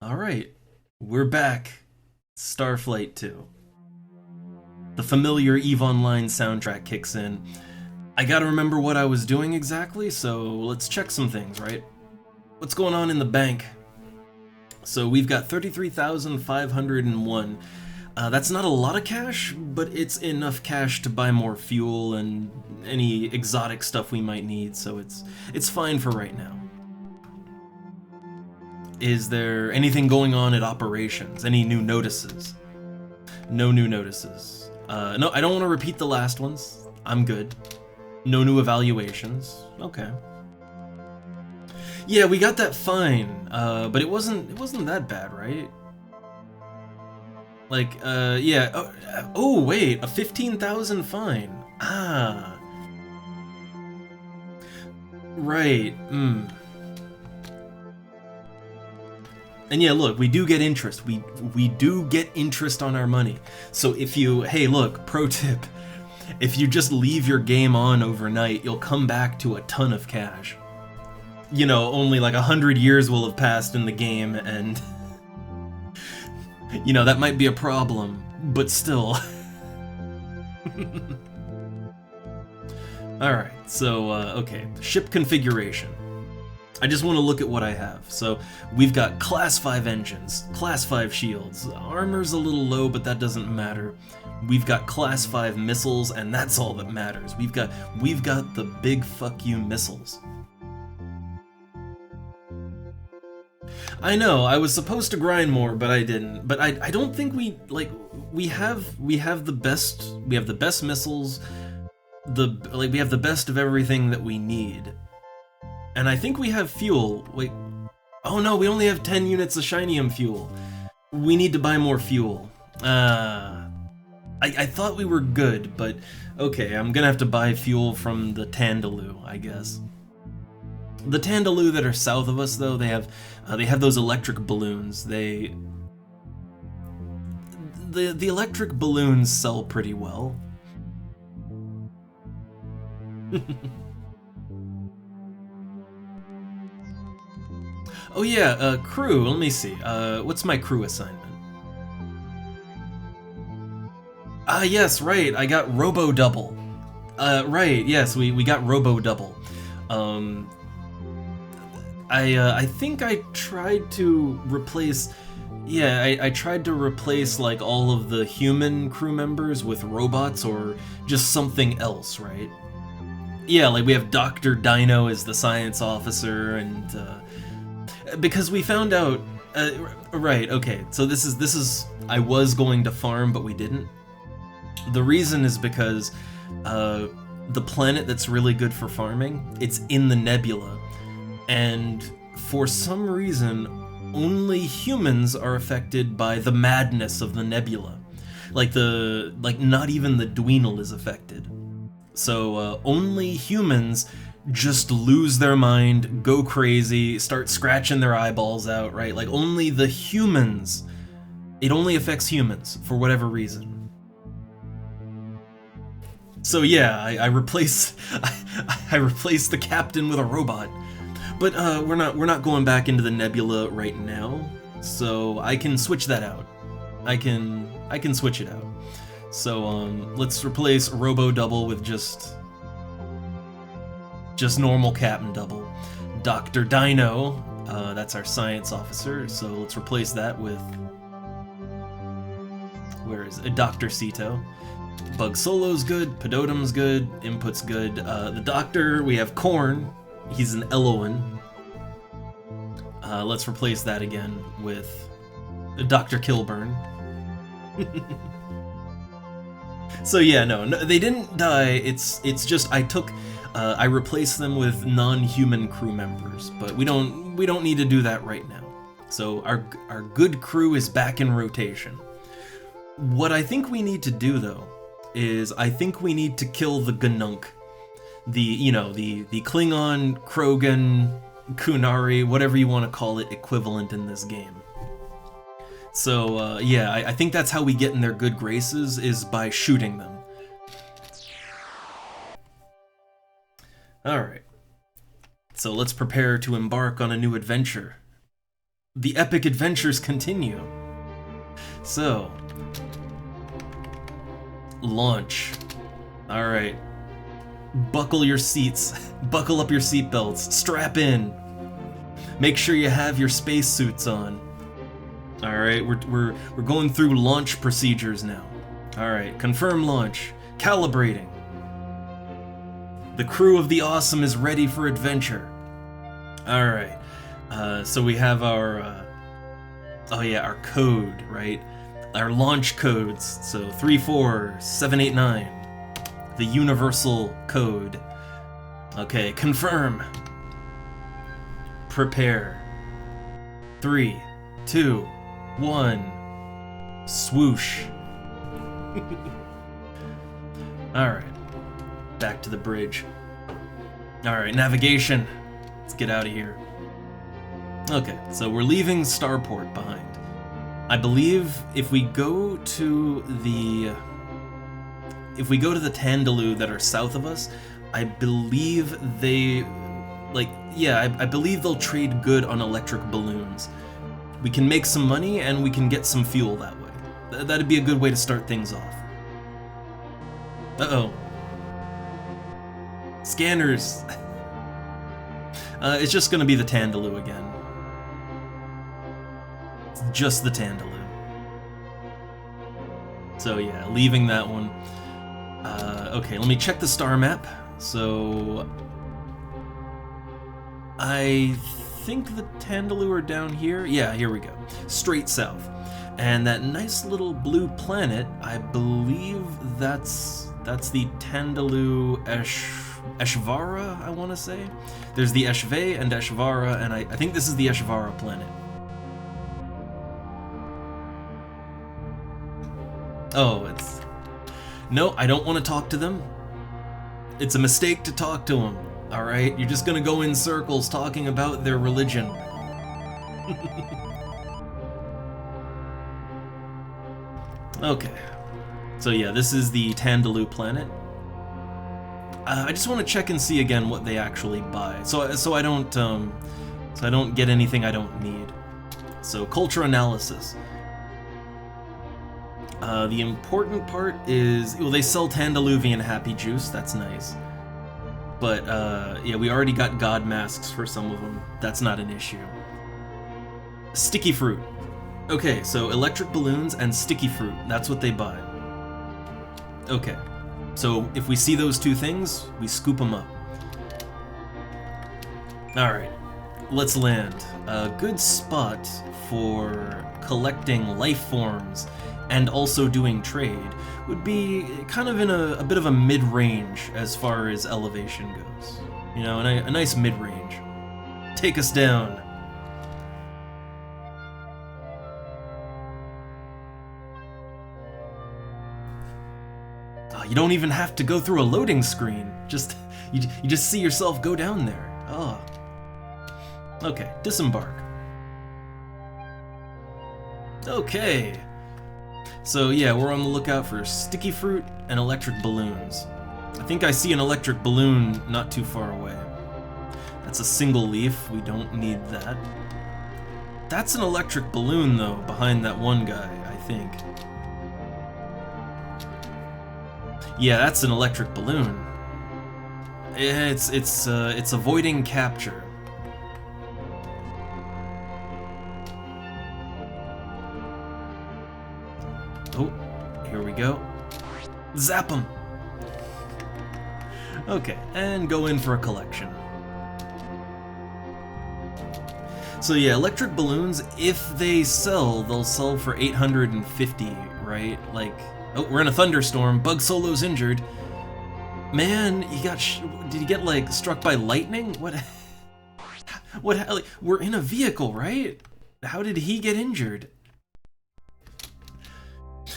Alright, we're back. Starflight 2. The familiar EVE Online soundtrack kicks in. I gotta remember what I was doing exactly, so let's check some things, right? What's going on in the bank? So we've got 33,501. That's not a lot of cash, but it's enough cash to buy more fuel and any exotic stuff we might need, so it's fine for right now. Is there anything going on at operations? Any new notices? No new notices. No, I don't want to repeat the last ones. I'm good. No new evaluations. Okay. Yeah, we got that fine, but it wasn't that bad, right? Like, yeah. Oh, wait, a 15,000 fine. Ah. Right. And yeah, look, we do get interest. We do get interest on our money. So if you, hey, look, pro tip, if you just leave your game on overnight, you'll come back to a ton of cash. You know, only like 100 years will have passed in the game, and you know, that might be a problem, but still. Alright, so, okay, ship configuration. I just want to look at what I have. So we've got class 5 engines, class 5 shields, armor's a little low, but that doesn't matter. We've got class 5 missiles, and that's all that matters. We've got the big fuck you missiles. I know, I was supposed to grind more, but I didn't. But I don't think we have the best missiles, we have the best of everything that we need. And I think we have fuel. Wait. Oh no, we only have 10 units of shinium fuel. We need to buy more fuel. I thought we were good, but okay, I'm gonna have to buy fuel from the Tandaloo, I guess. The Tandaloo that are south of us, though, they have those electric balloons. The electric balloons sell pretty well. Oh yeah, crew, let me see. What's my crew assignment? Ah, yes, right, I got Robo-Double. Right, yes, we got Robo-Double. I think I tried to replace... Yeah, I tried to replace, like, all of the human crew members with robots or just something else, right? Yeah, like we have Dr. Dino as the science officer, and, because we found out, right, okay, so this is, I was going to farm, but we didn't. The reason is because, the planet that's really good for farming, it's in the nebula, and for some reason, only humans are affected by the madness of the nebula. Like not even the Dweenal is affected. So, only humans just lose their mind, go crazy, start scratching their eyeballs out, right? Like, only the humans. It only affects humans, for whatever reason. So yeah, I replaced the captain with a robot. But we're not going back into the nebula right now, so I can switch that out. I can switch it out. So let's replace Robo-Double with just normal Captain Double. Dr. Dino, that's our science officer, so let's replace that with, where is it? Dr. Cito. Bug Solo's good, Pedotum's good, Input's good. The Doctor, we have Korn, he's an Eloan. Let's replace that again with Dr. Kilburn. So yeah, no, they didn't die. It's just I replaced them with non-human crew members, but we don't need to do that right now. So our good crew is back in rotation. What I think we need to do though is I think we need to kill the Ganunk, the Klingon, Krogan, Kunari, whatever you want to call it, equivalent in this game. So, yeah, I think that's how we get in their good graces, is by shooting them. Alright. So let's prepare to embark on a new adventure. The epic adventures continue. So, launch. Alright. Buckle your seats. Buckle up your seatbelts. Strap in. Make sure you have your spacesuits on. Alright, we're going through launch procedures now. Alright, confirm launch. Calibrating. The crew of the Awesome is ready for adventure. Alright. So we have our our code, right? Our launch codes. So 34789. The universal code. Okay, confirm. Prepare. 3, 2, 1. Swoosh. Alright. Back to the bridge. Alright, navigation. Let's get out of here. Okay, so we're leaving Starport behind. I believe if we go to the Tandaloo that are south of us, I believe they I believe they'll trade good on electric balloons. We can make some money and we can get some fuel that way. That'd be a good way to start things off. Uh-oh. Scanners. It's just gonna be the Tandaloo again. It's just the Tandaloo. So yeah, leaving that one. Okay, let me check the star map. So I think the Tandaloo are down here. Yeah, here we go. Straight south. And that nice little blue planet, I believe that's the Tandaloo Eshvara, I want to say. There's the Eshve and Eshvara, and I think this is the Eshvara planet. Oh, it's... No, I don't want to talk to them. It's a mistake to talk to them, alright? You're just gonna go in circles talking about their religion. Okay. So yeah, this is the Tandaloo planet. I just want to check and see again what they actually buy, so I don't get anything I don't need. So culture analysis. The important part is, well, they sell Tandaluvian Happy Juice. That's nice. But yeah, we already got God masks for some of them. That's not an issue. Sticky fruit. Okay, so electric balloons and sticky fruit. That's what they buy. Okay. So if we see those two things, we scoop them up. Alright, let's land. A good spot for collecting life forms and also doing trade would be kind of in a bit of a mid-range as far as elevation goes. You know, a nice mid-range. Take us down. You don't even have to go through a loading screen. You just see yourself go down there. Oh. Okay, disembark. Okay. So yeah, we're on the lookout for sticky fruit and electric balloons. I think I see an electric balloon not too far away. That's a single leaf, we don't need that. That's an electric balloon though, behind that one guy, I think. Yeah, that's an electric balloon. It's avoiding capture. Oh, here we go. Zap him! Okay, and go in for a collection. So yeah, electric balloons, if they sell, they'll sell for 850, right? Like, oh, we're in a thunderstorm. Bug Solo's injured. Man, did he get, like, struck by lightning? What? Like, we're in a vehicle, right? How did he get injured?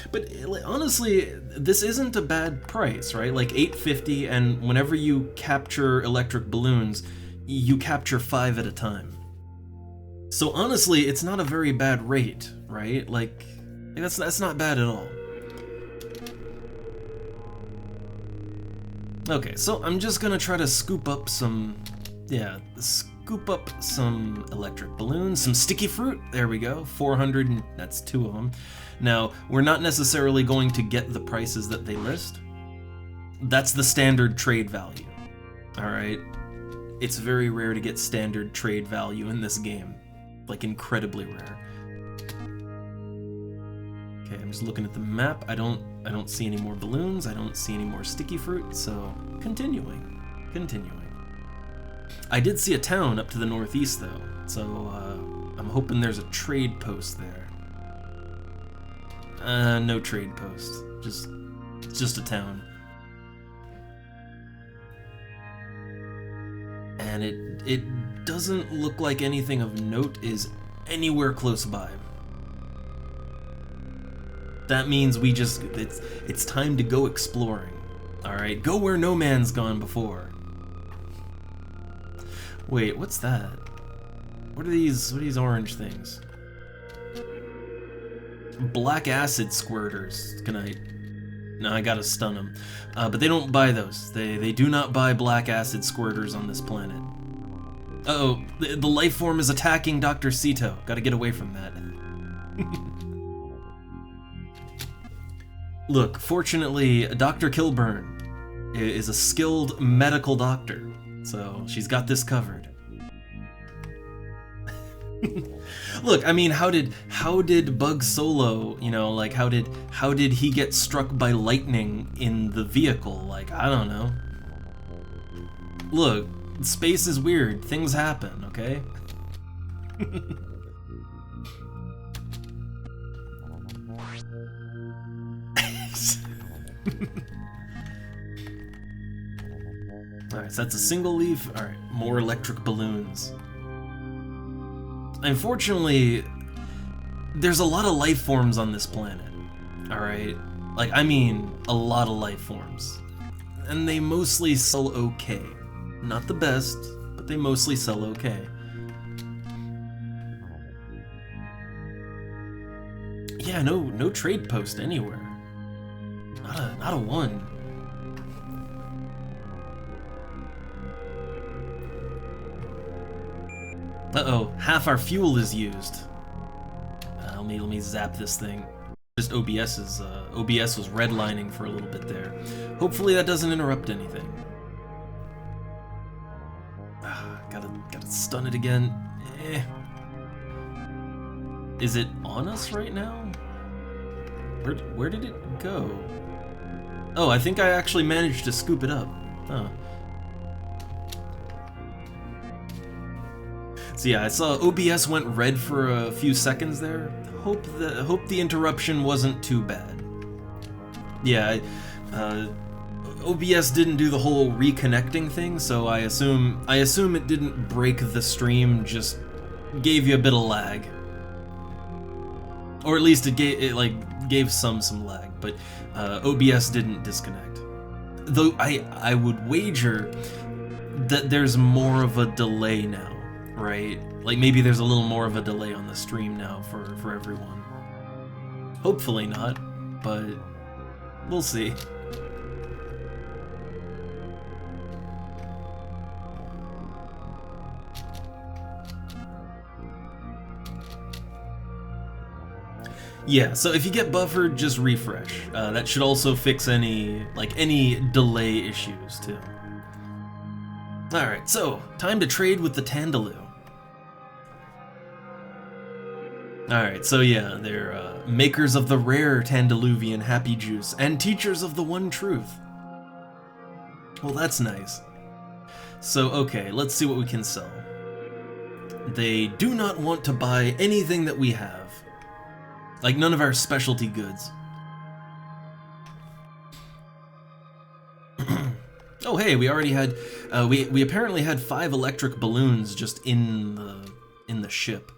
But honestly, this isn't a bad price, right? Like 850, and whenever you capture electric balloons, you capture 5 at a time. So honestly, it's not a very bad rate, right? Like, that's not bad at all. Okay, so I'm just gonna try to scoop up some, yeah, scoop up some electric balloons, some sticky fruit. There we go, 400, and that's 2 of them. Now, we're not necessarily going to get the prices that they list. That's the standard trade value. All right, it's very rare to get standard trade value in this game, like incredibly rare. Okay, I'm just looking at the map. I don't see any more balloons. I don't see any more sticky fruit. So continuing. I did see a town up to the northeast though, so I'm hoping there's a trade post there. No trade post. Just a town. And it doesn't look like anything of note is anywhere close by. That means it's time to go exploring. All right, go where no man's gone before. Wait, what's that? What are these orange things? Black acid squirters. No, I gotta stun them. But they don't buy those. They do not buy black acid squirters on this planet. Uh-oh, the life form is attacking Dr. Sito. Gotta get away from that. Look, fortunately, Dr. Kilburn is a skilled medical doctor, so she's got this covered. Look, I mean, how did Bug Solo, you know, like how did he get struck by lightning in the vehicle? Like, I don't know. Look, space is weird. Things happen, okay? Alright, so that's a single leaf. Alright, more electric balloons. Unfortunately, there's a lot of life forms on this planet. Alright? Like, I mean, a lot of life forms. And they mostly sell okay. Not the best, but they mostly sell okay. Yeah, no trade post anywhere. Not a one. Uh-oh, half our fuel is used. Let me zap this thing. Just OBS was redlining for a little bit there. Hopefully that doesn't interrupt anything. Gotta stun it again. Is it on us right now? Where did it go? Oh, I think I actually managed to scoop it up. Huh. So yeah, I saw OBS went red for a few seconds there. Hope the interruption wasn't too bad. Yeah, OBS didn't do the whole reconnecting thing, so I assume it didn't break the stream, just gave you a bit of lag. Or at least it gave some lag, but OBS didn't disconnect. Though I would wager that there's more of a delay now. Right? Like maybe there's a little more of a delay on the stream now for everyone. Hopefully not, but we'll see. Yeah, so if you get buffered, just refresh. That should also fix any delay issues too. Alright, so time to trade with the Tandaloo. Alright, so yeah, they're makers of the rare Tandaluvian Happy Juice and teachers of the One Truth. Well, that's nice. So, okay, let's see what we can sell. They do not want to buy anything that we have. Like, none of our specialty goods. Oh, hey, we already had... we apparently had 5 electric balloons just in the ship.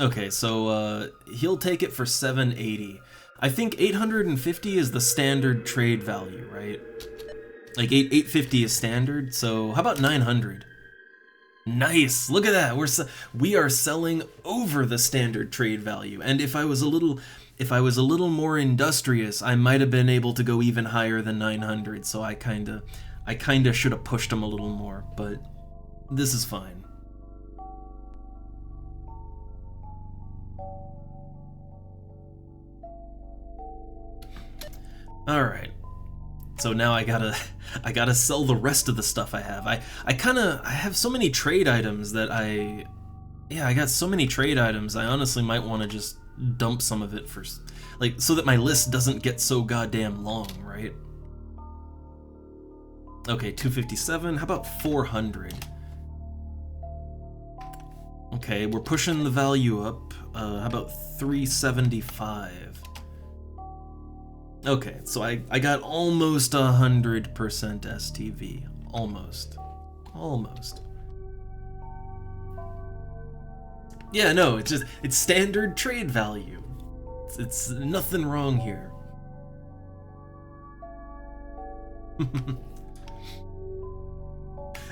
Okay, so he'll take it for 780. I think 850 is the standard trade value, right? Like 850 is standard, so how about 900? Nice! Look at that. We are selling over the standard trade value. And if I was a little more industrious, I might have been able to go even higher than 900. So I kinda should have pushed him a little more, but This is fine. Alright. So now I gotta sell the rest of the stuff I have. I have so many trade items that I got so many trade items, I honestly might want to just dump some of it first. Like, so that my list doesn't get so goddamn long, right? Okay, 257, how about 400? Okay, we're pushing the value up. How about 375? Okay, so I got almost 100% STV. Almost. Almost. Yeah, no, it's standard trade value. It's nothing wrong here.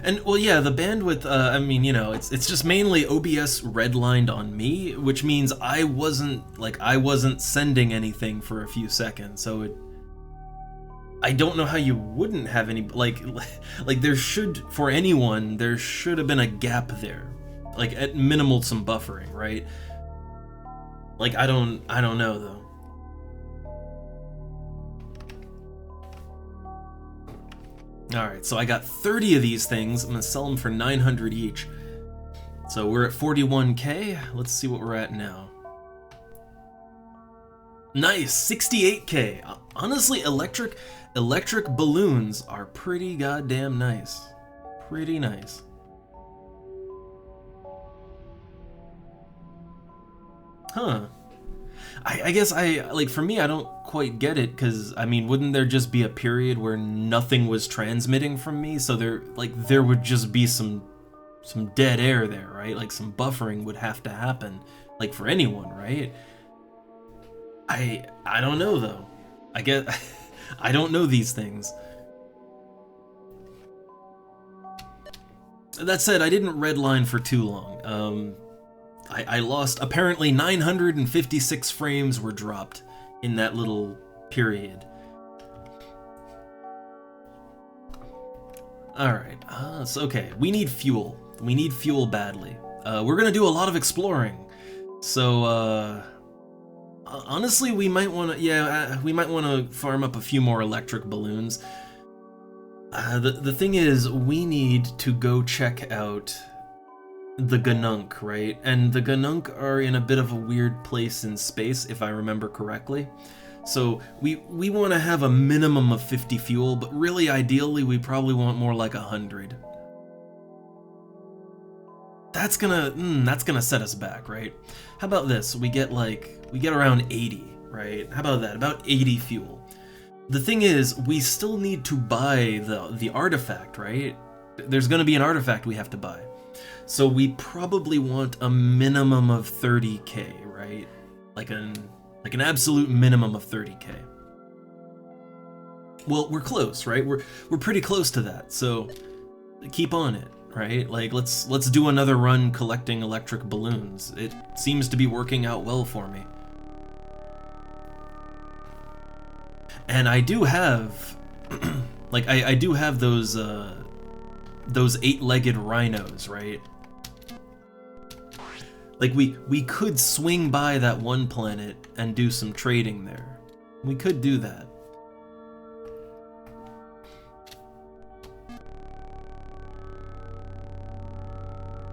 And, well, yeah, the bandwidth, I mean, you know, it's just mainly OBS redlined on me, which means I wasn't sending anything for a few seconds, so I don't know how you wouldn't have any, like there should, for anyone, there should have been a gap there. Like, at minimal some buffering, right? Like, I don't know, though. Alright, so I got 30 of these things. I'm gonna sell them for 900 each. So we're at 41k. Let's see what we're at now. Nice, 68k. Honestly, electric balloons are pretty goddamn nice. Pretty nice. Huh. I guess for me, I don't quite get it, because, I mean, wouldn't there just be a period where nothing was transmitting from me? So there would just be some dead air there, right? Like, some buffering would have to happen, like, for anyone, right? I don't know, though. I guess, I don't know these things. That said, I didn't redline for too long. I lost, apparently 956 frames were dropped in that little period. Alright, so okay, we need fuel. We need fuel badly. We're gonna do a lot of exploring. So, honestly, we might wanna, we might wanna farm up a few more electric balloons. The thing is, we need to go check out the Ganunk, right? And the Ganunk are in a bit of a weird place in space, if I remember correctly. So we want to have a minimum of 50 fuel, but really ideally we probably want more like 100. That's gonna set us back, right? How about this? We get around 80, right? How about that? About 80 fuel. The thing is, we still need to buy the artifact, right? There's gonna be an artifact we have to buy. So we probably want a minimum of 30k, right? Like an absolute minimum of 30k. Well, we're close, right? We're pretty close to that. So keep on it, right? Like let's do another run collecting electric balloons. It seems to be working out well for me. And I do have like I do have those 8-legged rhinos, right? Like, we could swing by that one planet and do some trading there. We could do that.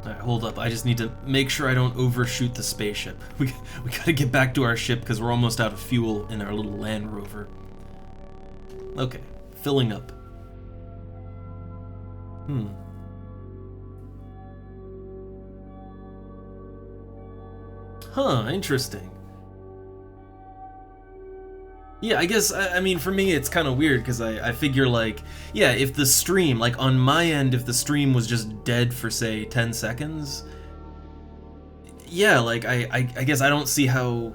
Alright, hold up. I just need to make sure I don't overshoot the spaceship. We gotta get back to our ship because we're almost out of fuel in our little Land Rover. Okay, filling up. Huh, interesting. Yeah, I guess, I mean, for me, it's kind of weird, because I figure, like, yeah, if the stream, like, on my end, if the stream was just dead for, say, 10 seconds, yeah, like, I guess I don't see how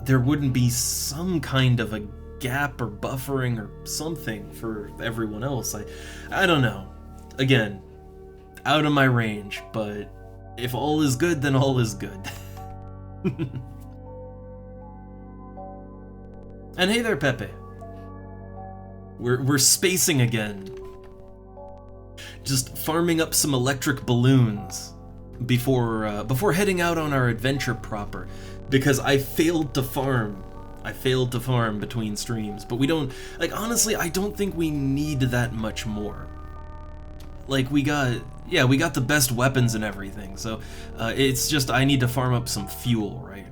there wouldn't be some kind of a gap or buffering or something for everyone else. I don't know. Again, out of my range, but if all is good, then all is good. And hey there, Pepe. We're spacing again. just farming up some electric balloons before heading out on our adventure proper, because I failed to farm. I failed to farm between streams, but we don't, like, honestly, I don't think we need that much more. Like, we got the best weapons and everything, so it's just I need to farm up some fuel, right?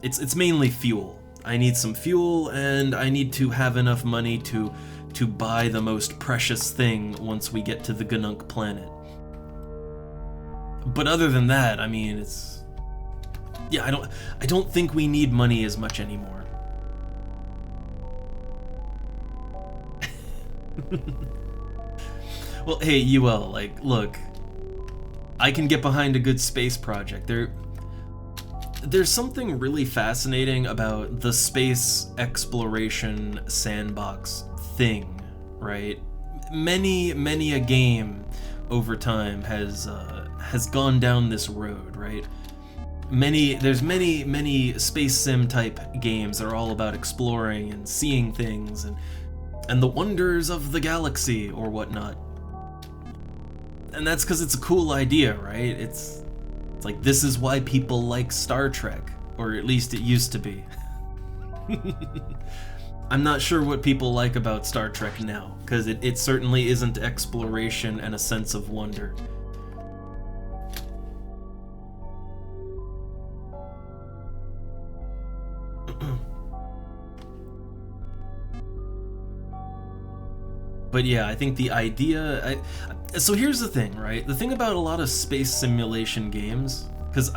It's mainly fuel. I need some fuel, and I need to have enough money to buy the most precious thing once we get to the Ganunk planet. But other than that, I mean, it's... yeah, I don't think we need money as much anymore. Well, hey, UL, like, look, I can get behind a good space project. There's something really fascinating about the space exploration sandbox thing, right? Many a game over time has gone down this road, right? There's many space sim type games that are all about exploring and seeing things and the wonders of the galaxy or whatnot. And that's because it's a cool idea, right? It's like, this is why people like Star Trek, or at least it used to be. I'm not sure what people like about Star Trek now, because it certainly isn't exploration and a sense of wonder. But yeah, I think the idea... so here's the thing, right? The thing about a lot of space simulation games, because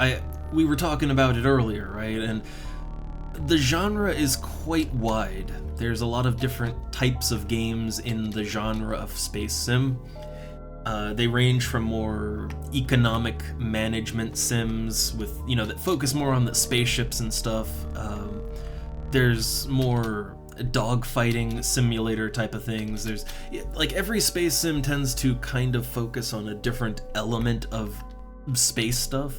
we were talking about it earlier, right? And the genre is quite wide. There's a lot of different types of games in the genre of space sim. They range from more economic management sims with, you know, that focus more on the spaceships and stuff. There's more dogfighting simulator type of things. There's, like, every space sim tends to kind of focus on a different element of space stuff.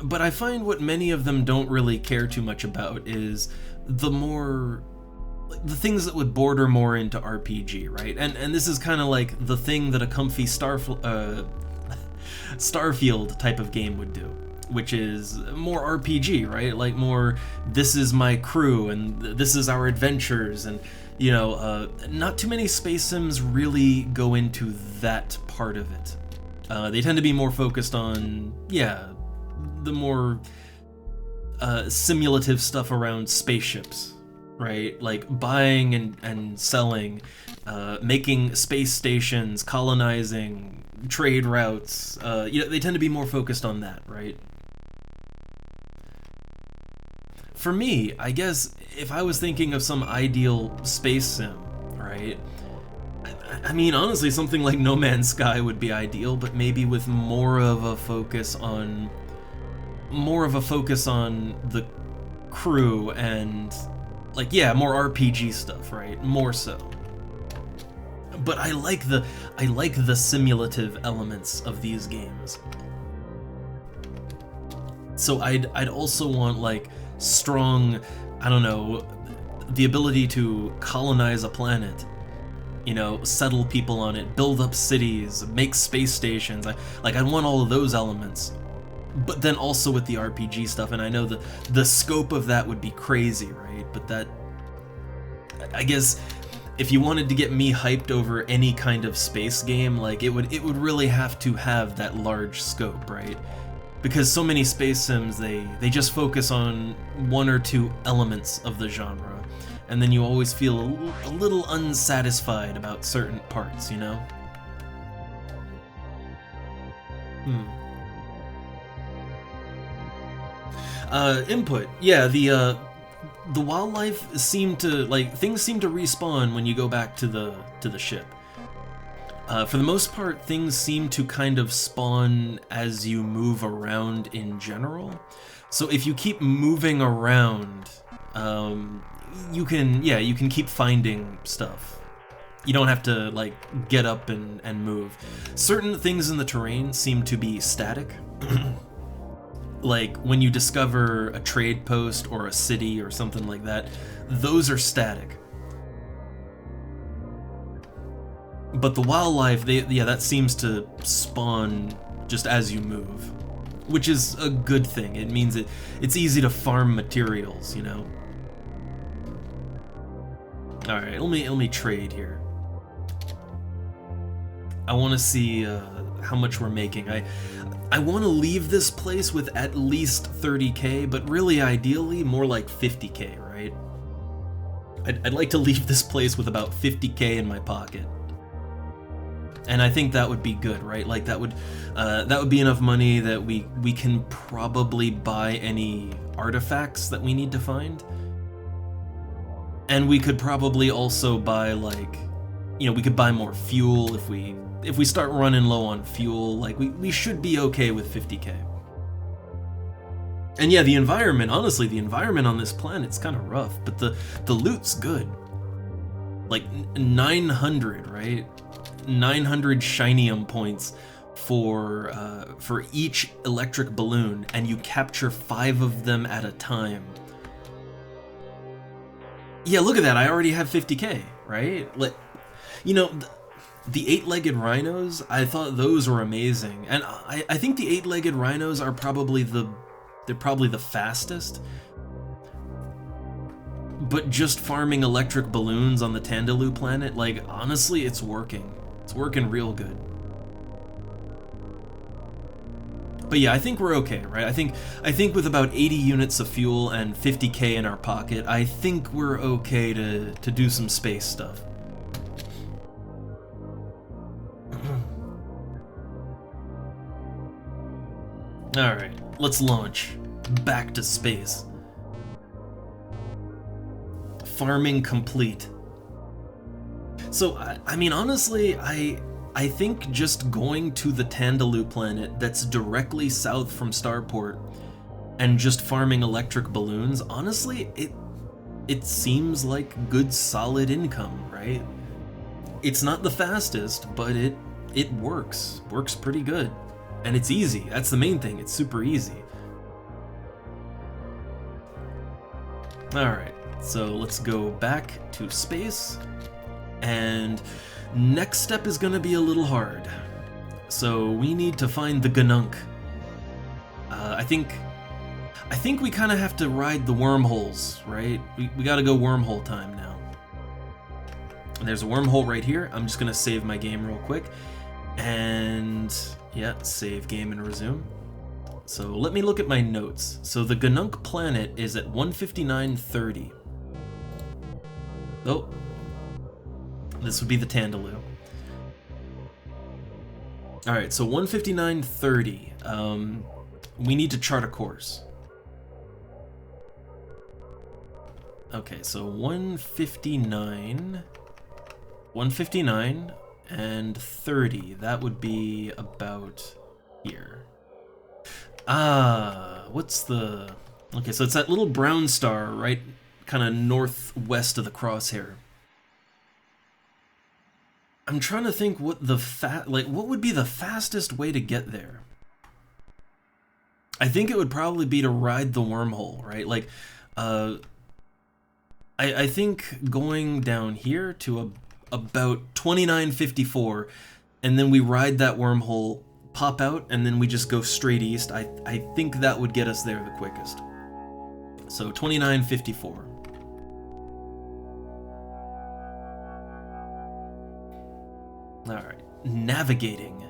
But I find what many of them don't really care too much about is the things that would border more into RPG, right? And this is kind of like the thing that a comfy Starfield type of game would do, which is more RPG, right? Like more, this is my crew and this is our adventures, and, you know, not too many space sims really go into that part of it. They tend to be more focused on, yeah, the more simulative stuff around spaceships, right? Like buying and selling, making space stations, colonizing, trade routes. You know, they tend to be more focused on that, right? For me, I guess if I was thinking of some ideal space sim, right? I mean, honestly, something like No Man's Sky would be ideal, but maybe with more of a focus on the crew and, like, yeah, more RPG stuff, right? More so. But I like the simulative elements of these games. So I'd also want, like, strong, I don't know, the ability to colonize a planet, you know, settle people on it, build up cities, make space stations. I want all of those elements, but then also with the RPG stuff. And I know the scope of that would be crazy, right? But that, I guess, if you wanted to get me hyped over any kind of space game, like, it would really have to have that large scope, right? Because so many space sims, they just focus on one or two elements of the genre, and then you always feel a little unsatisfied about certain parts, you know? Input. Yeah, the wildlife seem to, like, things seem to respawn when you go back to the ship. For the most part, things seem to kind of spawn as you move around in general. So if you keep moving around, you can keep finding stuff. You don't have to, like, get up and move. Certain things in the terrain seem to be static. Like, when you discover a trade post or a city or something like that, those are static. But the wildlife, yeah, that seems to spawn just as you move, which is a good thing. It means it's easy to farm materials, you know? Alright, let me trade here. I want to see how much we're making. I want to leave this place with at least 30k, but really ideally more like 50k, right? I'd like to leave this place with about 50k in my pocket. And I think that would be good, right? Like that would be enough money that we can probably buy any artifacts that we need to find. And we could probably also buy, like, you know, we could buy more fuel if we start running low on fuel. Like we should be okay with 50k. And yeah, the environment, honestly, the environment on this planet's kind of rough, but the loot's good. Like 900, right? 900 shinium points for each electric balloon, and you capture 5 of them at a time. Yeah, look at that. I already have 50k, right? Like, you know, the 8-legged rhinos, I thought those were amazing. And I think the 8-legged rhinos are probably they're probably the fastest. But just farming electric balloons on the Tandaloo planet, like, honestly, it's working. It's working real good. But yeah, I think we're okay, right? I think with about 80 units of fuel and 50k in our pocket, I think we're okay to do some space stuff. Alright, let's launch. Back to space. Farming complete. So, I mean, honestly, I think just going to the Tandaloo planet that's directly south from Starport and just farming electric balloons, honestly, it seems like good solid income, right? It's not the fastest, but it works. Works pretty good. And it's easy. That's the main thing. It's super easy. Alright, so let's go back to space. And next step is gonna be a little hard. So we need to find the Ganunk. I think we kind of have to ride the wormholes, right? We gotta go wormhole time now. And there's a wormhole right here. I'm just gonna save my game real quick. And yeah, save game and resume. So let me look at my notes. So the Ganunk planet is at 159.30. Oh. This would be the Tandaloo. Alright, so 159.30. We need to chart a course. Okay, so 159 and 30. That would be about here. What's the... Okay, so it's that little brown star right kind of northwest of the crosshair. I'm trying to think what the what would be the fastest way to get there? I think it would probably be to ride the wormhole, right? Like, I think going down here to about 2954, and then we ride that wormhole, pop out, and then we just go straight east. I think that would get us there the quickest. So 2954. Alright, navigating.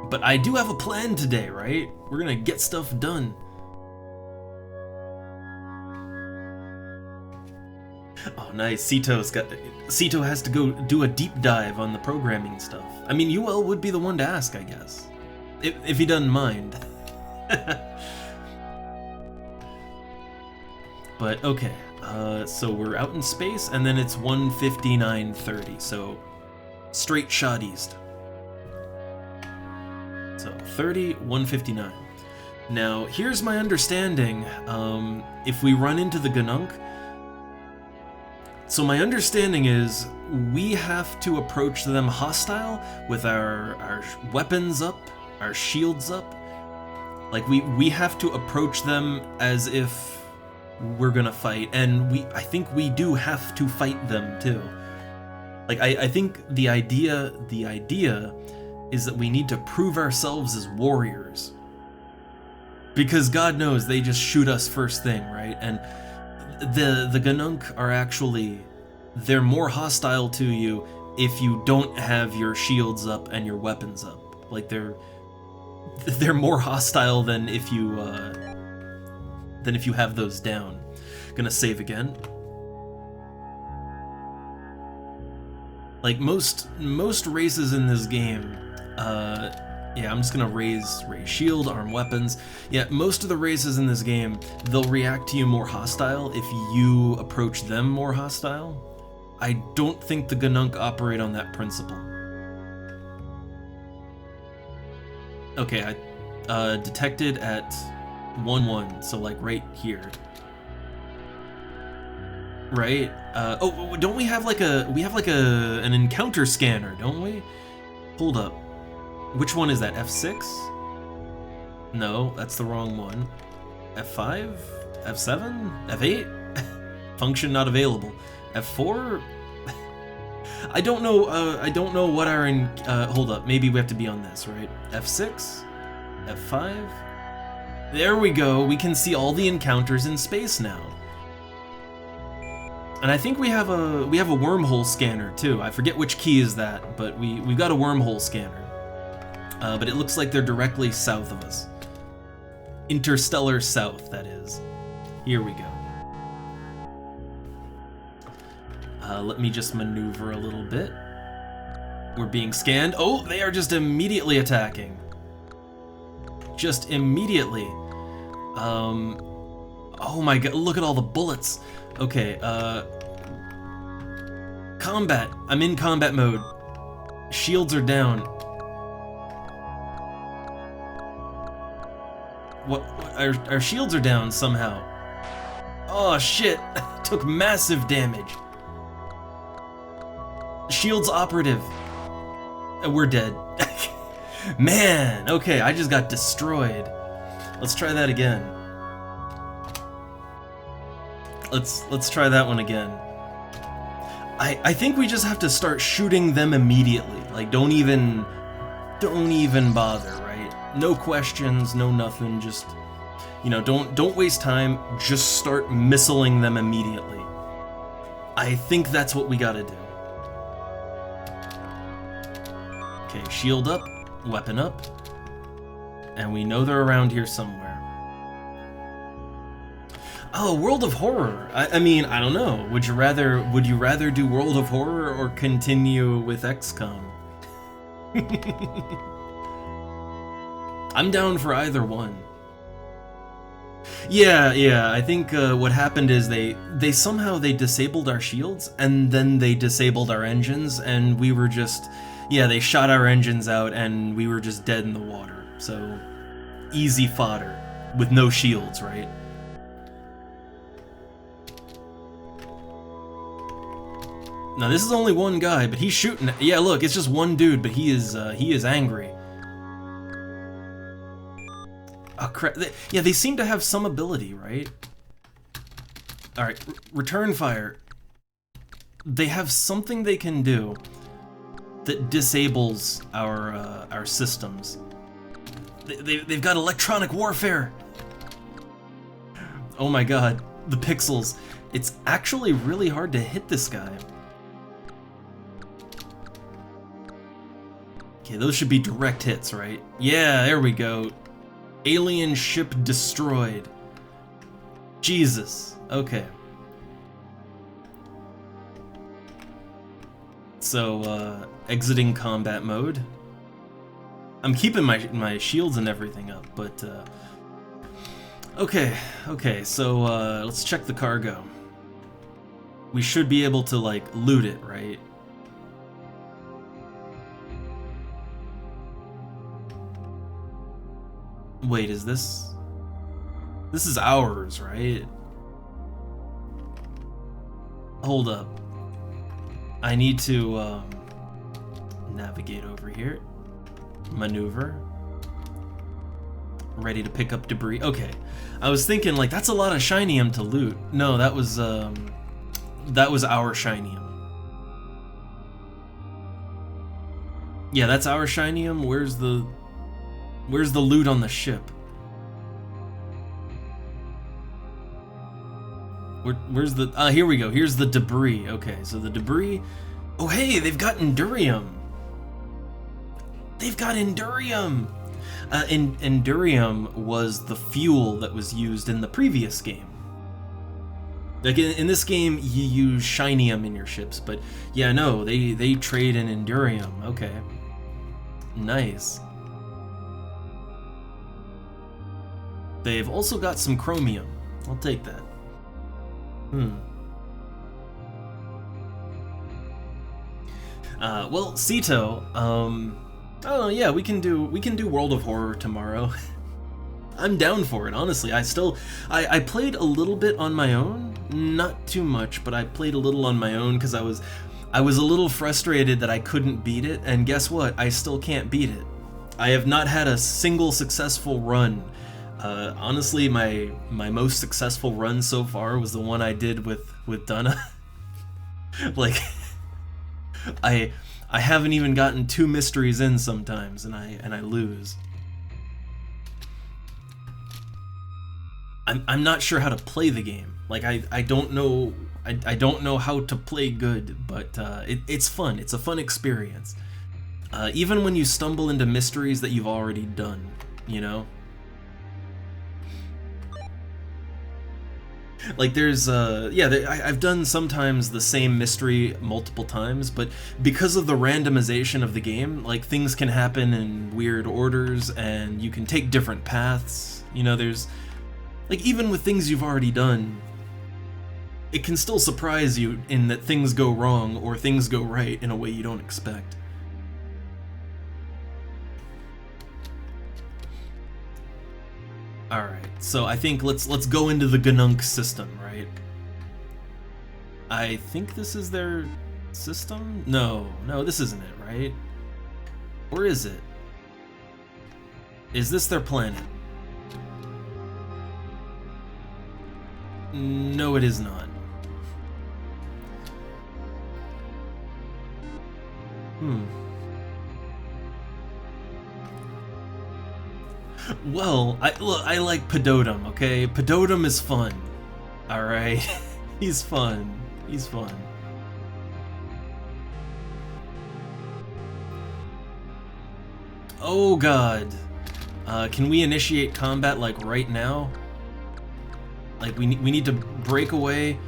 But I do have a plan today, right? We're gonna get stuff done. Oh, nice. Cito has to go do a deep dive on the programming stuff. I mean, UL would be the one to ask, I guess. If he doesn't mind. But, okay. So we're out in space, and then it's 159.30, so straight shot east. So 30, 159. Now, here's my understanding. If we run into the Ganunk, so my understanding is we have to approach them hostile with our weapons up, our shields up. Like we have to approach them as if we're gonna fight, and I think we do have to fight them too. Like, I think the idea is that we need to prove ourselves as warriors. Because God knows they just shoot us first thing, right? And the Ganunk are actually, they're more hostile to you if you don't have your shields up and your weapons up. Like, they're more hostile than if you have those down. Gonna save again. Like most races in this game, yeah, I'm just gonna raise shield, arm weapons. Yeah, most of the races in this game, they'll react to you more hostile if you approach them more hostile. I don't think the Ganunk operate on that principle. Okay, I detected at 1-1, so like right here. Right? Oh, don't we have like an encounter scanner, don't we? Hold up. Which one is that? F6? No, that's the wrong one. F5? F7? F8? Function not available. F4? I don't know what our hold up, maybe we have to be on this, right? F6? F5? There we go, we can see all the encounters in space now. And I think we have a wormhole scanner too. I forget which key is that, but we've got a wormhole scanner. But it looks like they're directly south of us. Interstellar south, that is. Here we go. Let me just maneuver a little bit. We're being scanned. Oh, they are just immediately attacking. Just immediately. Oh my god, look at all the bullets. Okay, combat. I'm in combat mode. Shields are down. What? Our shields are down somehow. Oh shit, took massive damage. Shields operative. We're dead. Man, okay, I just got destroyed. Let's try that again. Let's try that one again. I think we just have to start shooting them immediately. Like, don't even bother, right? No questions, no nothing, just, you know, don't waste time, just start missiling them immediately. I think that's what we gotta do. Okay, shield up, weapon up, and we know they're around here somewhere. Oh, World of Horror. I mean, I don't know. Would you rather do World of Horror or continue with XCOM? I'm down for either one. Yeah, I think what happened is they somehow disabled our shields and then they disabled our engines and we were just, yeah, they shot our engines out and we were just dead in the water. So, easy fodder with no shields, right? Now this is only one guy, but he's shooting. Yeah, look, it's just one dude, but he is angry. Oh crap! Yeah, they seem to have some ability, right? All right, return fire. They have something they can do that disables our systems. They've got electronic warfare. Oh my god, the pixels! It's actually really hard to hit this guy. Okay, those should be direct hits, right? Yeah, there we go. Alien ship destroyed. Jesus. Okay. So, exiting combat mode. I'm keeping my shields and everything up, but, okay, so, let's check the cargo. We should be able to, like, loot it, right? Wait, is this... This is ours, right? Hold up. I need to, navigate over here. Maneuver. Ready to pick up debris. Okay. I was thinking, like, that's a lot of shinium to loot. No, that was our shinium. Yeah, that's our shinium. Where's the loot on the ship? Where's the... here we go. Here's the debris. Okay, so the debris... Oh, hey, they've got Endurium. They've got Endurium. Endurium was the fuel that was used in the previous game. Like in this game, you use shinium in your ships, but yeah, no, they trade in Endurium. Okay, nice. They've also got some chromium. I'll take that. Well, Sito, I don't know, yeah, we can do World of Horror tomorrow. I'm down for it, honestly. I played a little bit on my own, not too much, but I played a little on my own because I was a little frustrated that I couldn't beat it, and guess what? I still can't beat it. I have not had a single successful run. Honestly, my most successful run so far was the one I did with Donna. Like, I haven't even gotten 2 mysteries in sometimes, and I lose. I'm not sure how to play the game. Like I don't know how to play good, but it's fun. It's a fun experience. Even when you stumble into mysteries that you've already done, you know. Like there's I've done sometimes the same mystery multiple times, but because of the randomization of the game, like things can happen in weird orders and you can take different paths. You know, there's like even with things you've already done, it can still surprise you in that things go wrong or things go right in a way you don't expect. Alright, so I think let's go into the Gnunk system, right? I think this is their system? No, this isn't it, right? Or is it? Is this their planet? No, it is not. Well, I like Pedotum, okay? Pedotum is fun. Alright? He's fun. He's fun. Oh god. Can we initiate combat like right now? Like we need to break away.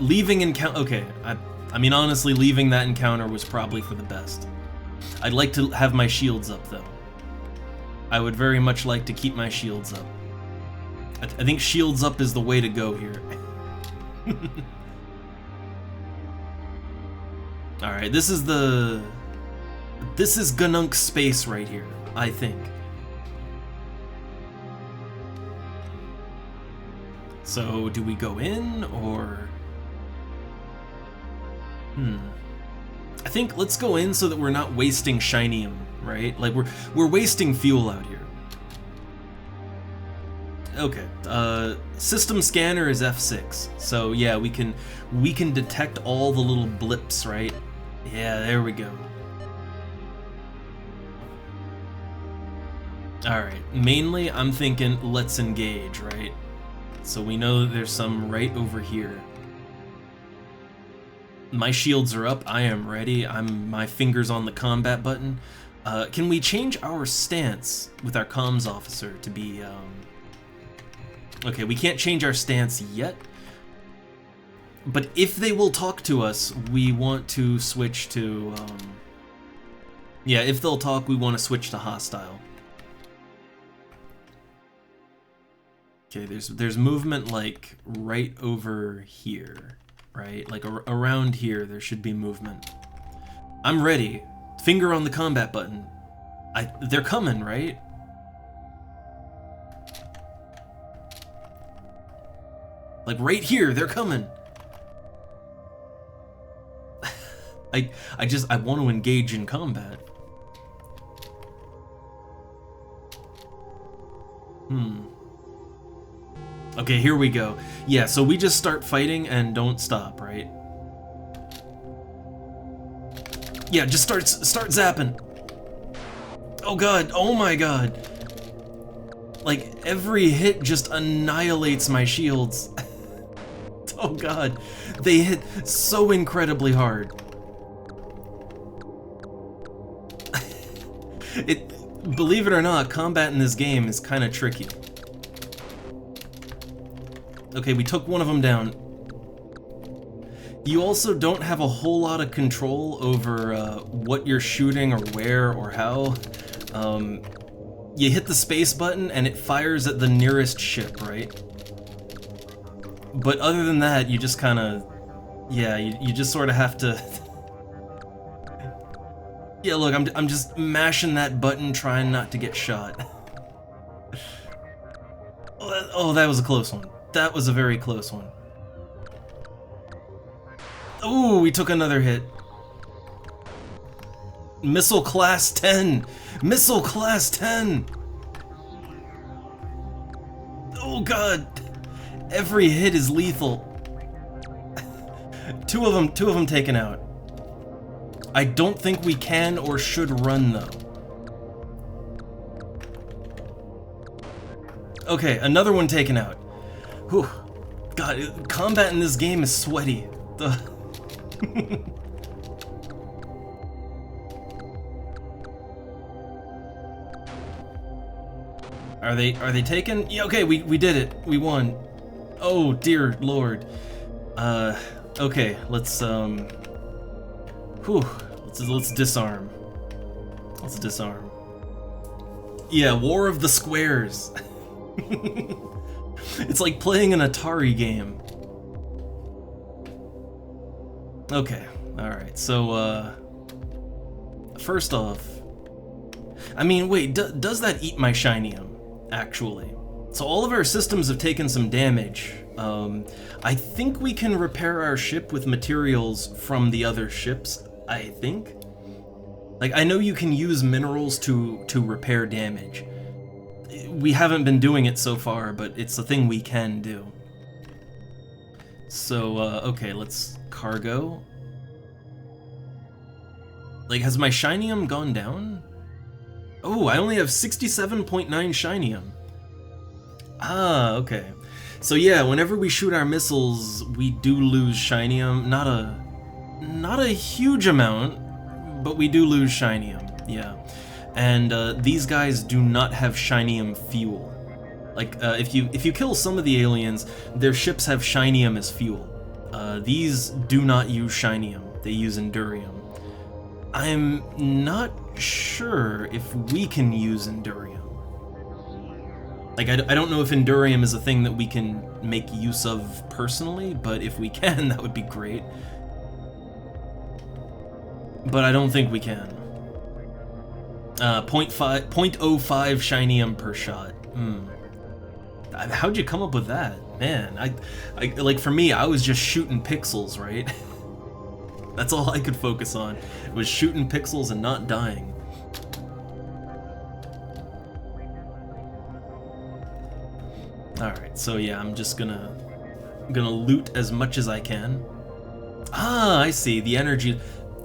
Leaving encounter. Okay, I mean honestly, leaving that encounter was probably for the best. I'd like to have my shields up though. I would very much like to keep my shields up. I think shields up is the way to go here. Alright, this is Gnunk space right here, I think. So, do we go in, or... I think let's go in so that we're not wasting shinium, right? Like, we're wasting fuel out here. Okay, system scanner is F6, so yeah, we can detect all the little blips, right? Yeah, there we go. Alright, mainly I'm thinking let's engage, right? So we know that there's some right over here. My shields are up, I am ready, my finger's on the combat button. Can we change our stance with our comms officer to be, Okay, we can't change our stance yet. But if they will talk to us, we want to switch to, yeah, if they'll talk, we want to switch to hostile. Okay, there's movement, like, right over here, right? Like, around here, there should be movement. I'm ready. Finger on the combat button. They're coming, right? Like, right here, they're coming. I want to engage in combat. Okay, here we go. Yeah, so we just start fighting and don't stop, right? Yeah, just start zapping. Oh god, oh my god. Like, every hit just annihilates my shields. Oh god, they hit so incredibly hard. Believe it or not, combat in this game is kind of tricky. Okay, we took one of them down. You also don't have a whole lot of control over what you're shooting or where or how. You hit the space button and it fires at the nearest ship, right? But other than that, you just kind of... Yeah, you just sort of have to... Yeah, look, I'm just mashing that button, trying not to get shot. Oh, that was a close one. That was a very close one. Ooh, we took another hit. Missile class 10! Missile class 10! Oh god! Every hit is lethal. Two of them taken out. I don't think we can or should run though. Okay, another one taken out. Whew. God, combat in this game is sweaty. Are they taken? Yeah, okay, we did it. We won. Oh dear lord. Okay, let's let's disarm. Let's disarm. Yeah, War of the Squares. It's like playing an Atari game. Okay, alright, so, first off... I mean, wait, does that eat my shinium, actually? So all of our systems have taken some damage. I think we can repair our ship with materials from the other ships, I think? Like, I know you can use minerals to repair damage. We haven't been doing it so far, but it's a thing we can do. So, okay, let's cargo. Like, has my shinium gone down? Oh, I only have 67.9 shinium. Ah, okay. So yeah, whenever we shoot our missiles, we do lose shinium. Not a huge amount, but we do lose shinium, yeah. And these guys do not have shinium fuel. Like, if you kill some of the aliens, their ships have shinium as fuel. These do not use shinium, they use endurium. I'm not sure if we can use endurium. Like, I don't know if endurium is a thing that we can make use of personally, but if we can, that would be great. But I don't think we can. 0.05 shinium per shot. How'd you come up with that? Man, I like, for me, I was just shooting pixels, right? That's all I could focus on, was shooting pixels and not dying. Alright, so yeah, I'm just gonna loot as much as I can. Ah, I see, the energy...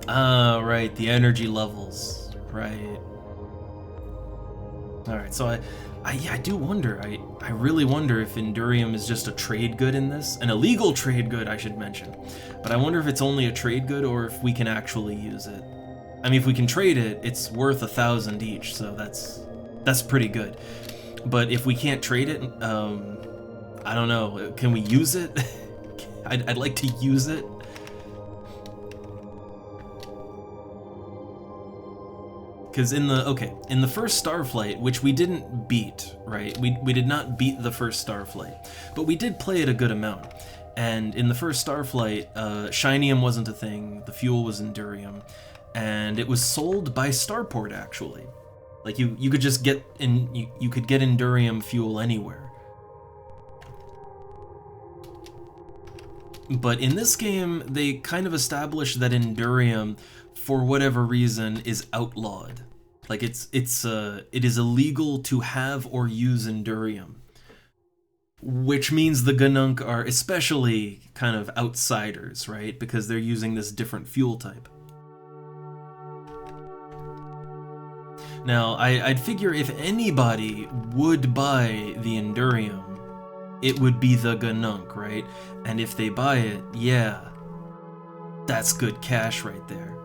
Ah, right, the energy levels. Right. Alright, so I do wonder, I really wonder if Endurium is just a trade good in this. An illegal trade good, I should mention. But I wonder if it's only a trade good or if we can actually use it. I mean, if we can trade it, it's worth 1,000 each, so that's pretty good. But if we can't trade it, I don't know, can we use it? I'd like to use it. Because in the first Starflight, which we didn't beat, right? We did not beat the first Starflight, but we did play it a good amount. And in the first Starflight, shinium wasn't a thing, the fuel was endurium, and it was sold by Starport actually. Like you could just get you could get endurium fuel anywhere. But in this game, they kind of established that endurium, for whatever reason, is outlawed. Like it is illegal to have or use endurium. Which means the Ganunk are especially kind of outsiders, right? Because they're using this different fuel type. Now, I'd figure if anybody would buy the Endurium, it would be the Ganunk, right? And if they buy it, yeah, that's good cash right there.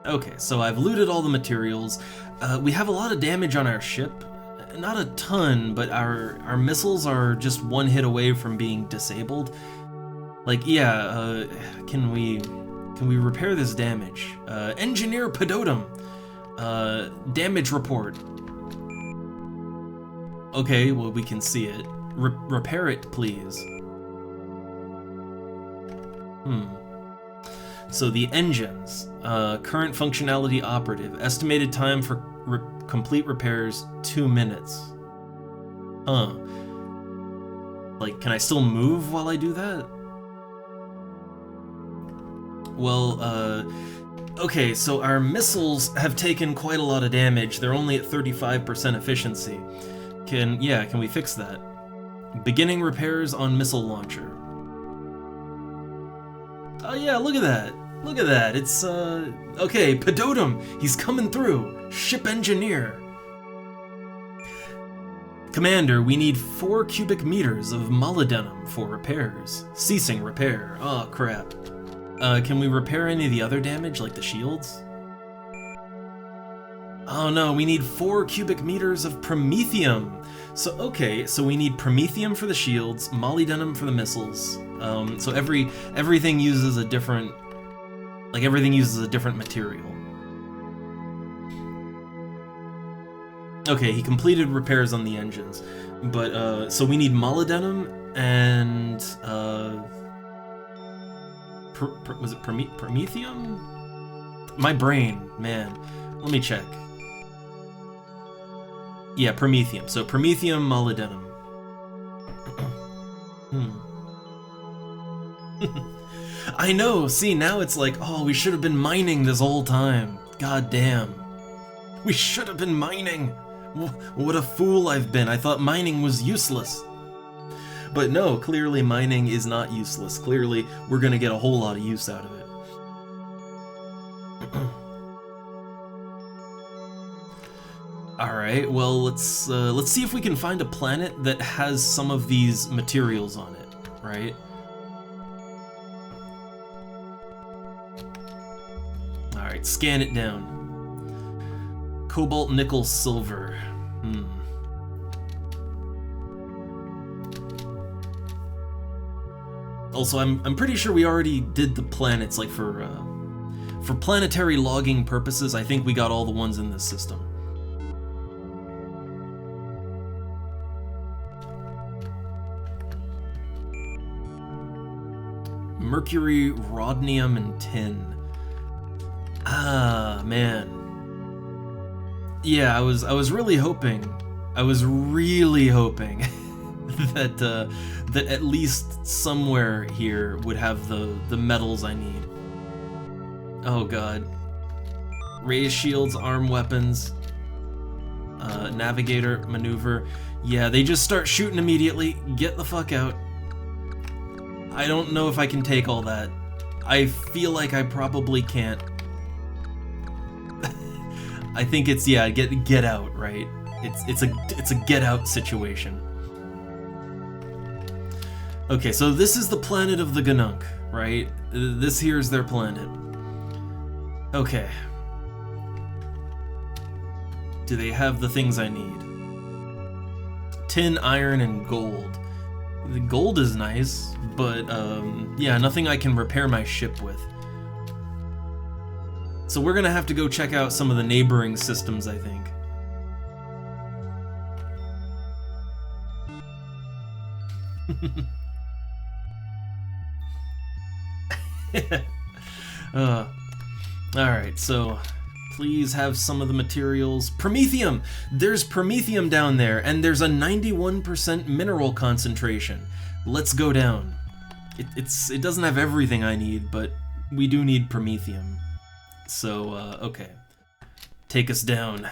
Okay, so I've looted all the materials. We have a lot of damage on our ship. Not a ton, but our missiles are just one hit away from being disabled. Like, yeah, can we repair this damage? Engineer Pedotum! Damage report. Okay, well, we can see it. Repair it, please. So the engines, current functionality operative, estimated time for complete repairs 2 minutes. Huh. Like, can I still move while I do that? Well, okay, so our missiles have taken quite a lot of damage. They're only at 35% efficiency. Can we fix that? Beginning repairs on missile launcher. Oh yeah, look at that. Look at that. It's, okay, Pedotum, he's coming through. Ship engineer. Commander, we need 4 cubic meters of molybdenum for repairs. Ceasing repair. Oh, crap. Can we repair any of the other damage, like the shields? Oh no, we need 4 cubic meters of promethium. So, okay, so we need promethium for the shields, molybdenum for the missiles. So everything uses a different, like everything uses a different material. Okay, he completed repairs on the engines, but so we need molybdenum and was it promethium? My brain, man. Let me check. Yeah, promethium. So promethium, molybdenum. I know, see, now it's like, oh, we should have been mining this whole time. God damn. We should have been mining. What a fool I've been. I thought mining was useless. But no, clearly mining is not useless. Clearly, we're gonna get a whole lot of use out of it. Alright, well, let's see if we can find a planet that has some of these materials on it, right? Alright, scan it down. Cobalt, nickel, silver. Also, I'm pretty sure we already did the planets, like for planetary logging purposes. I think we got all the ones in this system. Mercury, rhodium, and tin. Ah, man. Yeah, I was really hoping. I was really hoping that that at least somewhere here would have the metals I need. Oh god. Ray shields, arm weapons, navigator, maneuver. Yeah, they just start shooting immediately. Get the fuck out. I don't know if I can take all that. I feel like I probably can't. I think it's, yeah, get out, right? It's a get out situation. Okay, so this is the planet of the Ganunk, right? This here is their planet. Okay. Do they have the things I need? Tin, iron, and gold. The gold is nice, but yeah, nothing I can repair my ship with. So we're gonna have to go check out some of the neighboring systems, I think. Alright, so please have some of the materials. Promethium! There's promethium down there, and there's a 91% mineral concentration. Let's go down. It doesn't have everything I need, but we do need promethium. So, okay. Take us down.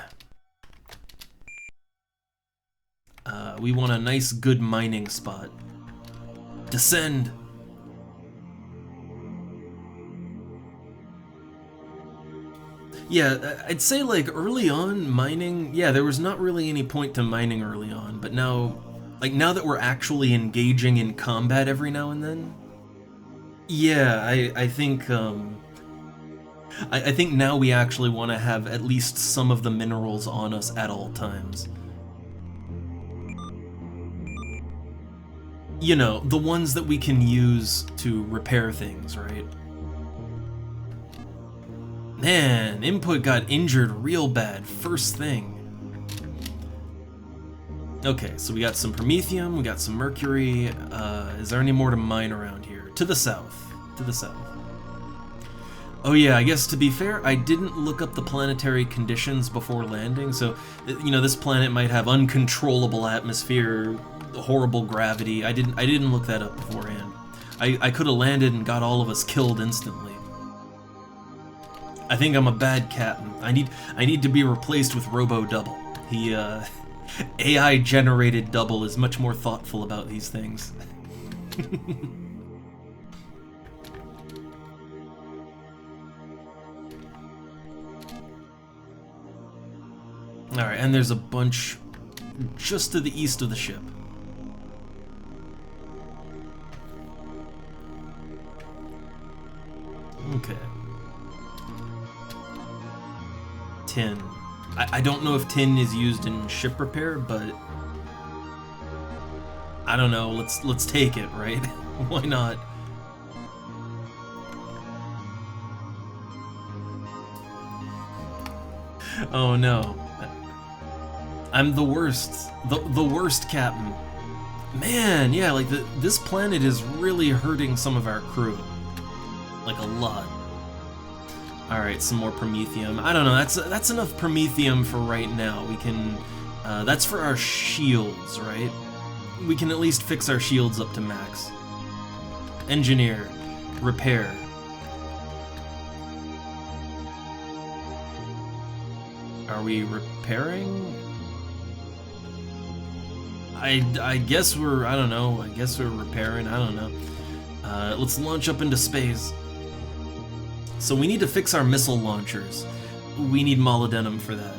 We want a nice, good mining spot. Descend! Yeah, I'd say like early on mining, yeah, there was not really any point to mining early on, but now, like now that we're actually engaging in combat every now and then, yeah, I think I think now we actually want to have at least some of the minerals on us at all times. You know, the ones that we can use to repair things, right? Man, input got injured real bad, first thing. Okay, so we got some promethium, we got some mercury. Is there any more to mine around here? To the south. To the south. Oh yeah, I guess to be fair, I didn't look up the planetary conditions before landing, so, you know, this planet might have uncontrollable atmosphere, horrible gravity. I didn't look that up beforehand. I could have landed and got all of us killed instantly. I think I'm a bad captain. I need to be replaced with Robo Double. He AI generated Double is much more thoughtful about these things. Alright, and there's a bunch just to the east of the ship. Okay. Tin. I don't know if tin is used in ship repair, but I don't know. Let's take it, right? Why not? Oh no. I'm the worst. The worst captain. Man, yeah, like this planet is really hurting some of our crew. Like a lot. Alright, some more promethium. I don't know, that's enough promethium for right now. We can that's for our shields, right? We can at least fix our shields up to max. Engineer. Repair. Are we repairing? I guess we're, I don't know, I guess we're repairing, I don't know. Let's launch up into space. So we need to fix our missile launchers. We need molybdenum for that.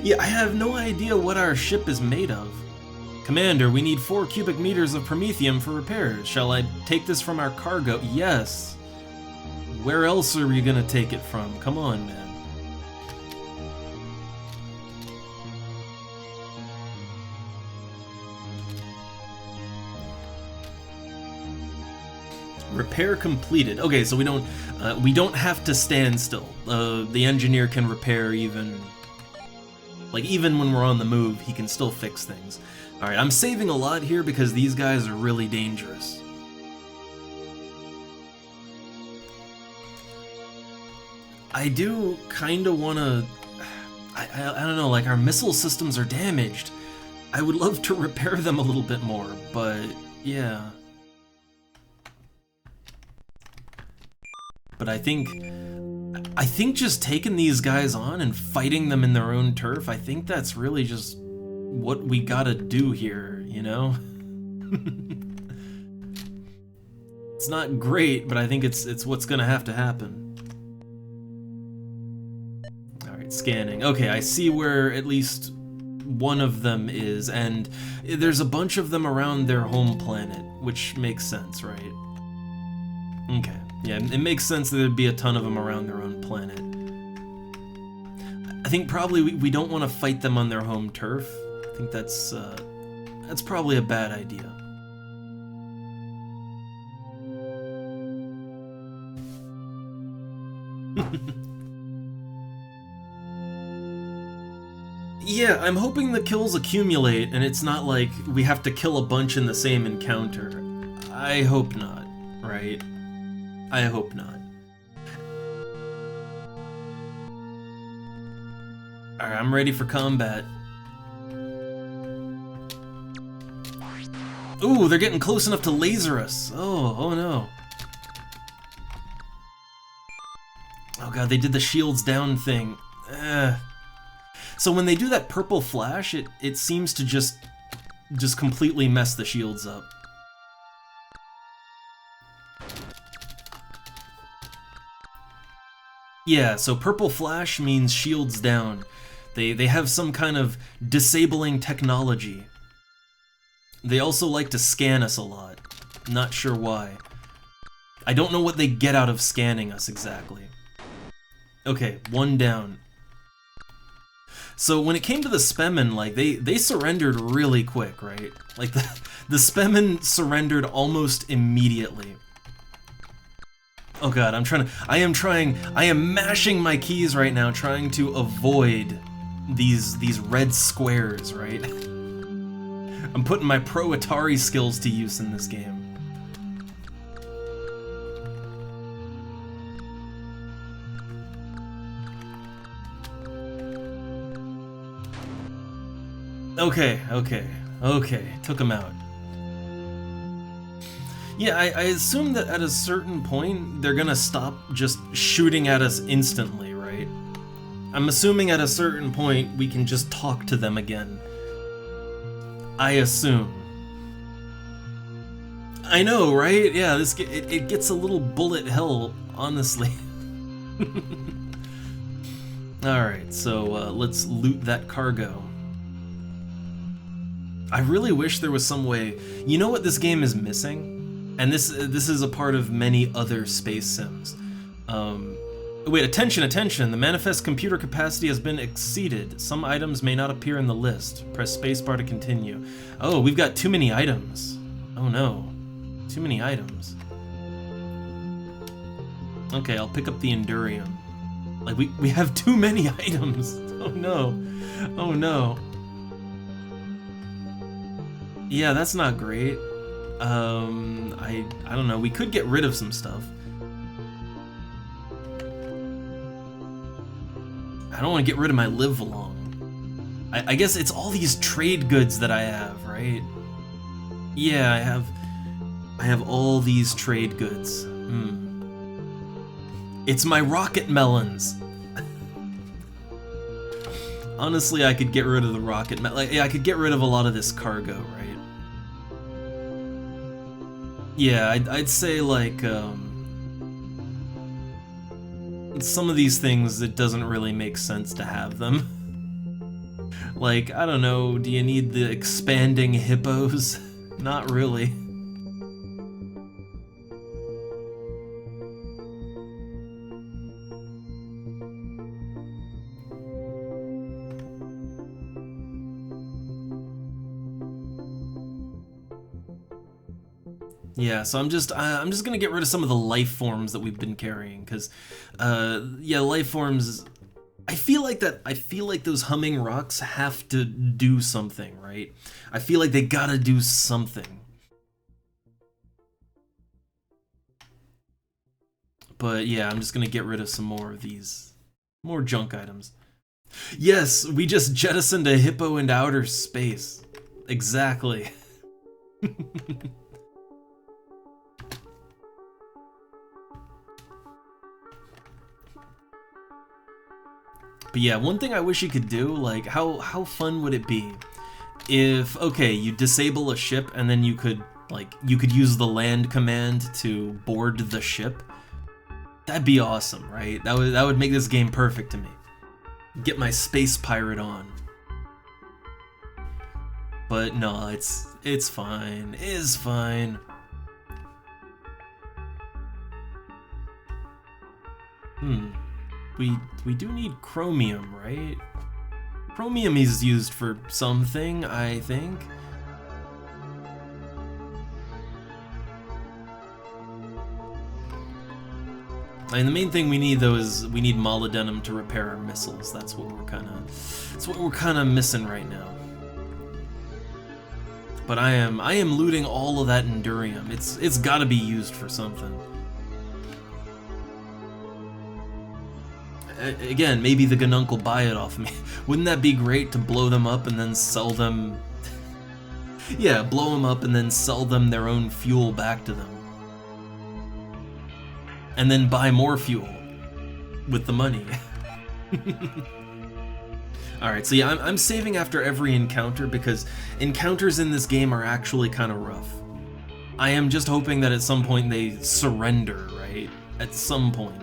Yeah, I have no idea what our ship is made of. Commander, we need 4 cubic meters of promethium for repairs. Shall I take this from our cargo? Yes. Where else are we gonna take it from? Come on, man. Repair completed. Okay, so we don't have to stand still. The engineer can repair even when we're on the move, he can still fix things. All right, I'm saving a lot here because these guys are really dangerous. I do kind of want to. I don't know. Like our missile systems are damaged. I would love to repair them a little bit more, but yeah. But I think just taking these guys on and fighting them in their own turf, I think that's really just what we gotta do here, you know? It's not great, but I think it's what's gonna have to happen. Alright, scanning. Okay, I see where at least one of them is, and there's a bunch of them around their home planet, which makes sense, right? Okay. Yeah, it makes sense that there'd be a ton of them around their own planet. I think probably we don't want to fight them on their home turf. I think that's probably a bad idea. Yeah, I'm hoping the kills accumulate and it's not like we have to kill a bunch in the same encounter. I hope not, right? I hope not. Alright, I'm ready for combat. Ooh, they're getting close enough to laser us. Oh no. Oh god, they did the shields down thing. So when they do that purple flash, it seems to just completely mess the shields up. Yeah, so purple flash means shields down. They have some kind of disabling technology. They also like to scan us a lot. Not sure why. I don't know what they get out of scanning us exactly. Okay, one down. So when it came to the Spemen, like, they surrendered really quick, right? Like, the Spemen surrendered almost immediately. Oh god, I am mashing my keys right now trying to avoid these red squares, right? I'm putting my pro Atari skills to use in this game. Okay, took him out. Yeah, I assume that at a certain point, they're gonna stop just shooting at us instantly, right? I'm assuming at a certain point, we can just talk to them again. I assume. I know, right? Yeah, it gets a little bullet hell, honestly. Alright, so let's loot that cargo. I really wish there was some way... You know what this game is missing? And this is a part of many other space sims. Wait, attention! The manifest computer capacity has been exceeded. Some items may not appear in the list. Press spacebar to continue. Oh, we've got too many items. Oh no. Too many items. Okay, I'll pick up the Endurium. Like, we have too many items. Oh no. Oh no. Yeah, that's not great. I don't know, we could get rid of some stuff. I don't want to get rid of my live long. I guess it's all these trade goods that I have, right? Yeah, I have all these trade goods. It's my rocket melons. Honestly, I could get rid of the rocket I could get rid of a lot of this cargo, right? Yeah, I'd say, like, some of these things, it doesn't really make sense to have them. Like, I don't know, do you need the expanding hippos? Not really. Yeah, so I'm just gonna get rid of some of the life forms that we've been carrying, because, yeah, life forms. I feel like those humming rocks have to do something, right? I feel like they gotta do something. But yeah, I'm just gonna get rid of some more of these, more junk items. Yes, we just jettisoned a hippo into outer space. Exactly. But yeah, one thing I wish you could do, like, how fun would it be if, okay, you disable a ship and then you could use the land command to board the ship? That'd be awesome, right? That would make this game perfect to me. Get my space pirate on. But no, it's fine. It is fine. We do need chromium, right? Chromium is used for something, I think. And the main thing we need, though, is we need molybdenum to repair our missiles. That's what we're kind of missing right now. But I am looting all of that Endurium. It's got to be used for something. Again, maybe the Gnunk will buy it off me. Wouldn't that be great to blow them up and then sell them? Yeah, blow them up and then sell them their own fuel back to them. And then buy more fuel with the money. Alright, so yeah, I'm saving after every encounter because encounters in this game are actually kind of rough. I am just hoping that at some point they surrender, right? At some point.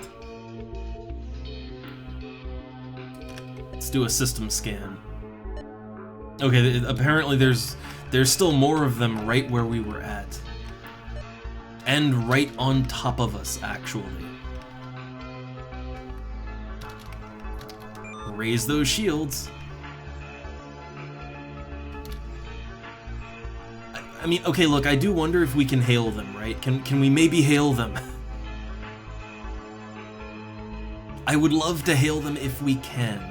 Let's do a system scan. Okay, apparently there's still more of them right where we were at. And right on top of us, actually. Raise those shields. I mean, okay, look, I do wonder if we can hail them, right? Can we maybe hail them? I would love to hail them if we can.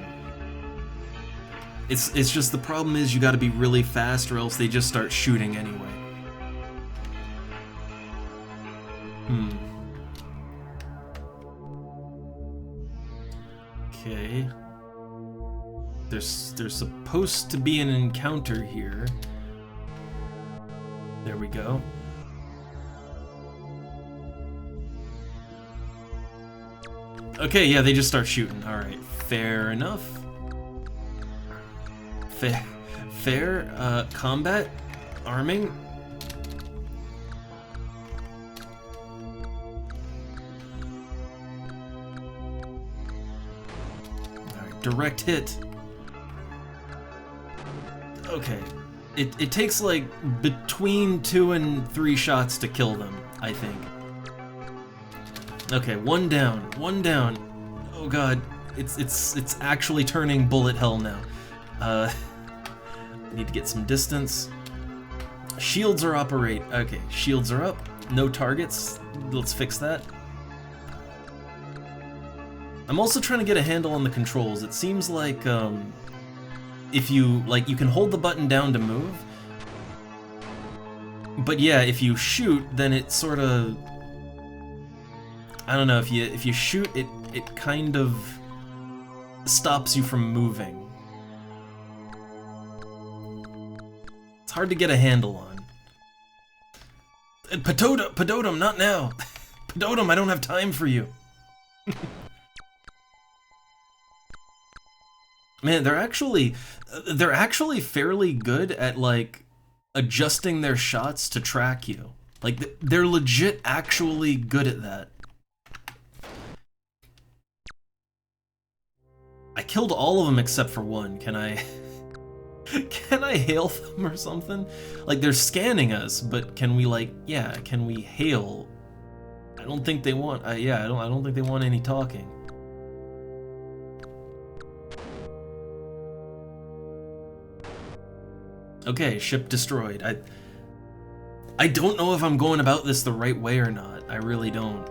It's just the problem is you gotta be really fast or else they just start shooting anyway. Okay. There's supposed to be an encounter here. There we go. Okay, yeah, they just start shooting. Alright, fair enough. Fair, combat? Arming? Alright, direct hit. Okay. It takes like between 2 and 3 shots to kill them, I think. Okay, one down. Oh god, it's actually turning bullet hell now. Need to get some distance. Shields are operate. Okay, shields are up. No targets. Let's fix that. I'm also trying to get a handle on the controls. It seems like if you you can hold the button down to move. But yeah, if you shoot, then it sort of, I don't know, if you shoot, it kind of stops you from moving. It's hard to get a handle on. Padotum, not now. Padotum, I don't have time for you. Man, they're actually fairly good at like adjusting their shots to track you. Like they're legit actually good at that. I killed all of them except for one. Can I hail them or something? Like they're scanning us, but can we can we hail? I don't think they want I don't think they want any talking. Okay, ship destroyed. I don't know if I'm going about this the right way or not. I really don't.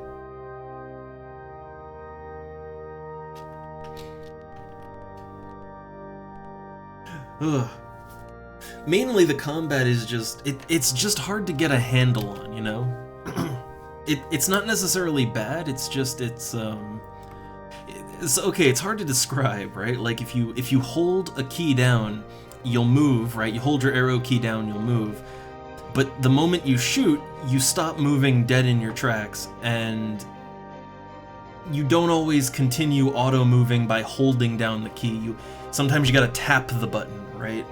Ugh. Mainly the combat is just it's just hard to get a handle on, you know? It's not necessarily bad, it's just it's okay, it's hard to describe, right? Like if you hold a key down, you'll move, right? You hold your arrow key down, you'll move. But the moment you shoot, you stop moving dead in your tracks, and you don't always continue auto-moving by holding down the key. Sometimes you gotta tap the button, right?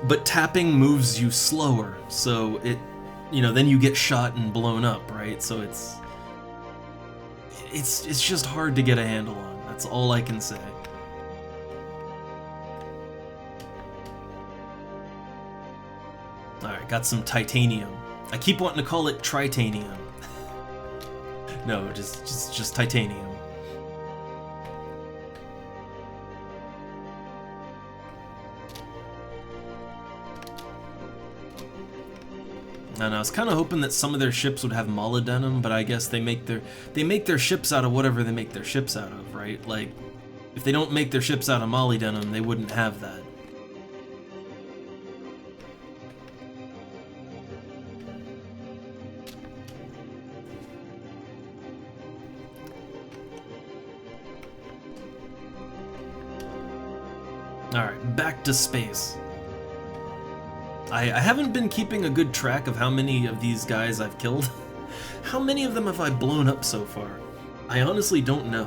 But tapping moves you slower, so then you get shot and blown up, right? So it's just hard to get a handle on. That's all I can say. Alright, got some titanium. I keep wanting to call it tritanium. No, just titanium. And I was kind of hoping that some of their ships would have molybdenum, but I guess they make their ships out of whatever they make their ships out of, right? Like, if they don't make their ships out of molybdenum, they wouldn't have that. Alright, back to space. I haven't been keeping a good track of how many of these guys I've killed. How many of them have I blown up so far? I honestly don't know.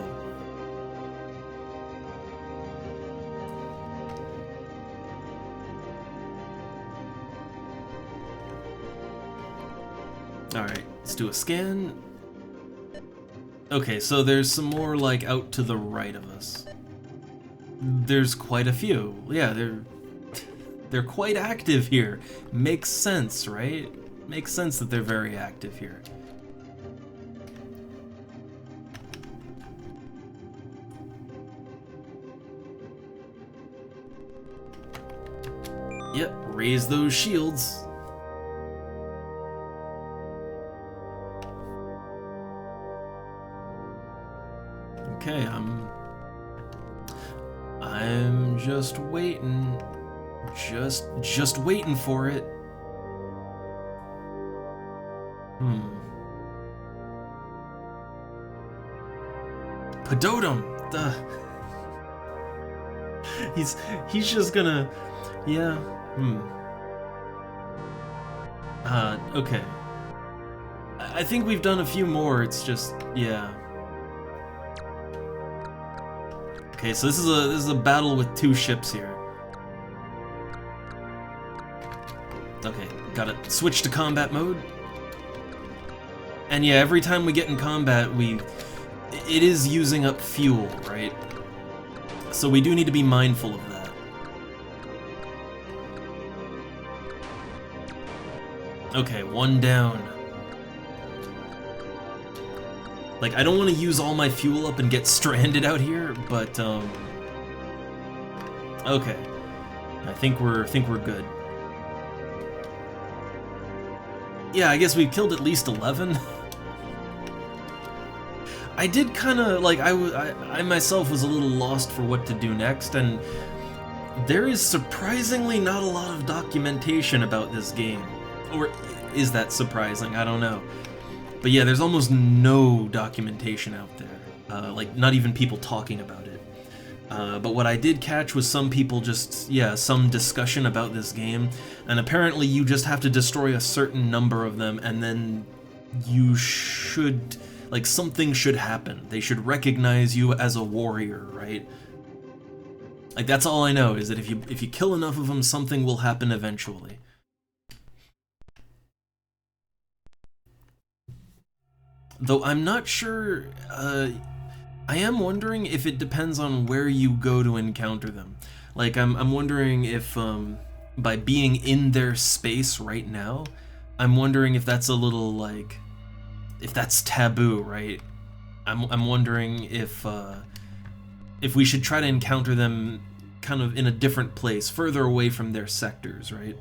Alright, let's do a scan. Okay, so there's some more, like, out to the right of us. there's quite a few. Yeah, they're quite active here. Makes sense, right? Makes sense that they're very active here. Yep, raise those shields. Okay, I'm just waiting. Just waiting for it. Pedotum! Duh. He's just gonna... Yeah. Okay. I think we've done a few more, it's just... Yeah. Okay, so this is a battle with two ships here. Okay, gotta switch to combat mode. And yeah, every time we get in combat, it is using up fuel, right? So we do need to be mindful of that. Okay, one down. Like, I don't want to use all my fuel up and get stranded out here, but okay. I think we're good. Yeah, I guess we've killed at least 11. I did kind of, like, I myself was a little lost for what to do next, and there is surprisingly not a lot of documentation about this game. Or is that surprising? I don't know. But yeah, there's almost no documentation out there. Like, not even people talking about it. But what I did catch was some people just, yeah, some discussion about this game, and apparently you just have to destroy a certain number of them, and then you should... like, something should happen. They should recognize you as a warrior, right? Like, that's all I know, is that if you kill enough of them, something will happen eventually. Though I'm not sure, I am wondering if it depends on where you go to encounter them. Like, I'm wondering if, by being in their space right now, I'm wondering if that's a little, like... if that's taboo, right? I'm wondering if we should try to encounter them kind of in a different place, further away from their sectors, right?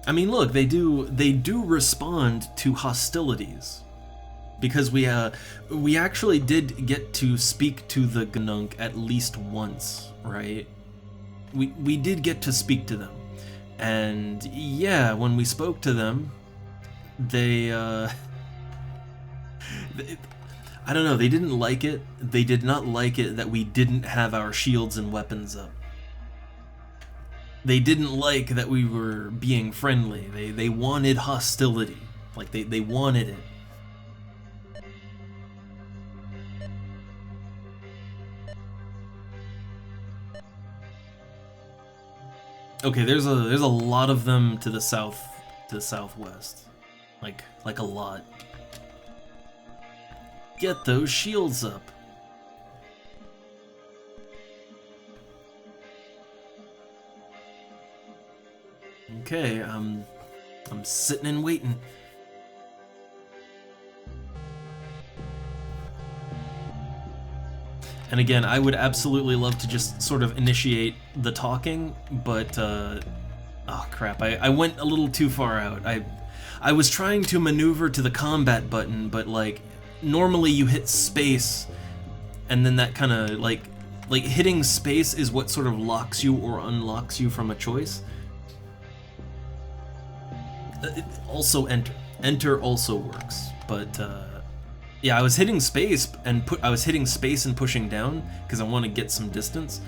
I mean, look, they do respond to hostilities, because we actually did get to speak to the Gnunk at least once, right? We did get to speak to them, and yeah, when we spoke to them, they I don't know, they didn't like it. They did not like it that we didn't have our shields and weapons up. They didn't like that we were being friendly. They wanted hostility. Like, they wanted it. Okay, there's a lot of them to the southwest. Like a lot. Get those shields up. Okay, I'm sitting and waiting. And again, I would absolutely love to just sort of initiate the talking, but oh crap, I went a little too far out. I was trying to maneuver to the combat button, but like normally you hit space and then that kind of like hitting space is what sort of locks you or unlocks you from a choice. Also enter. Enter also works, but yeah, I was hitting space and pushing down because I want to get some distance.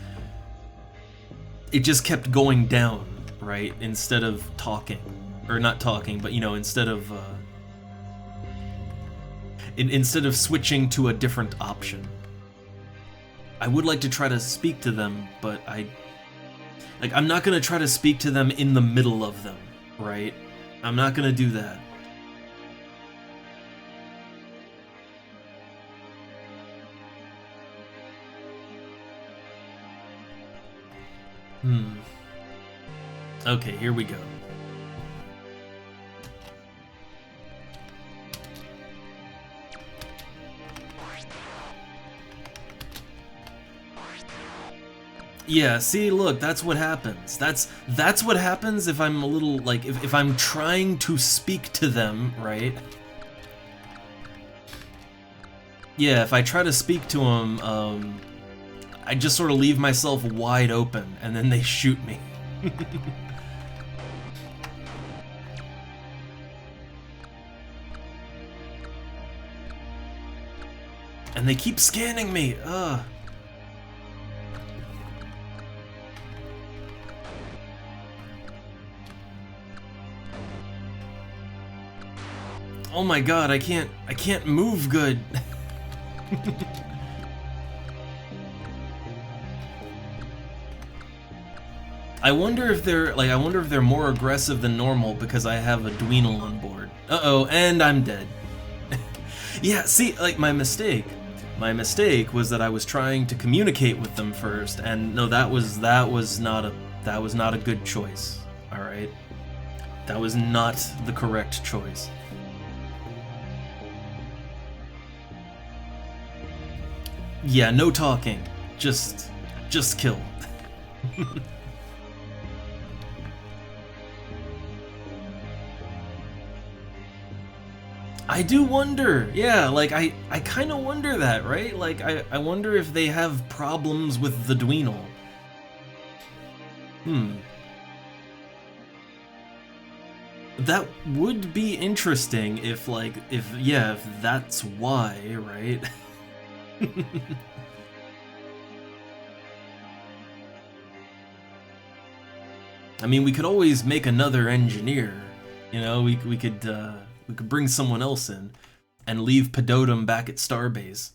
It just kept going down, right? Instead of talking, or not talking, but you know, instead of switching to a different option. I would like to try to speak to them, but I'm not gonna try to speak to them in the middle of them, right? I'm not gonna do that. Hmm. Okay, here we go. Yeah, see, look, that's what happens. That's what happens if I'm a little, like, if I'm trying to speak to them, right? Yeah, if I try to speak to them, I just sort of leave myself wide open, and then they shoot me. And they keep scanning me, ugh. Oh my god, I can't move good. I wonder if they're more aggressive than normal because I have a Dweenal on board. Uh-oh, and I'm dead. Yeah, see, like my mistake was that I was trying to communicate with them first, and no, that was not a good choice. All right? That was not the correct choice. Yeah, no talking. Just kill. I do wonder, yeah, like I kind of wonder that, right? Like I wonder if they have problems with the Dweenal. That would be interesting if if that's why, right? I mean, we could always make another engineer. You know, we could bring someone else in and leave Pedotum back at Starbase.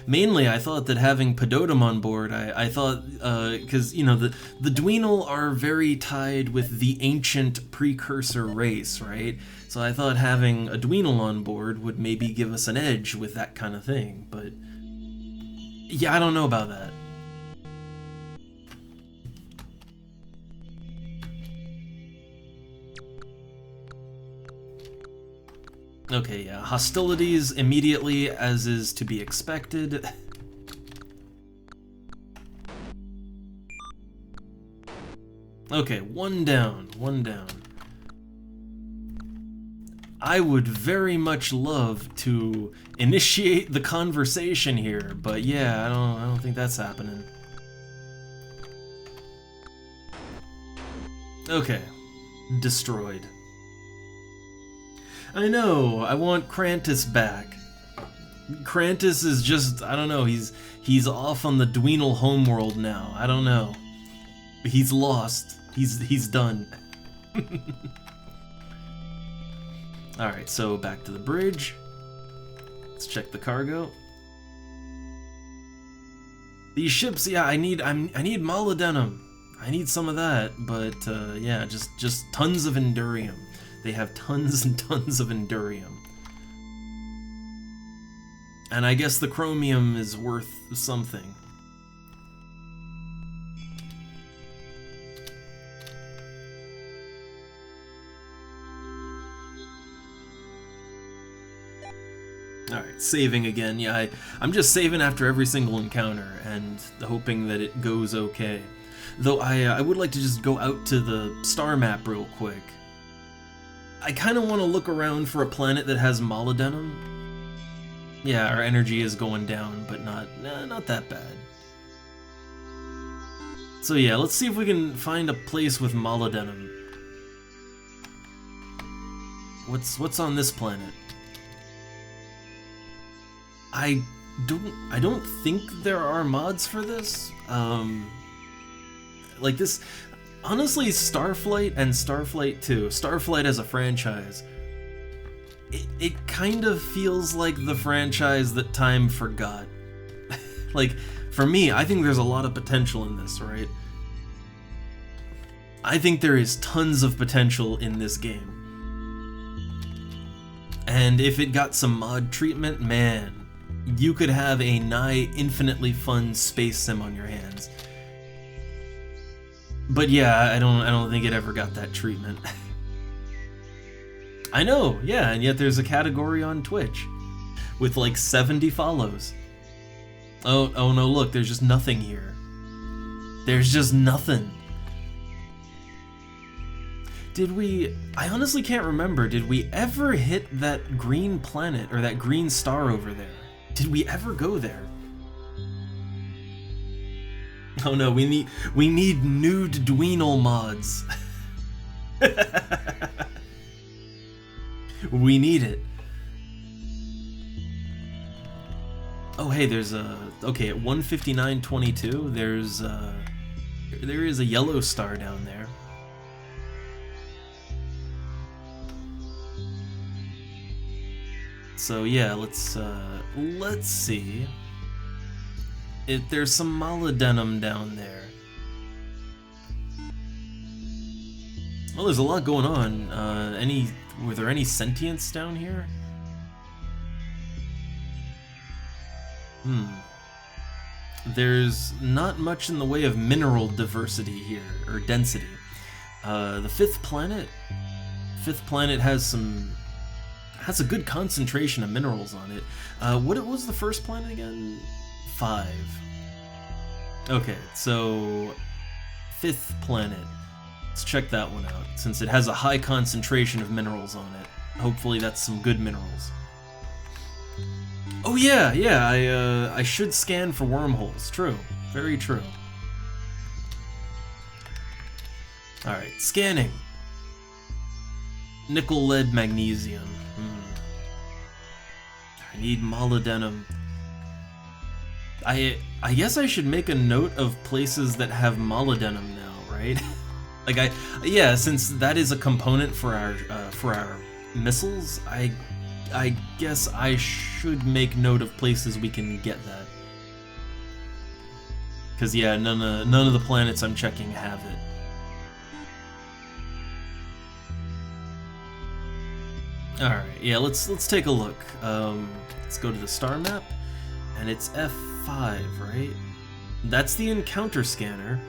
Mainly, I thought that having Pedotum on board, I thought, because, you know, the Dweenal are very tied with the ancient precursor race, right? So I thought having a Dweenal on board would maybe give us an edge with that kind of thing, but yeah, I don't know about that. Okay, yeah, hostilities immediately, as is to be expected. Okay, one down, one down. I would very much love to initiate the conversation here, but yeah, I don't think that's happening. Okay, destroyed. I know, I want Krantis back. Krantis is just, I don't know, he's off on the Dweenal homeworld now. I don't know. He's lost. He's done. Alright, so back to the bridge. Let's check the cargo. These ships, yeah, I need molybdenum. I need some of that, but yeah, just tons of Endurium. They have tons and tons of Endurium. And I guess the chromium is worth something. Alright, saving again. Yeah, I'm just saving after every single encounter and hoping that it goes okay. Though I would like to just go out to the star map real quick. I kind of want to look around for a planet that has molybdenum. Yeah, our energy is going down, but not that bad. So yeah, let's see if we can find a place with molybdenum. What's on this planet? I don't think there are mods for this. Like this. Honestly, Starflight and Starflight 2, Starflight as a franchise, it kind of feels like the franchise that time forgot. Like, for me, I think there's a lot of potential in this, right? I think there is tons of potential in this game. And if it got some mod treatment, man, you could have a nigh infinitely fun space sim on your hands. But yeah, I don't think it ever got that treatment. I know, yeah, and yet there's a category on Twitch with like 70 follows. Oh no, look, there's just nothing here. There's just nothing. I honestly can't remember, did we ever hit that green planet or that green star over there? Did we ever go there? Oh no, we need nude Dweenal mods. We need it. Oh hey, there's a okay at 159.22. There is a yellow star down there. So yeah, let's see. There's some molybdenum down there. Well, there's a lot going on. Were there any sentients down here? There's not much in the way of mineral diversity here, or density. The fifth planet has a good concentration of minerals on it. What was the first planet again? 5. Okay, so fifth planet. Let's check that one out, since it has a high concentration of minerals on it. Hopefully that's some good minerals. Oh yeah, I should scan for wormholes. True, very true. Alright, scanning. Nickel, lead, magnesium. I need molybdenum. I guess I should make a note of places that have molybdenum now, right? Like yeah, since that is a component for our missiles, I guess I should make note of places we can get that. Cause yeah, none of the planets I'm checking have it. Alright, yeah, let's take a look. Let's go to the star map, and it's F5, right? That's the encounter scanner.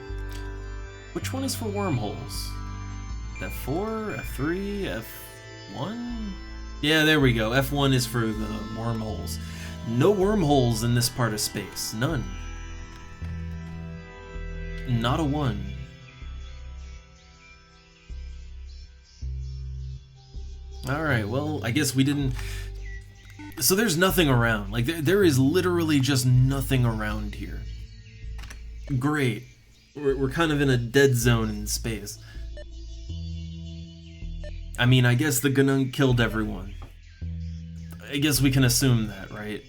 Which one is for wormholes? F4, F3, F1? Yeah, there we go. F1 is for the wormholes. No wormholes in this part of space. None. Not a one. Alright, well, I guess we didn't... So there's nothing around. Like, there is literally just nothing around here. Great. We're kind of in a dead zone in space. I mean, I guess the Gunung killed everyone. I guess we can assume that, right?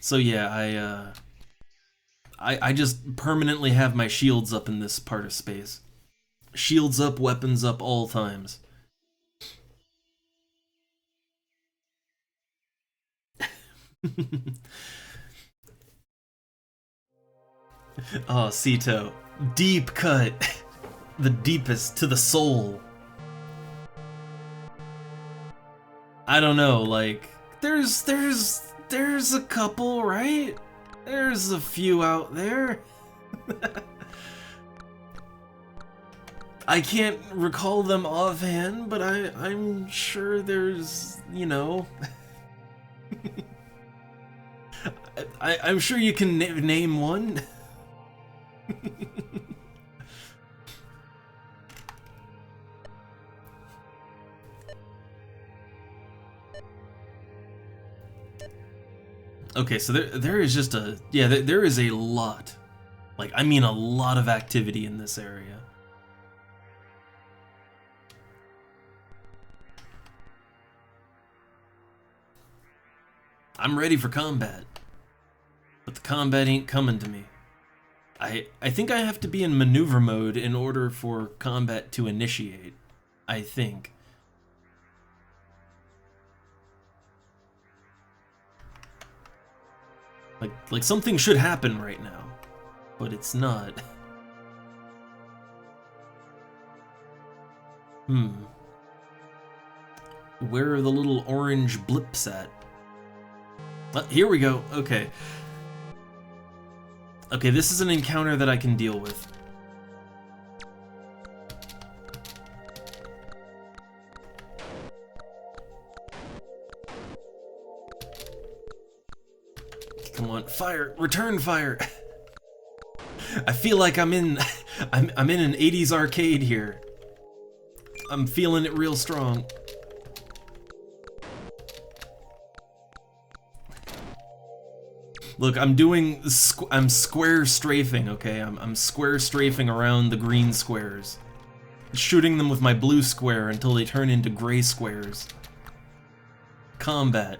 So yeah, I just permanently have my shields up in this part of space. Shields up, weapons up, all times. Oh, Sito. Deep cut. The deepest to the soul. I don't know, like, there's a couple, right? There's a few out there. I can't recall them offhand, but I'm sure there's, you know... I'm sure you can name one. Okay, so there is just a... Yeah, there is a lot. Like, I mean a lot of activity in this area. I'm ready for combat. But the combat ain't coming to me. I think I have to be in maneuver mode in order for combat to initiate. I think. Like something should happen right now, but it's not. Hmm. Where are the little orange blips at? Here we go. Okay. Okay, this is an encounter that I can deal with. Come on, fire! Return fire! I feel like I'm in I'm in an 80s arcade here. I'm feeling it real strong. Look, I'm square strafing, okay? I'm square strafing around the green squares. Shooting them with my blue square until they turn into gray squares. Combat.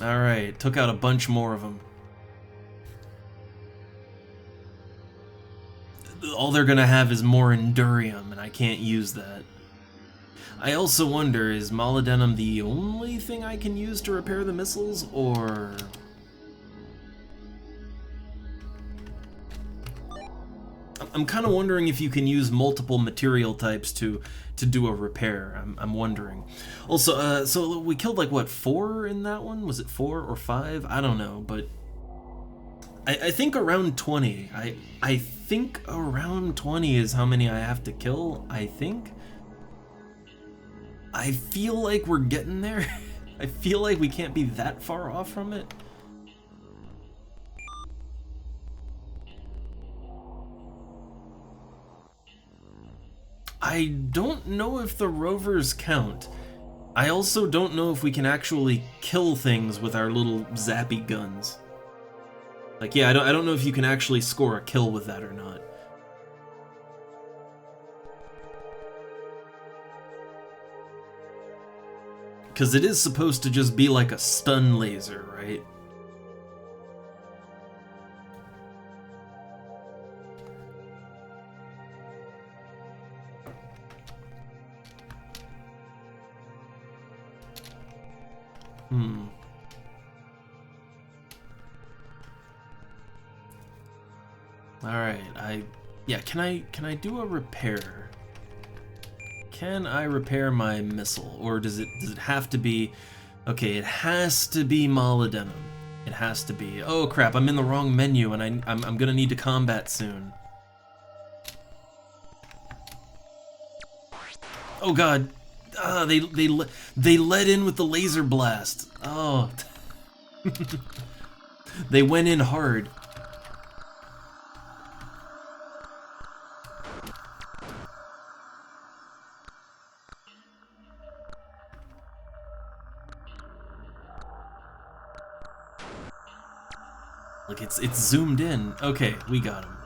Alright, took out a bunch more of them. All they're gonna have is more Endurium, and I can't use that. I also wonder, is Molybdenum the only thing I can use to repair the missiles, or... I'm kind of wondering if you can use multiple material types to do a repair. I'm wondering. Also, so we killed like, what, 4 in that one? Was it 4 or 5? I don't know, but... I think around 20. I think around 20 is how many I have to kill, I think. I feel like we're getting there. I feel like we can't be that far off from it. I don't know if the rovers count. I also don't know if we can actually kill things with our little zappy guns. Like, yeah, I don't know if you can actually score a kill with that or not. Because it is supposed to just be like a stun laser, right? Alright, yeah, can I do a repair? Can I repair my missile? Or does it have to be... Okay, it has to be Molybdenum. It has to be. Oh crap, I'm in the wrong menu and I'm gonna need to combat soon. Oh god. Ah, they let in with the laser blast. Oh. They went in hard. Look, it's zoomed in. Okay, we got him.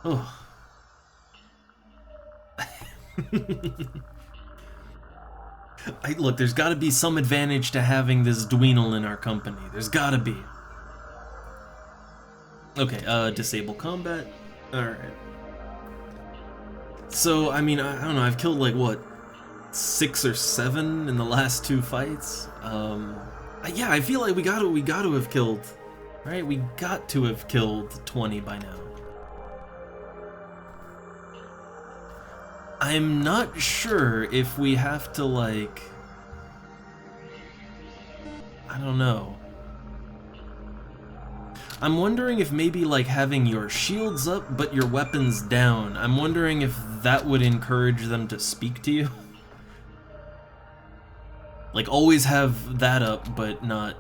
Oh. Look, there's gotta be some advantage to having this Dweenal in our company. There's gotta be. Okay, disable combat. Alright. So, I mean, I don't know, I've killed like, what, 6 or 7 in the last 2 fights? Yeah, I feel like we gotta have killed, right? We got to have killed 20 by now. I'm not sure if we have to, like... I don't know. I'm wondering if maybe, like, having your shields up but your weapons down, I'm wondering if that would encourage them to speak to you. Like, always have that up, but not...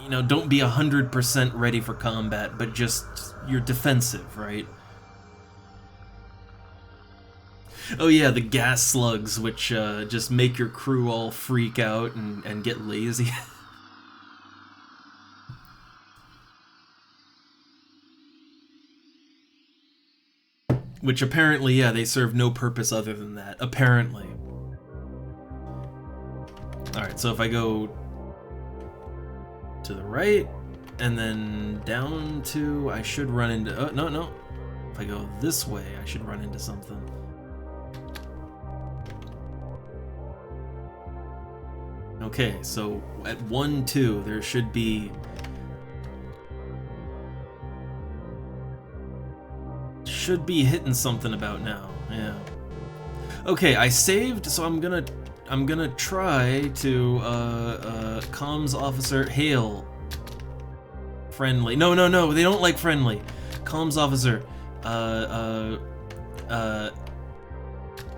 You know, don't be 100% ready for combat, but just... You're defensive, right? Oh yeah, the gas slugs, which just make your crew all freak out and get lazy. Which apparently, yeah, they serve no purpose other than that. Apparently. Alright, so if I go to the right, and then down to... I should run into... Oh, no. If I go this way, I should run into something. Okay, so at 1-2, there should be should be hitting something about now. Yeah. Okay, I saved, so I'm gonna try to comms officer hail. Friendly. No, no, no, they don't like friendly. Comms officer,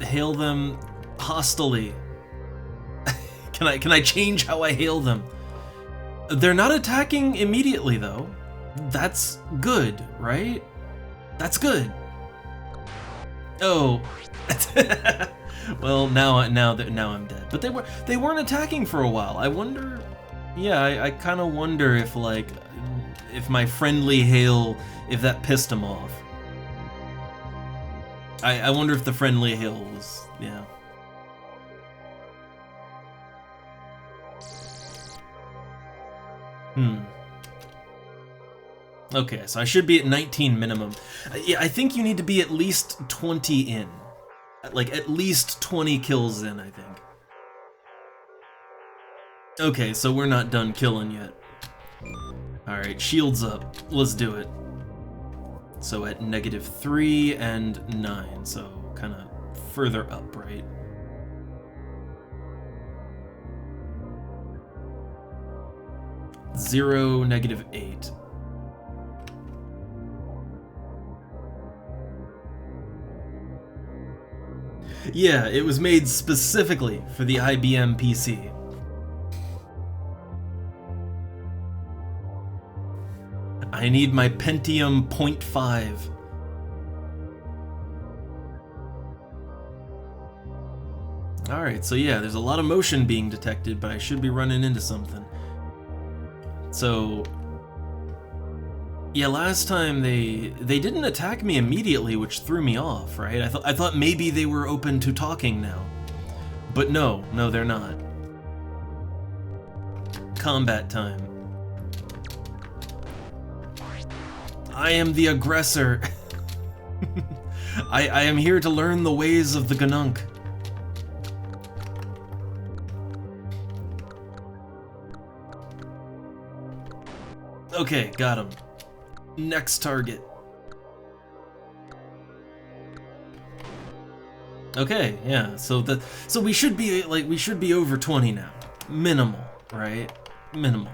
hail them hostilely. Can I change how I hail them? They're not attacking immediately though. That's good, right? That's good. Oh. Well, now I'm dead. But they weren't attacking for a while. I wonder. Yeah, I kind of wonder if like if my friendly hail, if that pissed him off. I wonder if the friendly hail was, yeah. Okay, so I should be at 19 minimum. Yeah, I think you need to be at least 20 in. Like, at least 20 kills in, I think. Okay, so we're not done killing yet. Alright, shields up. Let's do it. So at -3 and 9, so kind of further up, right? Zero, -8. Yeah, it was made specifically for the IBM PC. I need my Pentium 0.5. Alright, so yeah, there's a lot of motion being detected, but I should be running into something. So yeah, last time they didn't attack me immediately, which threw me off, right? I thought maybe they were open to talking now. But no, they're not. Combat time. I am the aggressor. I am here to learn the ways of the Ganunk. Okay, got him. Next target. Okay, yeah. So we should be over 20 now. Minimal, right? Minimal.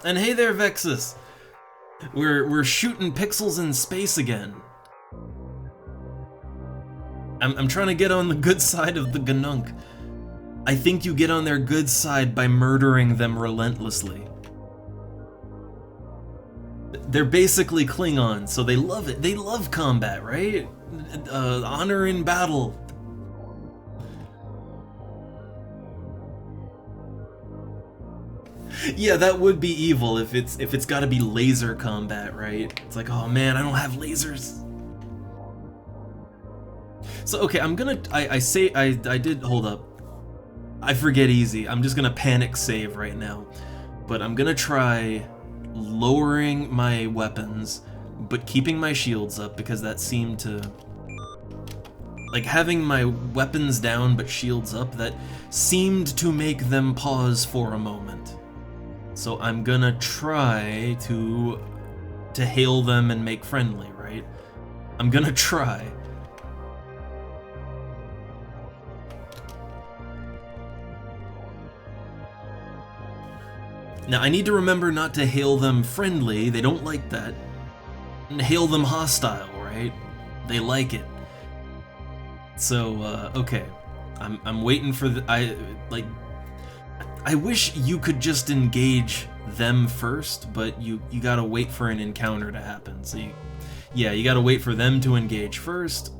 And hey there, Vexus. We're shooting pixels in space again. I'm trying to get on the good side of the Ganunk. I think you get on their good side by murdering them relentlessly. They're basically Klingons, so they love it. They love combat, right? Honor in battle. Yeah, that would be evil if it's got to be laser combat, right? It's like, oh man, I don't have lasers. So okay, I'm gonna I did hold up. I forget easy. I'm just gonna panic save right now, but I'm gonna try lowering my weapons, but keeping my shields up because that seemed to, like, having my weapons down but shields up, that seemed to make them pause for a moment. So I'm gonna try to hail them and make friendly, right? I'm gonna try. Now, I need to remember not to hail them friendly, they don't like that. And hail them hostile, right? They like it. So, okay. I'm waiting for the... I wish you could just engage them first, but you gotta wait for an encounter to happen. So, you gotta wait for them to engage first.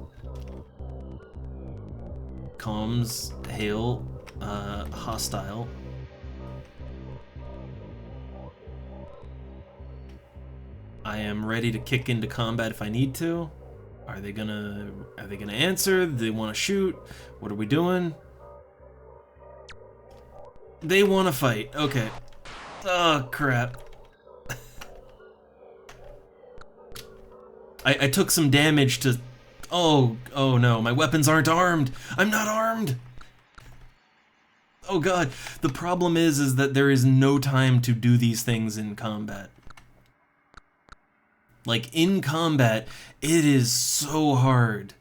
Comms, hail, hostile. I am ready to kick into combat if I need to. Are they gonna answer? Do they want to shoot? What are we doing? They want to fight. Okay. Oh crap. I took some damage to... Oh no, my weapons aren't armed. I'm not armed. Oh god. The problem is that there is no time to do these things in combat. Like, in combat, it is so hard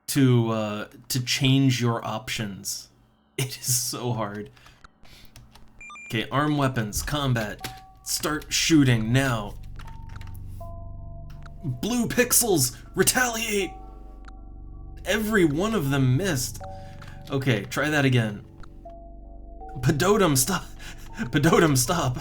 to change your options. It is so hard. Okay, arm weapons, combat. Start shooting now. Blue pixels, retaliate! Every one of them missed. Okay, try that again. Pedotum, stop! Pedotum, stop!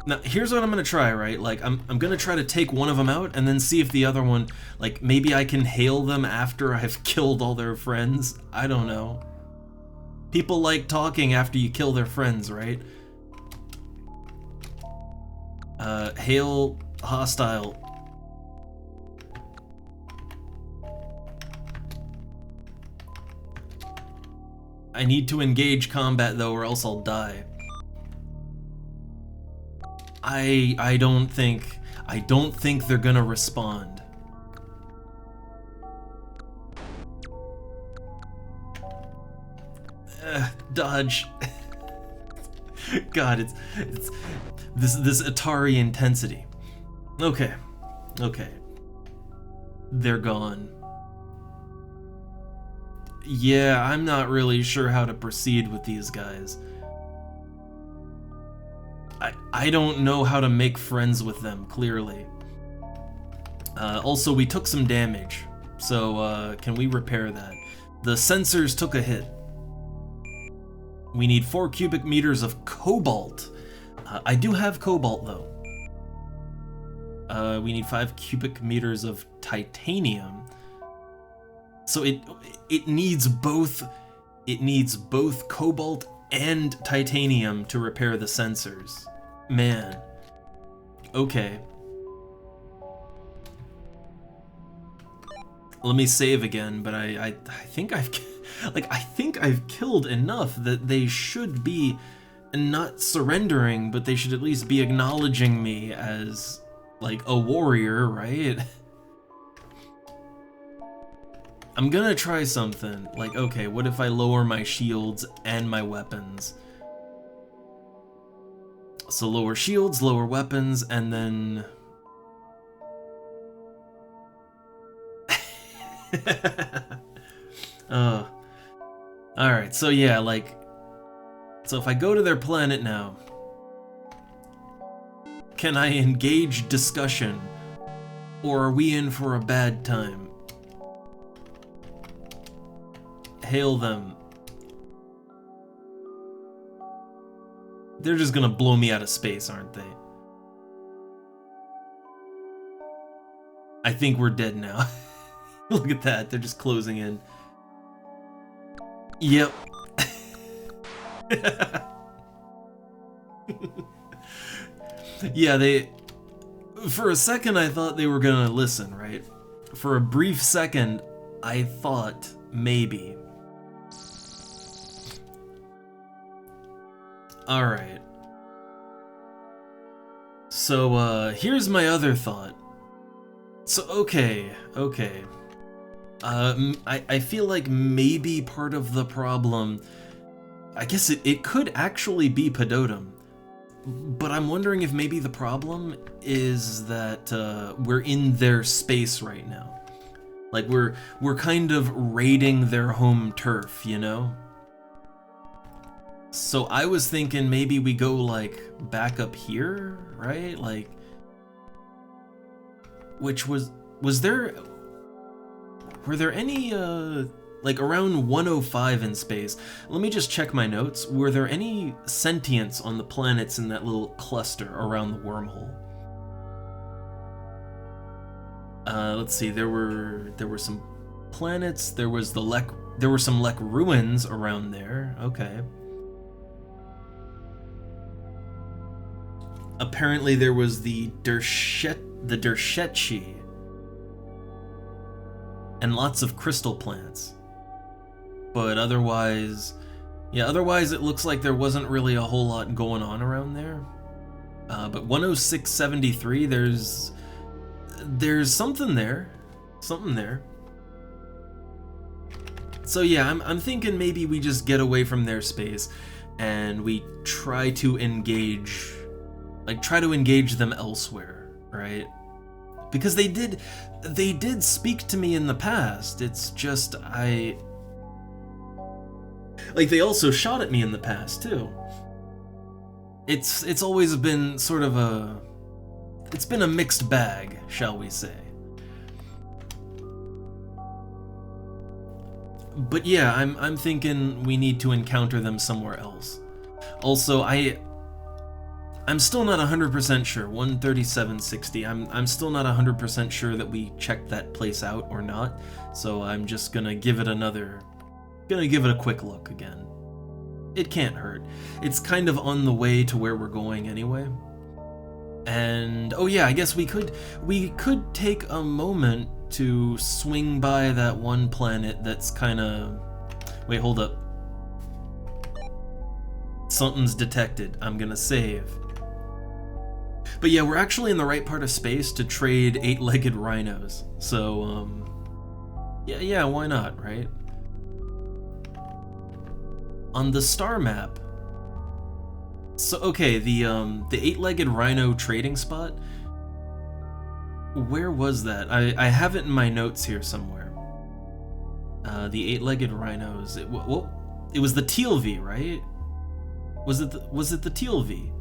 Now, here's what I'm gonna try, right? Like, I'm gonna try to take one of them out and then see if the other one, like, maybe I can hail them after I've killed all their friends. I don't know. People like talking after you kill their friends, right? Hail hostile. I need to engage combat though, or else I'll die. I don't think they're gonna respond. Dodge. God, it's this Atari intensity. Okay. They're gone. Yeah, I'm not really sure how to proceed with these guys. I don't know how to make friends with them, clearly. Also, we took some damage, so can we repair that? The sensors took a hit. We need 4 cubic meters of cobalt. I do have cobalt, though. We need 5 cubic meters of titanium. So it needs both. It needs both cobalt and titanium to repair the sensors. Man. Okay. Let me save again, but I think I've killed enough that they should be not surrendering, but they should at least be acknowledging me as like a warrior, right? I'm gonna try something. Like, okay, what if I lower my shields and my weapons? So lower shields, lower weapons, and then... Alright, so yeah, like... So if I go to their planet now, can I engage discussion? Or are we in for a bad time? Hail them. They're just gonna blow me out of space, aren't they? I think we're dead now. Look at that, they're just closing in. Yep. Yeah, for a second I thought they were gonna listen, right? For a brief second, I thought maybe. Alright. So, here's my other thought. So, okay. I feel like maybe part of the problem... I guess it could actually be Pedotum. But I'm wondering if maybe the problem is that we're in their space right now. Like, we're kind of raiding their home turf, you know? So I was thinking maybe we go, like, back up here, right? Like... Which was there... Were there any, like, around 105 in space? Let me just check my notes. Were there any sentients on the planets in that little cluster around the wormhole? Let's see, there were some planets, there were some Lek ruins around there, okay. Apparently there was the Dershetchi, and lots of crystal plants. But otherwise, it looks like there wasn't really a whole lot going on around there. But 10673, there's something there. So yeah, I'm thinking maybe we just get away from their space and we try to engage Like, try to engage them elsewhere, right? Because they did speak to me in the past. It's just, like, they also shot at me in the past, too. It's always been sort of it's been a mixed bag, shall we say. But yeah, I'm thinking we need to encounter them somewhere else. Also, I'm still not 100% sure. 13760. I'm still not 100% sure that we checked that place out or not. So I'm just gonna give it a quick look again. It can't hurt. It's kind of on the way to where we're going anyway. And oh yeah, I guess we could take a moment to swing by that one planet that's kind of... Wait, hold up. Something's detected. I'm gonna save. But yeah, we're actually in the right part of space to trade 8-legged rhinos. So, yeah, why not, right? On the star map. So, okay, the 8-legged rhino trading spot. Where was that? I have it in my notes here somewhere. The 8-legged rhinos. It was the teal V, right? Was it the teal V?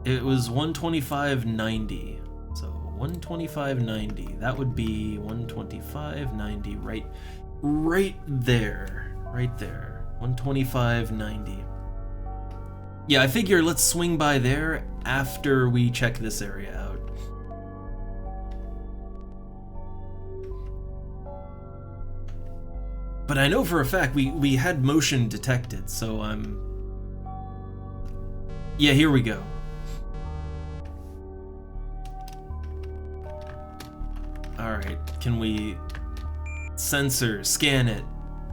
It was 125.90. So 125.90. That would be 125.90 right there. Right there. 125.90. Yeah, I figure let's swing by there after we check this area out. But I know for a fact we had motion detected, so yeah, here we go. Alright, can we sensor, scan it?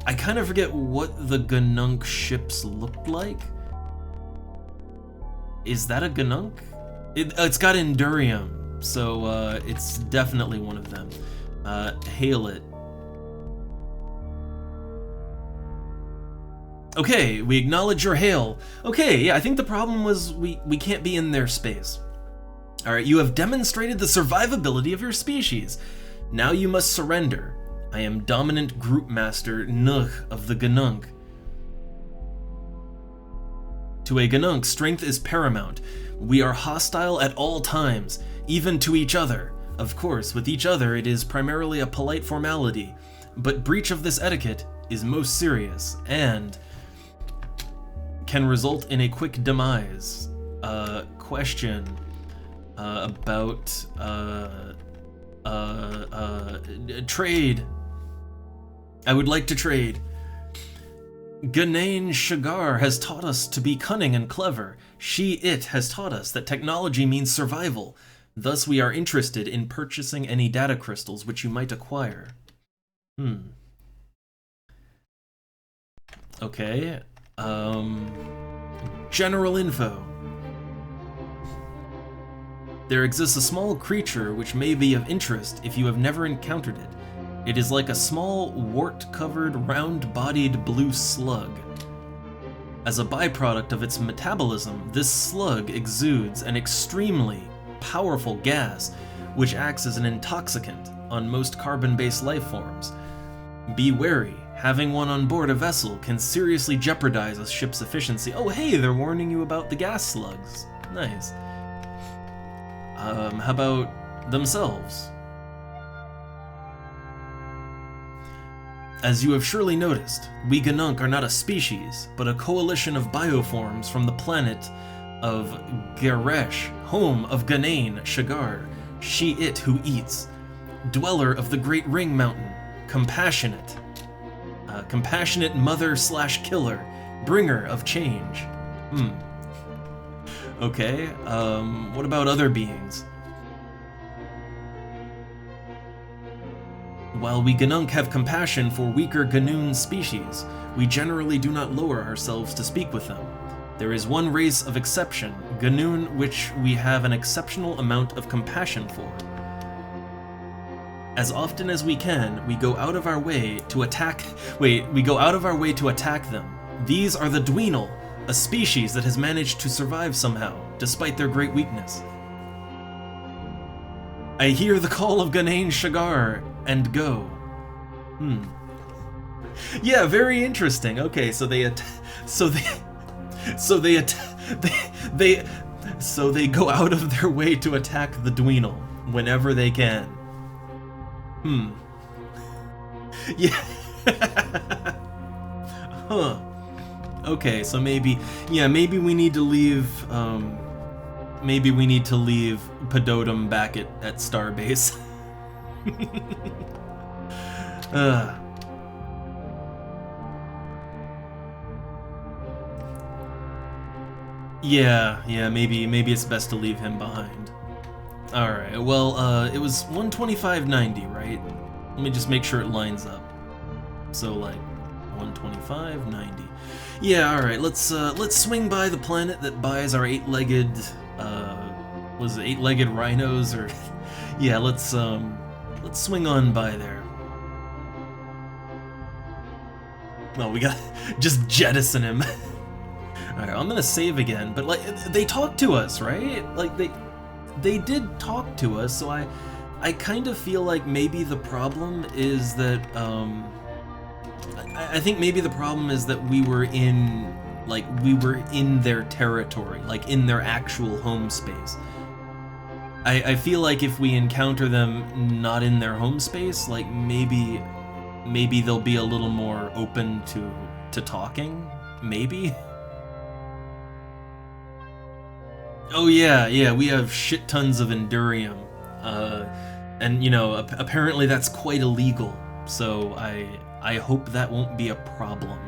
I kind of forget what the Ganunk ships looked like. Is that a Ganunk? It's got Endurium, so it's definitely one of them. Hail it. Okay, we acknowledge your hail. Okay, yeah, I think the problem was we can't be in their space. Alright, you have demonstrated the survivability of your species. Now you must surrender. I am dominant group master Nugh of the Ganunk. To a Ganunk, strength is paramount. We are hostile at all times, even to each other. Of course, with each other it is primarily a polite formality, but breach of this etiquette is most serious and can result in a quick demise. Question about trade. I would like to trade. Ghanane Shagar has taught us to be cunning and clever. It has taught us that technology means survival. Thus we are interested in purchasing any data crystals which you might acquire. Okay. General info. There exists a small creature which may be of interest if you have never encountered it. It is like a small, wart-covered, round-bodied blue slug. As a byproduct of its metabolism, this slug exudes an extremely powerful gas which acts as an intoxicant on most carbon-based life forms. Be wary. Having one on board a vessel can seriously jeopardize a ship's efficiency. Oh hey, they're warning you about the gas slugs. Nice. How about themselves? As you have surely noticed, we Ganunk are not a species, but a coalition of bioforms from the planet of Garesh, home of Ghanane Shagar, it who eats, dweller of the Great Ring Mountain, compassionate. Compassionate mother/killer, bringer of change. Okay, what about other beings? While we Ganunk have compassion for weaker Ganoon species, we generally do not lower ourselves to speak with them. There is one race of exception, Ganoon, which we have an exceptional amount of compassion for. As often as we can, we go out of our way to attack them. These are the Dweenal, A species that has managed to survive somehow, despite their great weakness. I hear the call of Ganain Shagar and go. Yeah, very interesting. Okay, so they go out of their way to attack the Dweenal whenever they can. Yeah. Huh. Okay, so maybe we need to leave, maybe we need to leave Pedotum back at Starbase. Yeah, maybe it's best to leave him behind. Alright, well, it was 125.90, right? Let me just make sure it lines up. So, like, 125.90. Yeah, alright, let's swing by the planet that buys our eight-legged, was it eight-legged rhinos, or... Yeah, let's swing on by there. Well, we got... just jettison him. Alright, I'm gonna save again, but, like, they talked to us, right? Like, they did talk to us, so I kind of feel like maybe the problem is that, I think maybe the problem is that we were in their territory, like, in their actual home space. I feel like if we encounter them not in their home space, like, maybe they'll be a little more open to talking, maybe? Oh yeah, we have shit tons of Endurium, and you know, apparently that's quite illegal, so I hope that won't be a problem.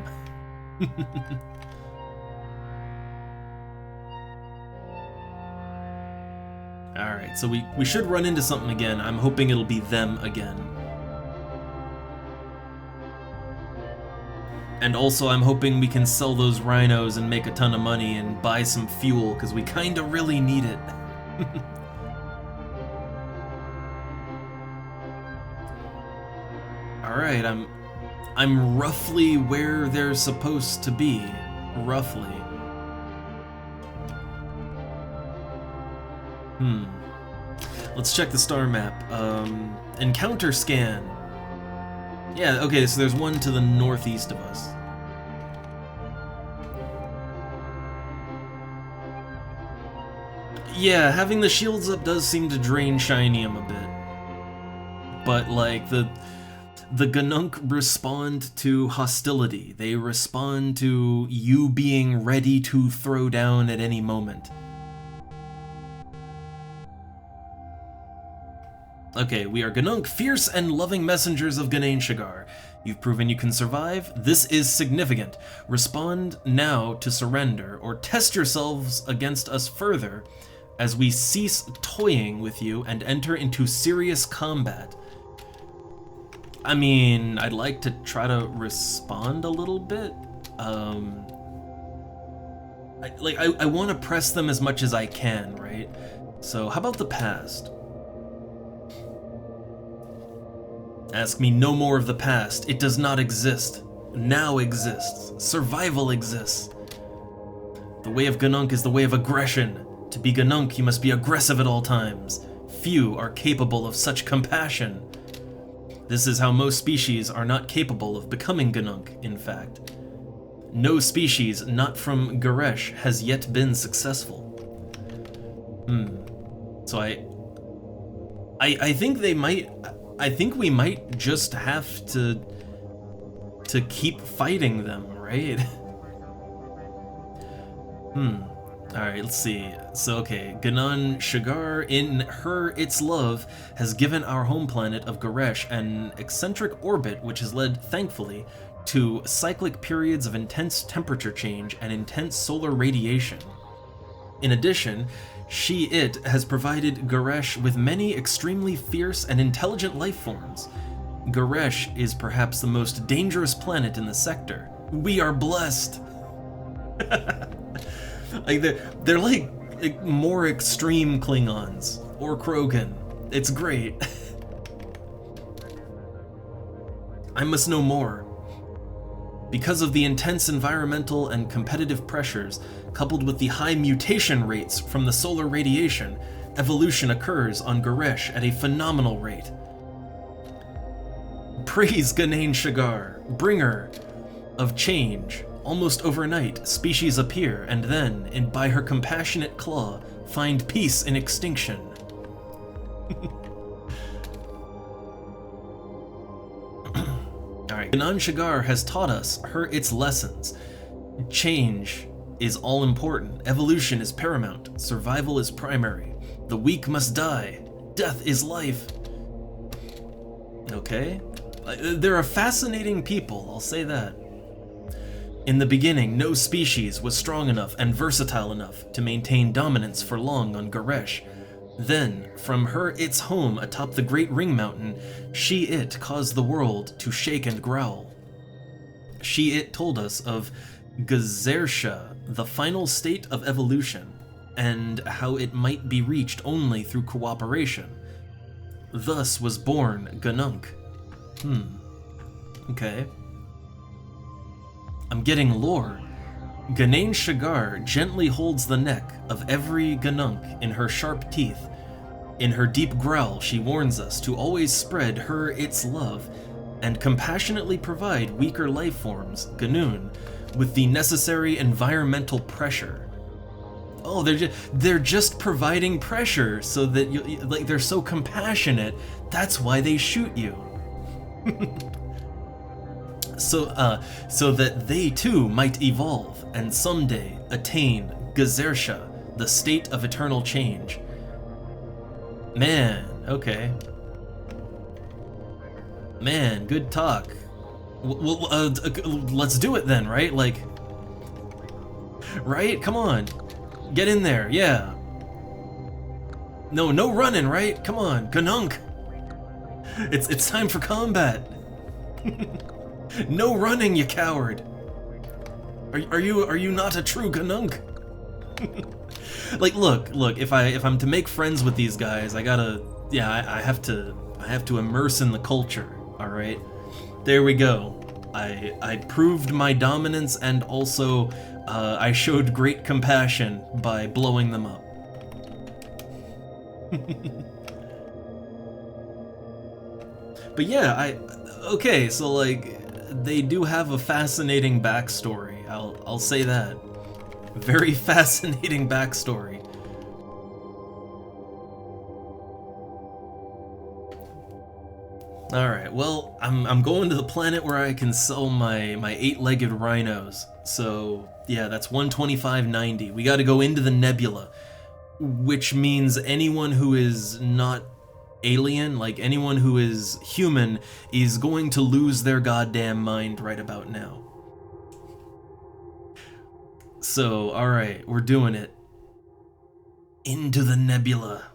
Alright, so we should run into something again. I'm hoping it'll be them again. And also, I'm hoping we can sell those rhinos and make a ton of money and buy some fuel, because we kinda really need it. Alright, I'm roughly where they're supposed to be. Roughly. Let's check the star map. Encounter scan. Yeah, okay, so there's one to the northeast of us. Yeah, having the shields up does seem to drain Shinium a bit. But, like, the Ganunk respond to hostility. They respond to you being ready to throw down at any moment. Okay, we are Ganunk, fierce and loving messengers of Ganain Shagar. You've proven you can survive. This is significant. Respond now to surrender, or test yourselves against us further as we cease toying with you and enter into serious combat. I mean, I'd like to try to respond a little bit. I want to press them as much as I can, right? So, how about the past? Ask me no more of the past. It does not exist. Now exists. Survival exists. The way of Ganunk is the way of aggression. To be Ganunk, you must be aggressive at all times. Few are capable of such compassion. This is how most species are not capable of becoming Ganunk, in fact. No species not from Garesh has yet been successful. So I think they might... I think we might just have to keep fighting them, right? Alright, let's see. So, okay, Ganain Shagar, in its love, has given our home planet of Garesh an eccentric orbit which has led, thankfully, to cyclic periods of intense temperature change and intense solar radiation. In addition, it has provided Garesh with many extremely fierce and intelligent life forms. Garesh is perhaps the most dangerous planet in the sector. We are blessed! Like, they're like more extreme Klingons, or Krogan. It's great. I must know more. Because of the intense environmental and competitive pressures, coupled with the high mutation rates from the solar radiation, evolution occurs on Goresh at a phenomenal rate. Praise Ganain Shagar, bringer of change. Almost overnight, species appear and then, by her compassionate claw, find peace in extinction. Alright, Ganain Shagar has taught us its lessons. Change is all important, evolution is paramount, survival is primary. The weak must die, death is life. Okay. They're a fascinating people, I'll say that. In the beginning, no species was strong enough and versatile enough to maintain dominance for long on Goresh. Then, from its home atop the Great Ring Mountain, it caused the world to shake and growl. It told us of Gezersha, the final state of evolution, and how it might be reached only through cooperation. Thus was born Ganunk. Okay. I'm getting lore. Ganain Shagar gently holds the neck of every Ganunk in her sharp teeth. In her deep growl, she warns us to always spread its love and compassionately provide weaker life forms, Ganoon, with the necessary environmental pressure. Oh, they're just providing pressure so that they're so compassionate. That's why they shoot you. So that they too might evolve and someday attain Gezersha, the state of eternal change. Man, okay. Man, good talk. Well, let's do it then, right? Right? Come on. Get in there, yeah. No running, right? Come on, Ganunk. It's time for combat. No running, you coward. Are you not a true Ganunk? Look, if I'm to make friends with these guys, I have to immerse in the culture, all right? There we go. I proved my dominance and also I showed great compassion by blowing them up. But yeah, okay, so they do have a fascinating backstory. I'll say that. Very fascinating backstory. Alright, well, I'm going to the planet where I can sell my 8-legged rhinos. So, yeah, that's 125.90. We gotta go into the nebula. Which means anyone who is not alien, anyone who is human, is going to lose their goddamn mind right about now. So, alright, we're doing it. Into the nebula.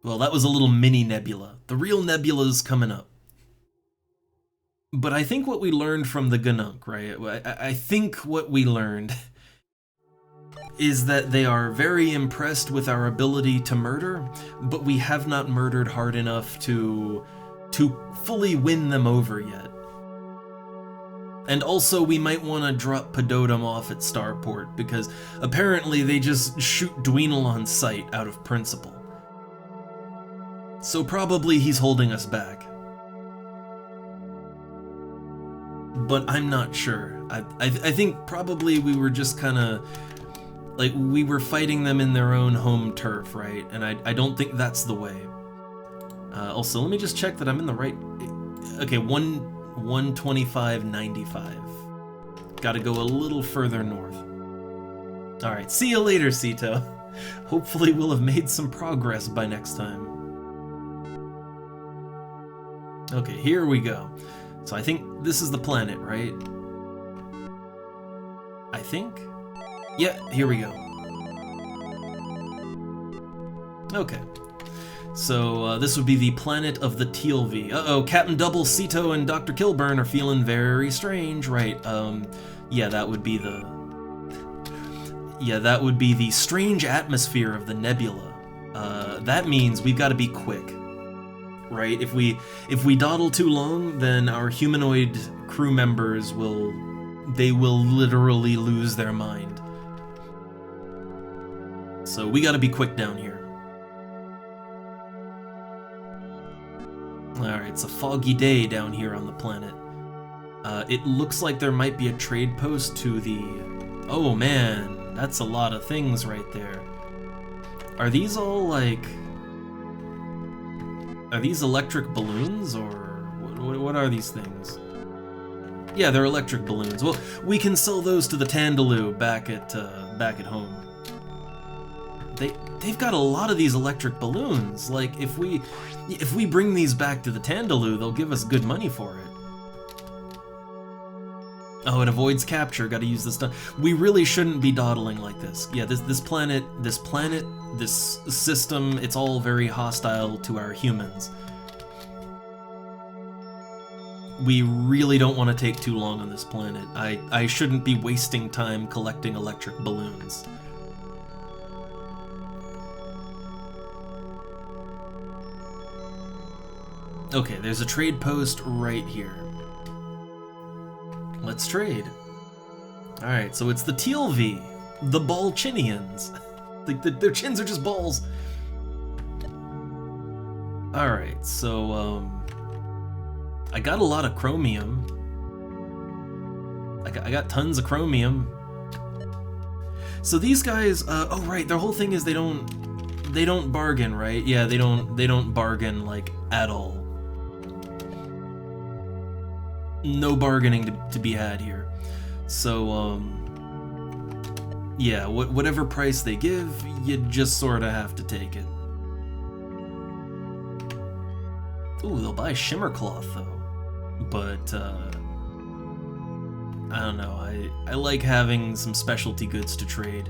Well, that was a little mini nebula. The real nebula's coming up. But I think what we learned from the Ganunk, right? I think what we learned is that they are very impressed with our ability to murder, but we have not murdered hard enough to fully win them over yet. And also, we might want to drop Pedotum off at Starport, because apparently they just shoot Dweenal on sight out of principle. So probably he's holding us back. But I'm not sure. I think probably we were just kind of... we were fighting them in their own home turf, right? And I don't think that's the way. Also, let me just check that I'm in the right... Okay, 125.95. Gotta go a little further north. Alright, see you later, Sito. Hopefully we'll have made some progress by next time. Okay, here we go. So I think this is the planet, right? I think? Yeah, here we go. Okay. So, this would be the planet of the Teal'vi. Uh-oh, Captain Double, Sito, and Dr. Kilburn are feeling very strange. Right, yeah, that would be the... Yeah, that would be the strange atmosphere of the nebula. That means we've got to be quick. right? If we dawdle too long, then our humanoid crew members will literally lose their mind. So we gotta be quick down here. Alright, it's a foggy day down here on the planet. It looks like there might be a trade post to the... Oh man, that's a lot of things right there. Are these all like... Are these electric balloons, or what are these things? Yeah, they're electric balloons. Well, we can sell those to the Tandaloo back at home. They've got a lot of these electric balloons. Like, if we bring these back to the Tandaloo, they'll give us good money for it. Oh, it avoids capture. Got to use this stuff. We really shouldn't be dawdling like this. Yeah, this planet, this system, it's all very hostile to our humans. We really don't want to take too long on this planet. I shouldn't be wasting time collecting electric balloons. Okay, there's a trade post right here. Let's trade. Alright, so it's the TLV, the Ball-chinians. Their chins are just balls. Alright, so, I got a lot of chromium. I got tons of chromium. So these guys, oh right, their whole thing is they don't bargain, right? Yeah, they don't bargain, like, at all. No bargaining to be had here. So, yeah, whatever price they give, you just sorta have to take it. Ooh, they'll buy shimmer cloth though. But, I don't know, I like having some specialty goods to trade.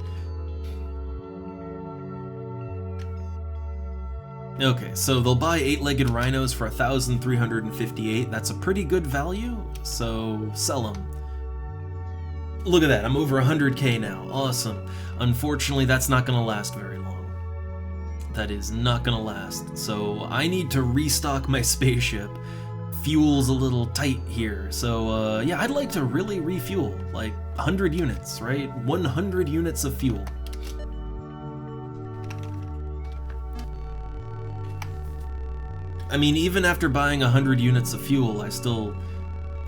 Okay, so they'll buy 8-legged rhinos for 1,358. That's a pretty good value, so sell them. Look at that, I'm over 100k now. Awesome. Unfortunately, that's not gonna last very long. That is not gonna last. So I need to restock my spaceship. Fuel's a little tight here, so yeah, I'd like to really refuel, like 100 units, right? 100 units of fuel. I mean, even after buying 100 units of fuel,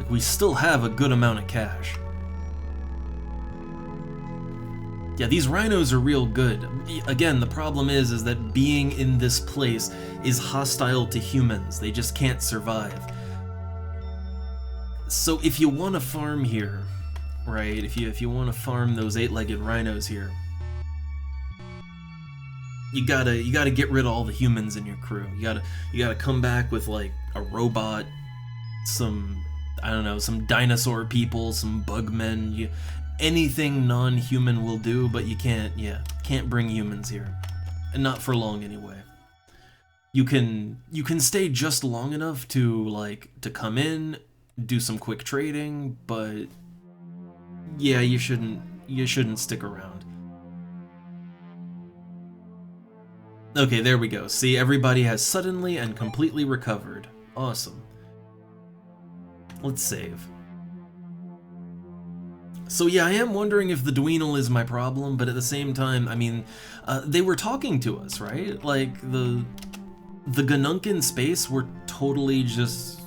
we still have a good amount of cash. Yeah, these rhinos are real good. Again, the problem is that being in this place is hostile to humans. They just can't survive. So if you want to farm here, right, if you want to farm those 8-legged rhinos here, you gotta get rid of all the humans in your crew. You gotta come back with like a robot, some, I don't know, some dinosaur people, some bugmen. Anything non-human will do, but you can't bring humans here, and not for long anyway. You can stay just long enough to come in, do some quick trading, but yeah, you shouldn't stick around. Okay, there we go. See, everybody has suddenly and completely recovered. Awesome. Let's save. So yeah, I am wondering if the Dweenal is my problem, but at the same time, I mean, they were talking to us, right? Like, the Ganunk in space were totally just,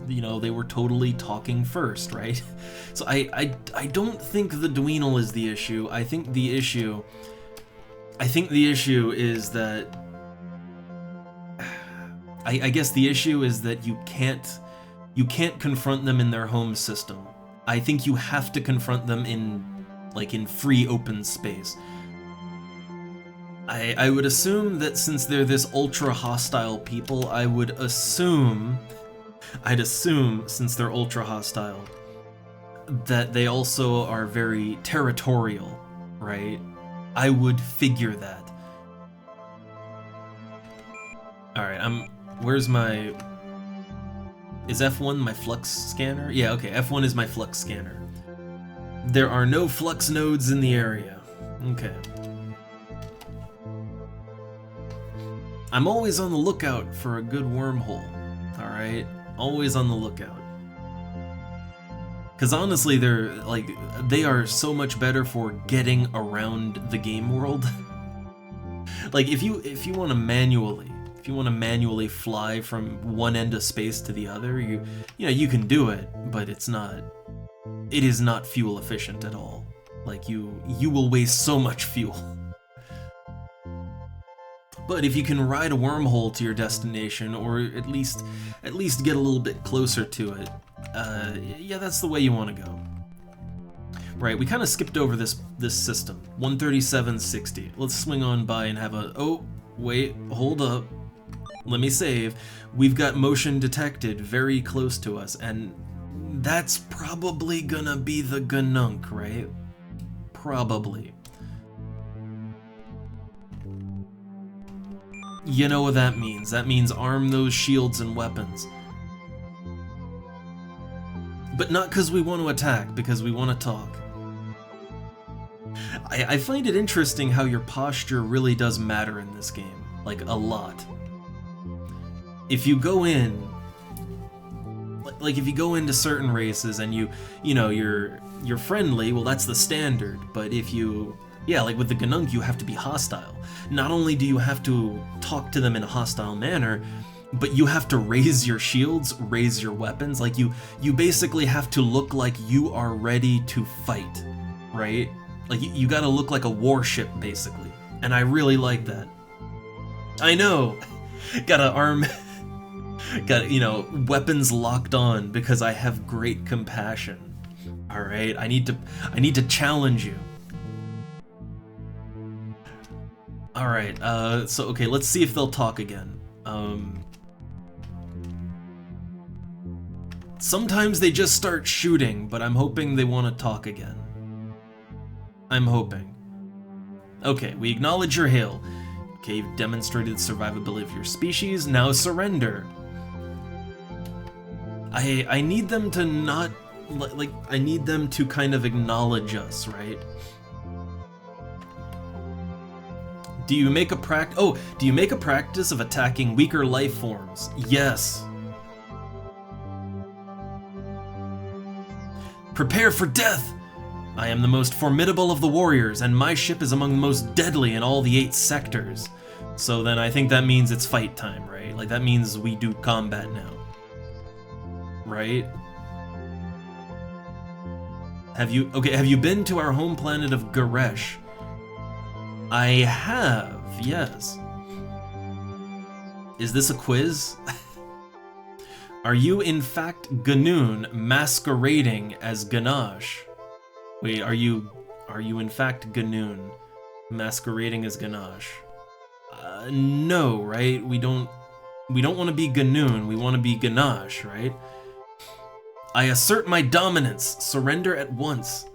you know, they were totally talking first, right? So I don't think the Dweenal is the issue. I think the issue is that, I guess the issue is that you can't confront them in their home system. I think you have to confront them in free open space. I would assume that since they're this ultra hostile people, I'd assume since they're ultra hostile that they also are very territorial, right? I would figure that. Alright, where's my... Is F1 my flux scanner? Yeah, okay, F1 is my flux scanner. There are no flux nodes in the area. Okay. I'm always on the lookout for a good wormhole, alright? Always on the lookout. Because honestly, they are so much better for getting around the game world. Like, if you want to manually fly from one end of space to the other, you know, you can do it, but it is not fuel efficient at all. Like, you will waste so much fuel. But if you can ride a wormhole to your destination, or at least get a little bit closer to it, yeah, that's the way you want to go. Right, we kind of skipped over this system. 137.60. Let's swing on by and have a... Oh, wait, hold up. Let me save. We've got motion detected very close to us, and that's probably gonna be the Gnunk, right? Probably. You know what that means. That means arm those shields and weapons. But not because we want to attack, because we want to talk. I find it interesting how your posture really does matter in this game. Like, a lot. If you go in... Like, if you go into certain races and you know, you're friendly, well, that's the standard. But if you... Yeah, like with the Gnunk, you have to be hostile. Not only do you have to talk to them in a hostile manner, but you have to raise your shields, raise your weapons. Like, you basically have to look like you are ready to fight, right? Like, you gotta look like a warship, basically. And I really like that. I know! Gotta arm... Got, you know, weapons locked on because I have great compassion. Alright, I need to challenge you. Alright, so okay, let's see if they'll talk again. Sometimes they just start shooting, but I'm hoping they want to talk again. I'm hoping. Okay, we acknowledge your hail. Okay, you've demonstrated the survivability of your species, now surrender. I need them to not, like, I need them to kind of acknowledge us, right? Do you make a practice of attacking weaker life forms? Yes. Prepare for death! I am the most formidable of the warriors, and my ship is among the most deadly in all the 8 sectors. So then I think that means it's fight time, right? Like, that means we do combat now. Right? Have you been to our home planet of Garesh? I have, yes. Is this a quiz? Are you in fact Ganoon masquerading as Ganache? Wait, are you in fact Ganoon masquerading as Ganache? No, right? We don't want to be Ganoon, we want to be Ganache, right? I assert my dominance. Surrender at once.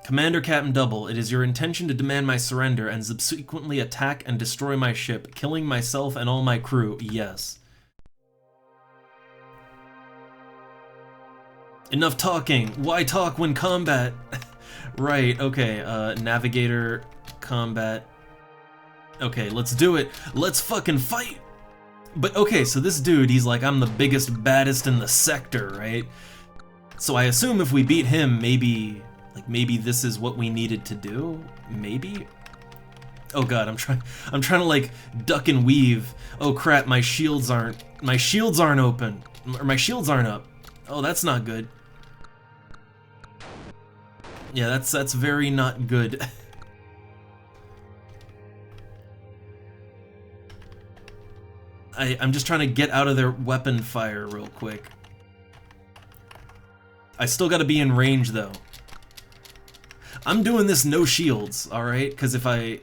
Commander Captain Double, it is your intention to demand my surrender and subsequently attack and destroy my ship, killing myself and all my crew. Yes. Enough talking. Why talk when combat? Right, okay, navigator, combat. Okay, let's do it. Let's fucking fight! But okay, so this dude, he's like, I'm the biggest, baddest in the sector, right? So I assume if we beat him, maybe this is what we needed to do? Maybe? Oh god, I'm trying to like duck and weave. Oh crap, my shields aren't open. Or my shields aren't up. Oh, that's not good. Yeah, that's very not good. I'm just trying to get out of their weapon fire real quick. I still gotta be in range though. I'm doing this no shields, alright? Because if I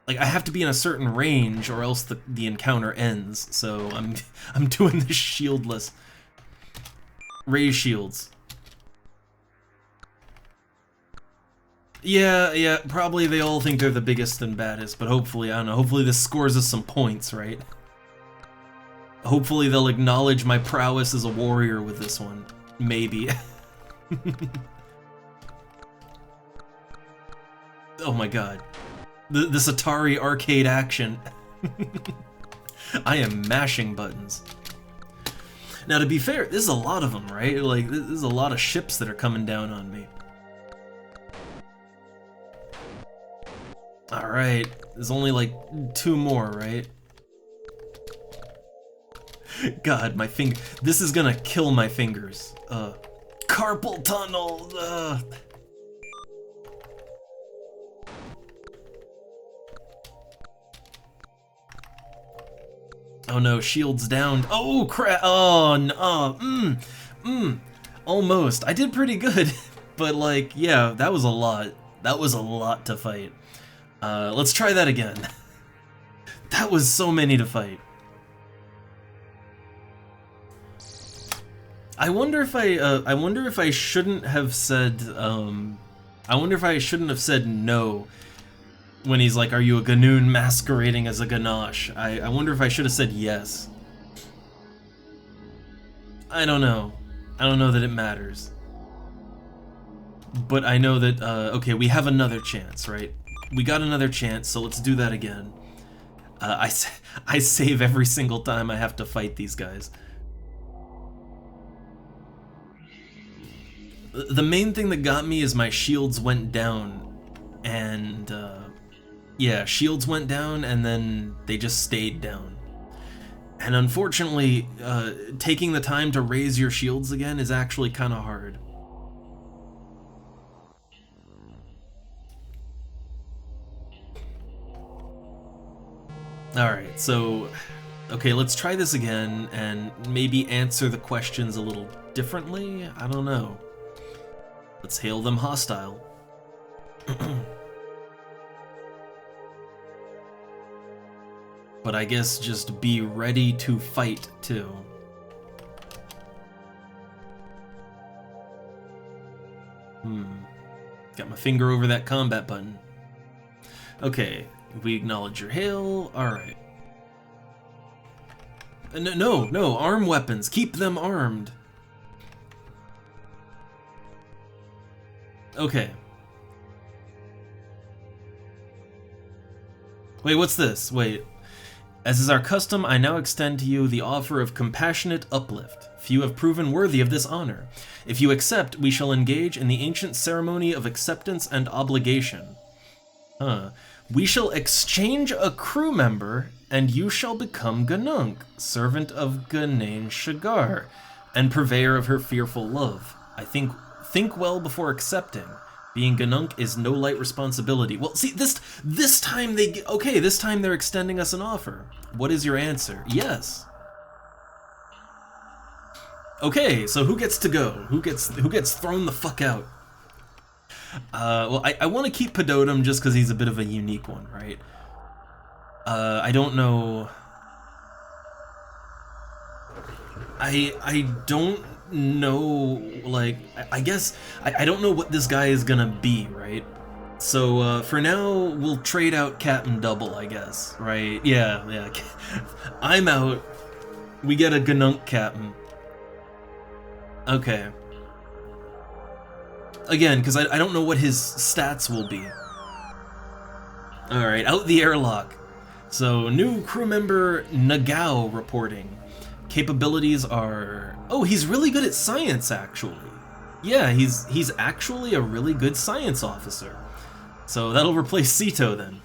have to be in a certain range or else the encounter ends. So I'm doing this shieldless. Raise shields. Yeah, probably they all think they're the biggest and baddest, but hopefully, I don't know, hopefully this scores us some points, right? Hopefully they'll acknowledge my prowess as a warrior with this one. Maybe. Oh my god. This Atari arcade action. I am mashing buttons. Now, to be fair, this is a lot of them, right? Like, this is a lot of ships that are coming down on me. Alright, there's only like 2 more, right? God, my finger. This is gonna kill my fingers. Carpal tunnel! Oh no, shield's down. Oh crap! Oh no! Almost. I did pretty good, but like, yeah, that was a lot. That was a lot to fight. Let's try that again. That was so many to fight. I wonder if I shouldn't have said, I wonder if I shouldn't have said no when he's like, are you a Ganoon masquerading as a Ganache? I wonder if I should have said yes. I don't know. I don't know that it matters. But I know that, okay, we have another chance, right? We got another chance, so let's do that again. I save every single time I have to fight these guys. The main thing that got me is my shields went down, and yeah, shields went down and then they just stayed down. And unfortunately, taking the time to raise your shields again is actually kind of hard. Alright, so, okay, let's try this again and maybe answer the questions a little differently? I don't know. Let's hail them hostile. But I guess just be ready to fight, too. Got my finger over that combat button. Okay, we acknowledge your hail. Alright. No, arm weapons. Keep them armed. Okay. Wait, what's this? Wait. As is our custom, I now extend to you the offer of compassionate uplift. Few have proven worthy of this honor. If you accept, we shall engage in the ancient ceremony of acceptance and obligation. We shall exchange a crew member, and you shall become Ganunk, servant of Ganain Shagar, and purveyor of her fearful love. Think well before accepting. Being Ganunk is no light responsibility. Well, see, this time this time they're extending us an offer. What is your answer? Yes. Okay, so who gets to go? Who gets thrown the fuck out? Well, I want to keep Pedotum just because he's a bit of a unique one, right? I don't know. I don't know, like, I guess, I don't know what this guy is gonna be, right? So, for now, we'll trade out Captain Double, I guess, right? Yeah. I'm out. We get a Ganunk Captain. Okay. Again, because I don't know what his stats will be. Alright, out the airlock. So, new crew member Nagao reporting. Capabilities are... Oh, he's really good at science, actually. Yeah, he's actually a really good science officer. So that'll replace Sito, then.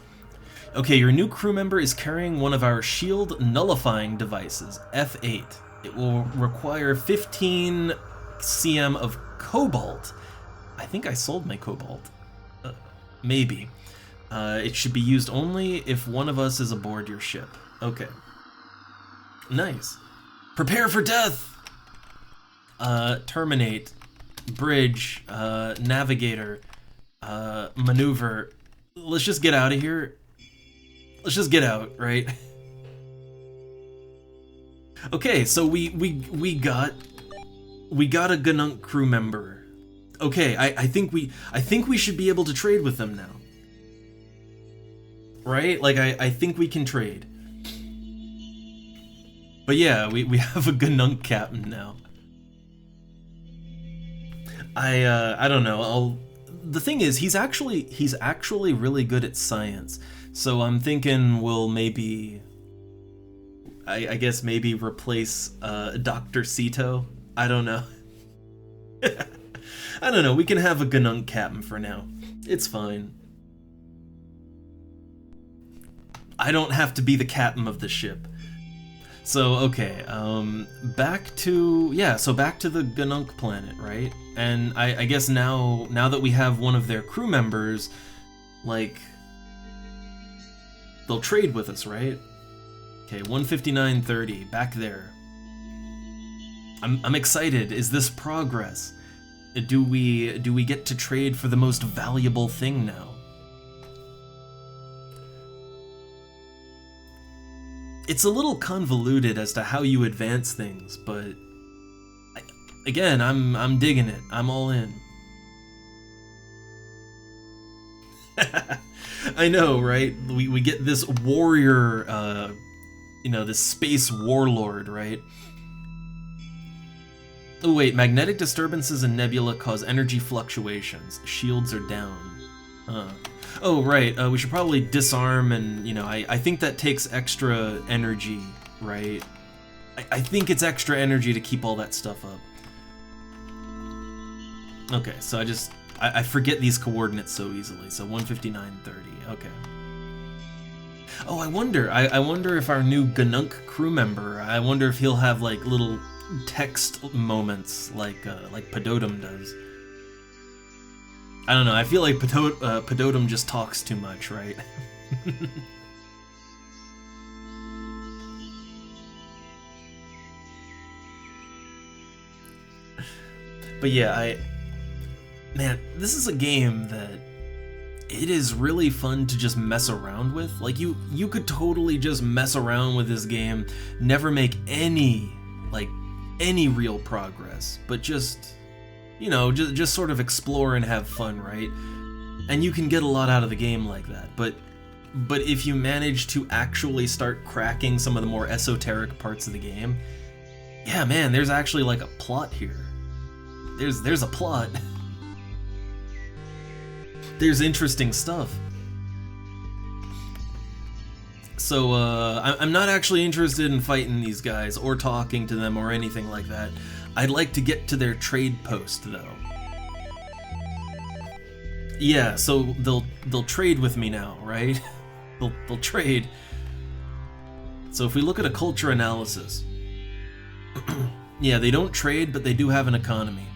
Okay, your new crew member is carrying one of our shield nullifying devices, F8. It will require 15 cm of cobalt. I think I sold my cobalt. Maybe. It should be used only if one of us is aboard your ship. Okay. Nice. Prepare for death! Terminate. Bridge. Navigator. Maneuver. Let's just get out of here. Let's just get out, right? Okay, so we got a Ganunk crew member. Okay, I think we should be able to trade with them now. Right? Like I think we can trade. But yeah, we have a Ganunk captain now. I don't know. The thing is, he's actually really good at science. So I'm thinking we'll maybe, I guess maybe replace Dr. Sito. I don't know. I don't know, we can have a Ganunk captain for now. It's fine. I don't have to be the captain of the ship. So, okay, back to the Ganunk planet, right? And I guess now that we have one of their crew members, like, they'll trade with us, right? Okay, 159.30, back there. I'm excited. Is this progress? Do we get to trade for the most valuable thing now? It's a little convoluted as to how you advance things, but again, I'm digging it. I'm all in. I know, right? We get this warrior, this space warlord, right? Oh wait, magnetic disturbances in nebula cause energy fluctuations. Shields are down. Oh right, we should probably disarm and, I think that takes extra energy, right? I think it's extra energy to keep all that stuff up. Okay, so I forget these coordinates so easily, so 159.30, okay. Oh, I wonder if our new Ganunk crew member, I wonder if he'll have, like, little text moments like Pedotum does. I don't know, I feel like Pedotum just talks too much, right? But yeah, man, this is a game that it is really fun to just mess around with. Like, you could totally just mess around with this game, never make any real progress, but just, just sort of explore and have fun, right? And you can get a lot out of the game like that, but if you manage to actually start cracking some of the more esoteric parts of the game, yeah, man, there's actually like a plot here. There's a plot. There's interesting stuff. So, I'm not actually interested in fighting these guys, or talking to them, or anything like that. I'd like to get to their trade post, though. Yeah, so they'll trade with me now, right? they'll trade. So if we look at a culture analysis, yeah, they don't trade, but they do have an economy.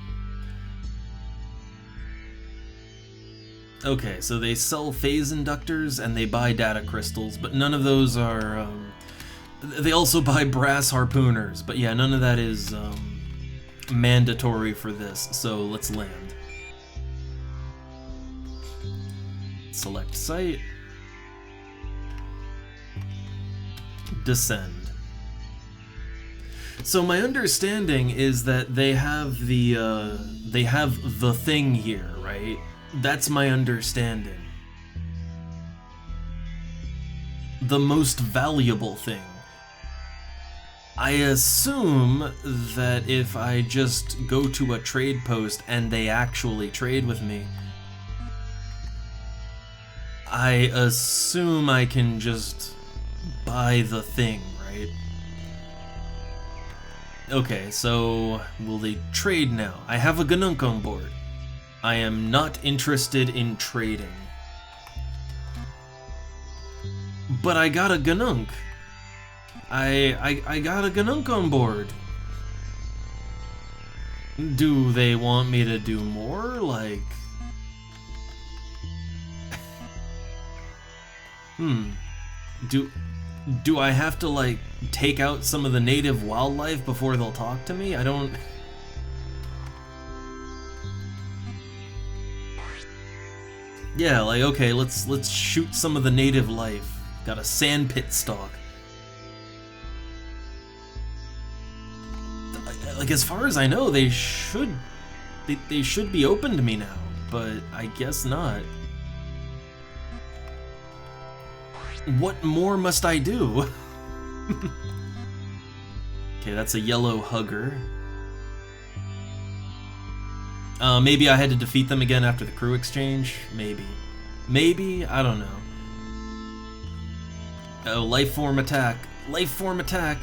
Okay, so they sell phase inductors and they buy data crystals, but none of those are, they also buy brass harpooners, but yeah, none of that is, mandatory for this, so let's land. Select site. Descend. So my understanding is that they have the thing here, right? That's my understanding. The most valuable thing. I assume that if I just go to a trade post and they actually trade with me, I assume I can just buy the thing, right? Okay, so will they trade now? I have a Ganunk on board. I am not interested in trading. But I got a Ganunk. I got a Ganunk on board. Do they want me to do more? Like... Do I have to, like, take out some of the native wildlife before they'll talk to me? I don't... Yeah, like, okay, let's shoot some of the native life. Got a sandpit stalk. Like, as far as I know, they should be open to me now, but I guess not. What more must I do? Okay, that's a yellow hugger. Maybe I had to defeat them again after the crew exchange? Maybe. Maybe? I don't know. Oh, life form attack. Life form attack.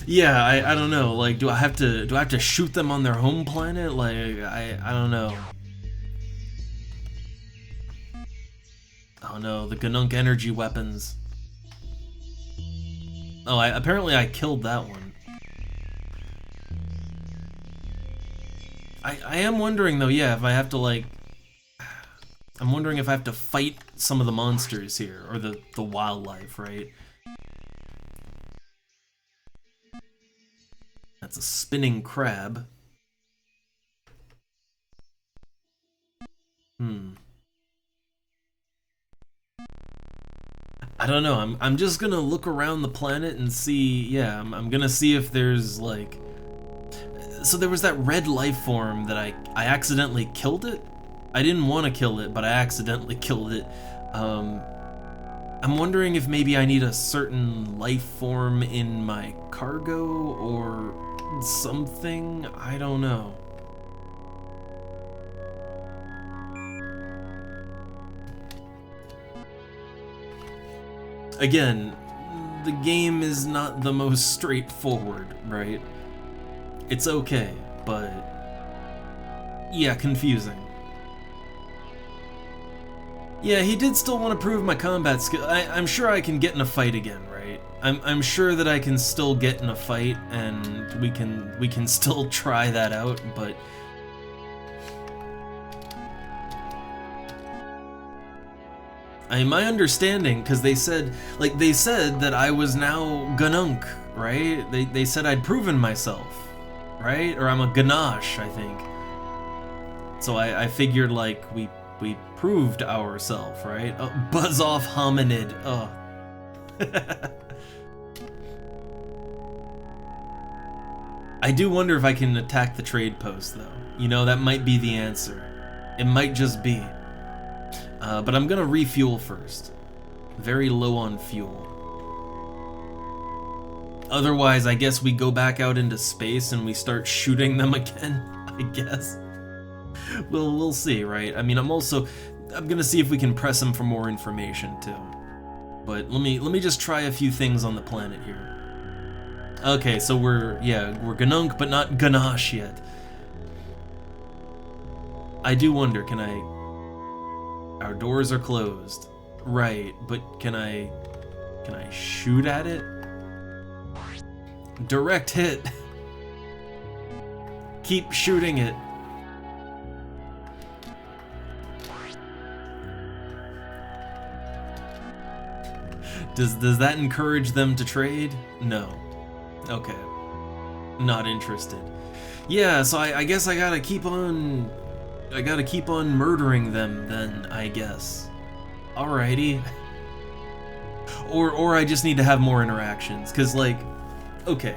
Yeah, I don't know. Like, do I have to shoot them on their home planet? Like, I don't know. Oh no, the Ganunk energy weapons. Oh, apparently I killed that one. I am wondering though, yeah, if I have to like, I'm wondering if I have to fight some of the monsters here, or the wildlife, right? That's a spinning crab. I don't know. I'm just gonna look around the planet and see. Yeah, I'm gonna see if there's like. So there was that red life form that I accidentally killed it. I didn't want to kill it, but I accidentally killed it. I'm wondering if maybe I need a certain life form in my cargo or something. I don't know. Again, the game is not the most straightforward, right? It's okay, but yeah, confusing. Yeah, he did still want to prove my combat skill. I'm sure I can get in a fight again, right? I'm sure that I can still get in a fight, and we can still try that out, but my understanding, because they said that I was now Ganunk, right? They said I'd proven myself, right? Or I'm a Ganache, I think. So I figured like we proved ourselves, right? Oh, buzz off hominid. Oh. I do wonder if I can attack the trade post though. You know, that might be the answer. It might just be. But I'm gonna refuel first. Very low on fuel. Otherwise, I guess we go back out into space and we start shooting them again, I guess. We'll see, right? I mean, I'm gonna see if we can press them for more information too. But let me just try a few things on the planet here. Okay, so we're Ganunk, but not Ganache yet. I do wonder, can I... Our doors are closed. Right, but can I shoot at it? Direct hit. Keep shooting it. Does that encourage them to trade? No. Okay. Not interested. Yeah, so I guess I gotta keep on murdering them then, I guess. Alrighty. Or I just need to have more interactions, cause like, okay.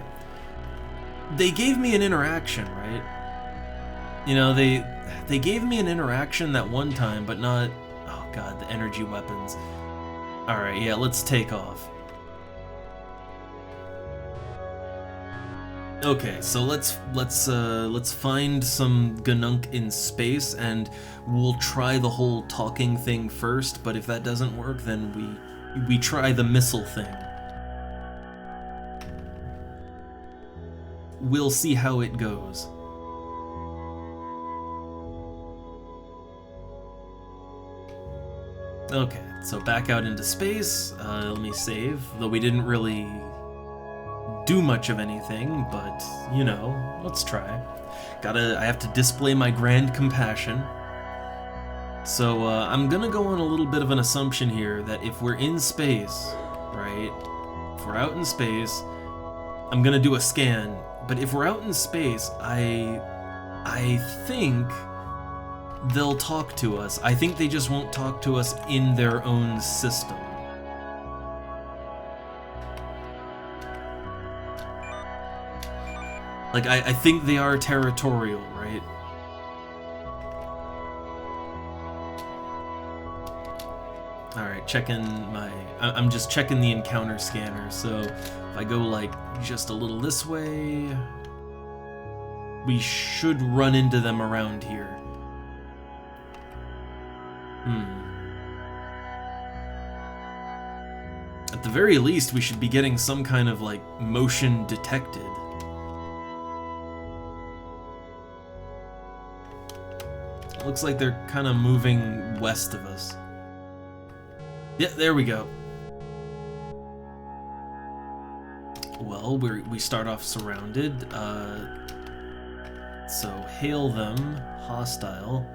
They gave me an interaction, right? You know, they gave me an interaction that one time, but not, oh god, the energy weapons. Alright, yeah, let's take off. Okay, so let's find some Ganunk in space, and we'll try the whole talking thing first, but if that doesn't work, then we try the missile thing. We'll see how it goes. Okay, so back out into space. Let me save, though we didn't really do much of anything, but, you know, let's try. I have to display my grand compassion. So, I'm gonna go on a little bit of an assumption here that if we're in space, right, if we're out in space, I'm gonna do a scan, but if we're out in space, I think they'll talk to us. I think they just won't talk to us in their own system. Like, I think they are territorial, right? Alright, I'm just checking the encounter scanner, so if I go, like, just a little this way... we should run into them around here. At the very least, we should be getting some kind of, like, motion detected. Looks like they're kind of moving west of us. Yeah, there we go. Well, we start off surrounded. So hail them, hostile.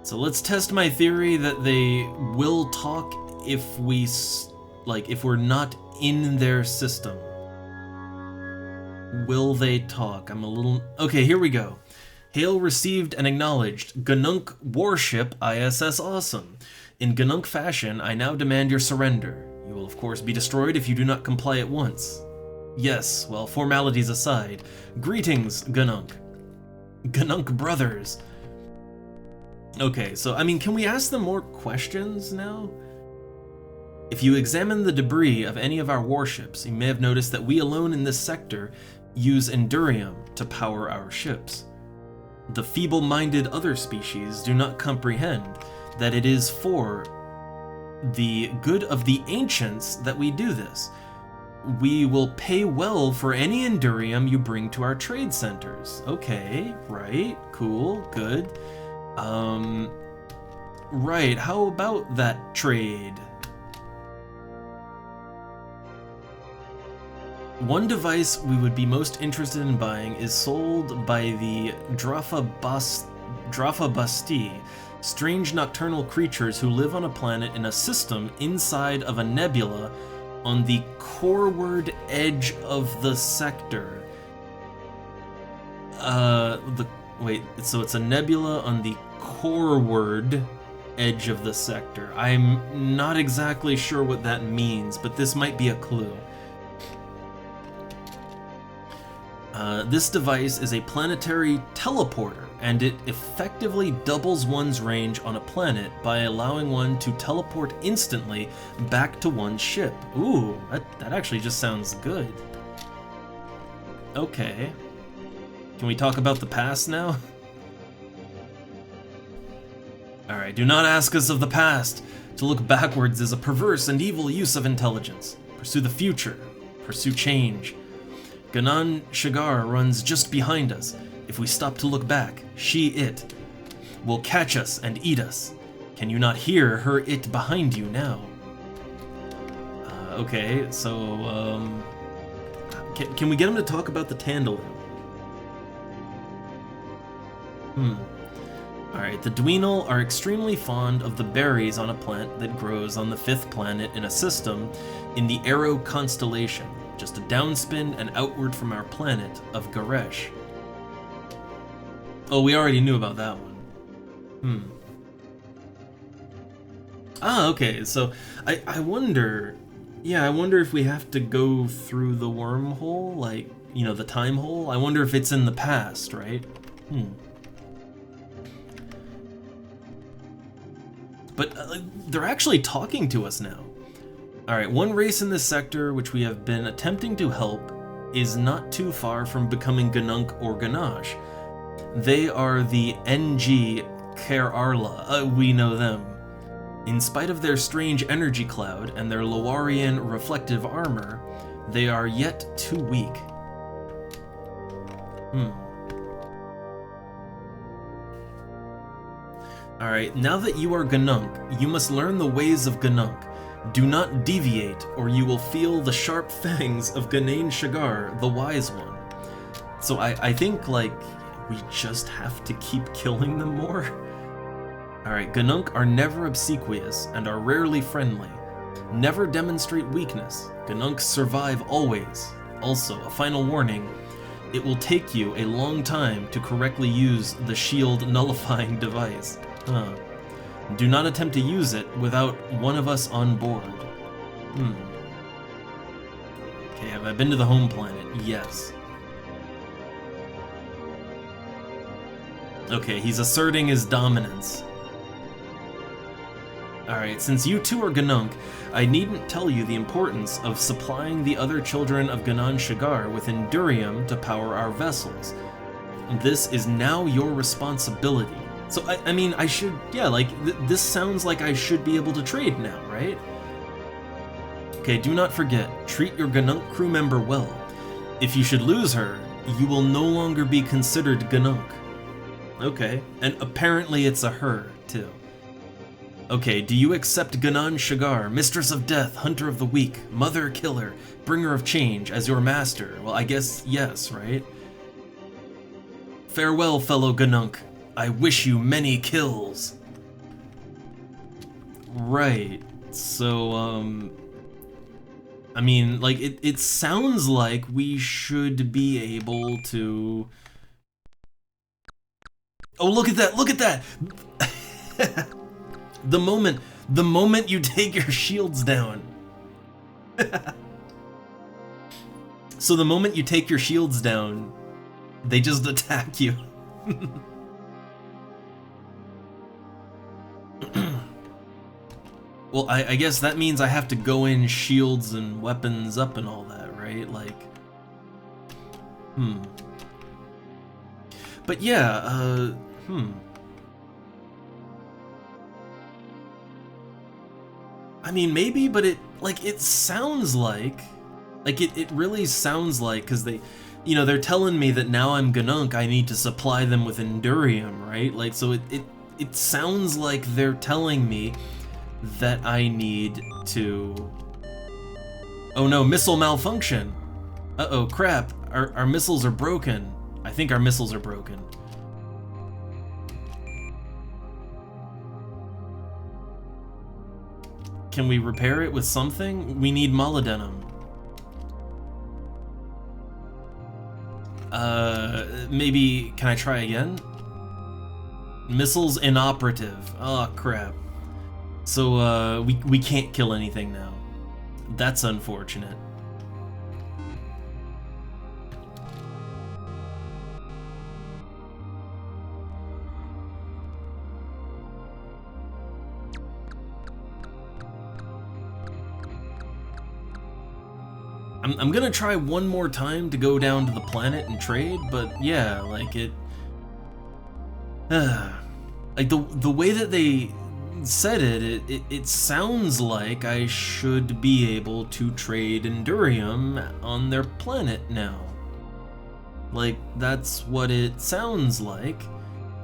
So let's test my theory that they will talk if if we're not in their system. Will they talk? I'm a little... Okay, here we go. Hail received and acknowledged. Ganunk warship ISS Awesome. In Ganunk fashion, I now demand your surrender. You will of course be destroyed if you do not comply at once. Yes, well, formalities aside. Greetings, Ganunk. Ganunk brothers. Okay, so, I mean, can we ask them more questions now? If you examine the debris of any of our warships, you may have noticed that we alone in this sector use Endurium to power our ships. The feeble-minded other species do not comprehend that it is for the good of the ancients that we do this. We will pay well for any Endurium you bring to our trade centers. Okay, right, cool, good. Right, how about that trade? One device we would be most interested in buying is sold by the Drafabasti, strange nocturnal creatures who live on a planet in a system inside of a nebula on the coreward edge of the sector. So it's a nebula on the coreward edge of the sector. I'm not exactly sure what that means, but this might be a clue. This device is a planetary teleporter, and it effectively doubles one's range on a planet by allowing one to teleport instantly back to one's ship. Ooh, that actually just sounds good. Okay. Can we talk about the past now? Alright, do not ask us of the past. To look backwards is a perverse and evil use of intelligence. Pursue the future. Pursue change. Ganan Shigar runs just behind us. If we stop to look back, it will catch us and eat us. Can you not hear her it behind you now? Okay, so, can we get him to talk about the Tandaloo? Alright, the Dweenal are extremely fond of the berries on a plant that grows on the 5th planet in a system in the Arrow constellation, just a downspin and outward from our planet of Garesh. Oh, we already knew about that one. Ah, okay, so I wonder... Yeah, I wonder if we have to go through the wormhole, like, you know, the time hole. I wonder if it's in the past, right? But they're actually talking to us now. Alright, one race in this sector which we have been attempting to help is not too far from becoming Ganunk or Ganache. They are the NG Kerarla. We know them. In spite of their strange energy cloud and their Lowarian reflective armor, they are yet too weak. Alright, now that you are Ganunk, you must learn the ways of Ganunk. Do not deviate, or you will feel the sharp fangs of Ganain Shigar, the Wise One. So I think, like, we just have to keep killing them more? Alright, Ganunk are never obsequious and are rarely friendly. Never demonstrate weakness. Ganunks survive always. Also, a final warning, it will take you a long time to correctly use the shield nullifying device. Do not attempt to use it without one of us on board. Okay, have I been to the home planet? Yes. Okay, he's asserting his dominance. Alright, since you two are Ganunk, I needn't tell you the importance of supplying the other children of Ganon Shigar with Endurium to power our vessels. This is now your responsibility. So, I mean, I should, yeah, like, this sounds like I should be able to trade now, right? Okay, do not forget, treat your Ganunk crew member well. If you should lose her, you will no longer be considered Ganunk. Okay, and apparently it's a her, too. Okay, do you accept Ganon Shigar, Mistress of Death, Hunter of the Weak, Mother Killer, Bringer of Change, as your master? Well, I guess yes, right? Farewell, fellow Ganunk. I wish you many kills. Right, so, I mean, like, it sounds like we should be able to... Oh, look at that, look at that! The moment you take your shields down. So the moment you take your shields down, they just attack you. Well, I guess that means I have to go in shields and weapons up and all that, right? Like, But yeah, I mean, maybe, but it sounds like it really sounds like, because they, you know, they're telling me that now I'm Ganunk, I need to supply them with Endurium, right? Like, so it sounds like they're telling me that I need to... Oh no, missile malfunction! Uh-oh, crap, our missiles are broken. I think our missiles are broken. Can we repair it with something? We need molybdenum. Maybe, can I try again? Missiles inoperative. Oh, crap. So, we can't kill anything now. That's unfortunate. I'm gonna try one more time to go down to the planet and trade, but yeah, like it... like the way that they said it sounds like I should be able to trade Endurium on their planet now. Like, that's what it sounds like.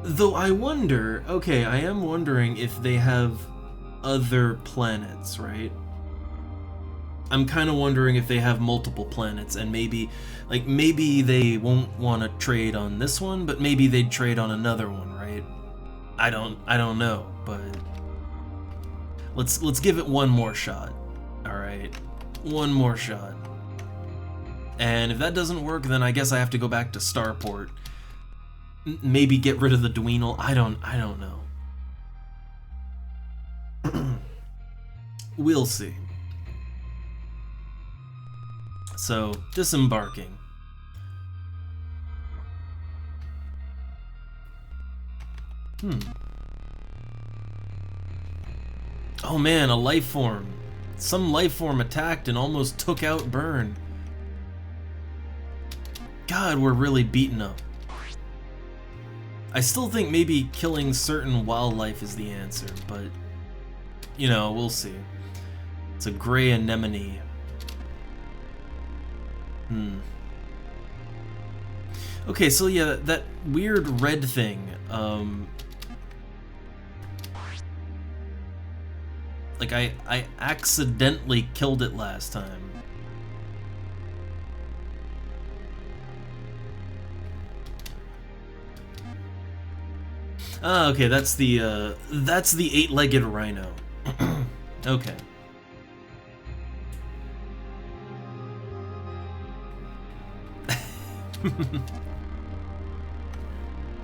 Though I wonder, okay, I am wondering if they have other planets, right? I'm kind of wondering if they have multiple planets, and maybe they won't want to trade on this one, but maybe they'd trade on another one, right? I don't know, but let's give it one more shot. All right, one more shot. And if that doesn't work, then I guess I have to go back to Starport. Maybe get rid of the Dweenal. I don't know. We'll see. So, disembarking. Oh man, a life form. Some life form attacked and almost took out Burn. God, we're really beaten up. I still think maybe killing certain wildlife is the answer, but, you know, we'll see. It's a gray anemone. Okay, so yeah, that weird red thing, like I accidentally killed it last time. Ah, okay, that's the eight-legged rhino. Okay.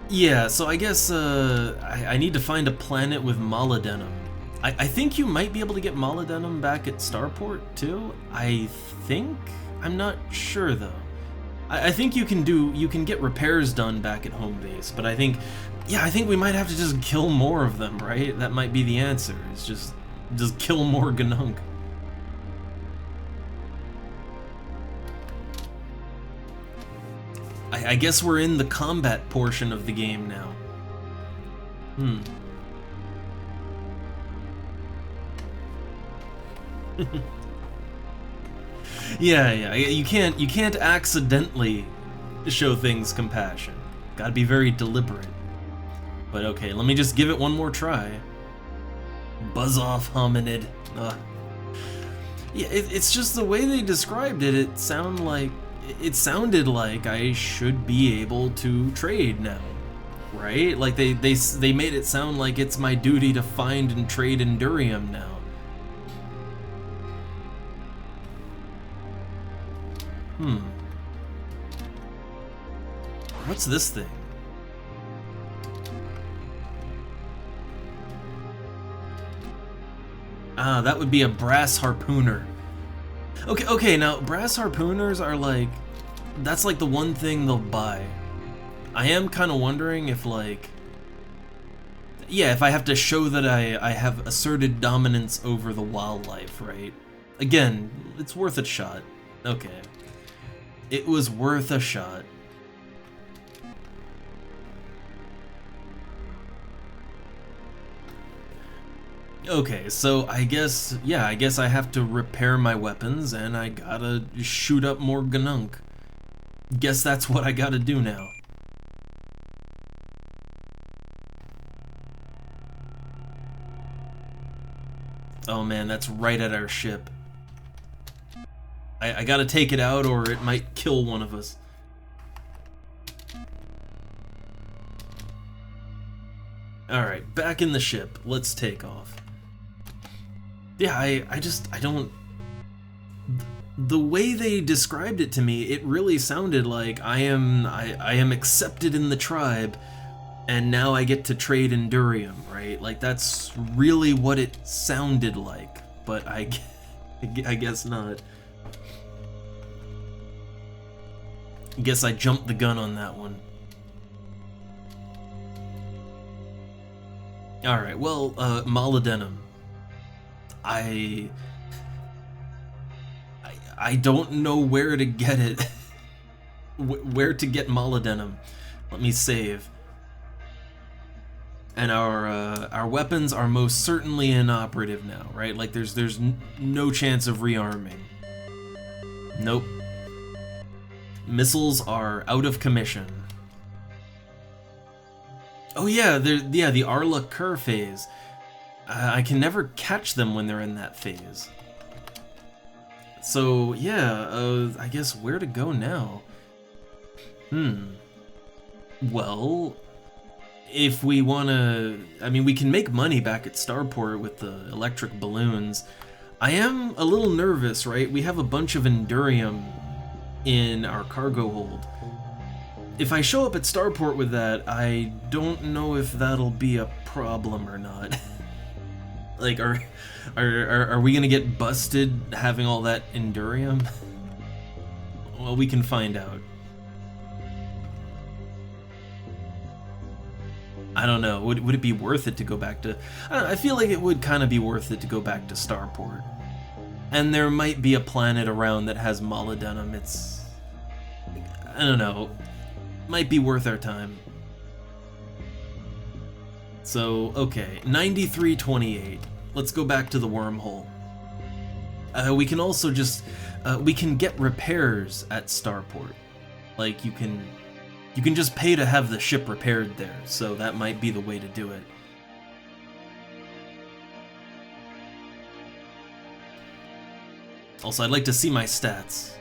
Yeah, so I guess I need to find a planet with molybdenum. I think you might be able to get molybdenum back at Starport too. I think? I'm not sure though. I think you can get repairs done back at home base, but I think we might have to just kill more of them, right? That might be the answer. It's just Just kill more Ganunk. I guess we're in the combat portion of the game now. Yeah. You can't accidentally show things compassion. Gotta be very deliberate. But okay, let me just give it one more try. Buzz off, hominid. Yeah, it's just the way they described it. It sounded like I should be able to trade now, right? Like they made it sound like it's my duty to find and trade Endurium now. What's this thing? Ah, that would be a brass harpooner. Okay, now brass harpooners are like, that's like the one thing they'll buy. I am kind of wondering if like, yeah, if I have to show that I have asserted dominance over the wildlife, right? Again, it's worth a shot. Okay. It was worth a shot. Okay, so I guess I have to repair my weapons and I gotta shoot up more Ganunk. Guess that's what I gotta do now. Oh man, that's right at our ship. I gotta take it out or it might kill one of us. Alright, back in the ship. Let's take off. Yeah, I don't... The way they described it to me, it really sounded like I am accepted in the tribe, and now I get to trade Endurium, right? Like, that's really what it sounded like, but I guess not. I guess I jumped the gun on that one. Alright, well, molybdenum. I don't know where to get it. Where to get molybdenum. Let me save. And our weapons are most certainly inoperative now, right? Like there's no chance of rearming. Nope. Missiles are out of commission. Oh yeah, the Arla Kerr phase. I can never catch them when they're in that phase. So yeah, I guess where to go now? Well, if we wanna, I mean, we can make money back at Starport with the electric balloons. I am a little nervous, right? We have a bunch of Endurium in our cargo hold. If I show up at Starport with that, I don't know if that'll be a problem or not. Like, are we gonna get busted having all that Endurium? Well, we can find out. I don't know. Would it be worth it to go back to... I feel like it would kind of be worth it to go back to Starport. And there might be a planet around that has molybdenum. It's... I don't know. Might be worth our time. So, okay. 9328. Let's go back to the wormhole. We can also just... we can get repairs at Starport. Like, you can just pay to have the ship repaired there, so that might be the way to do it. Also, I'd like to see my stats.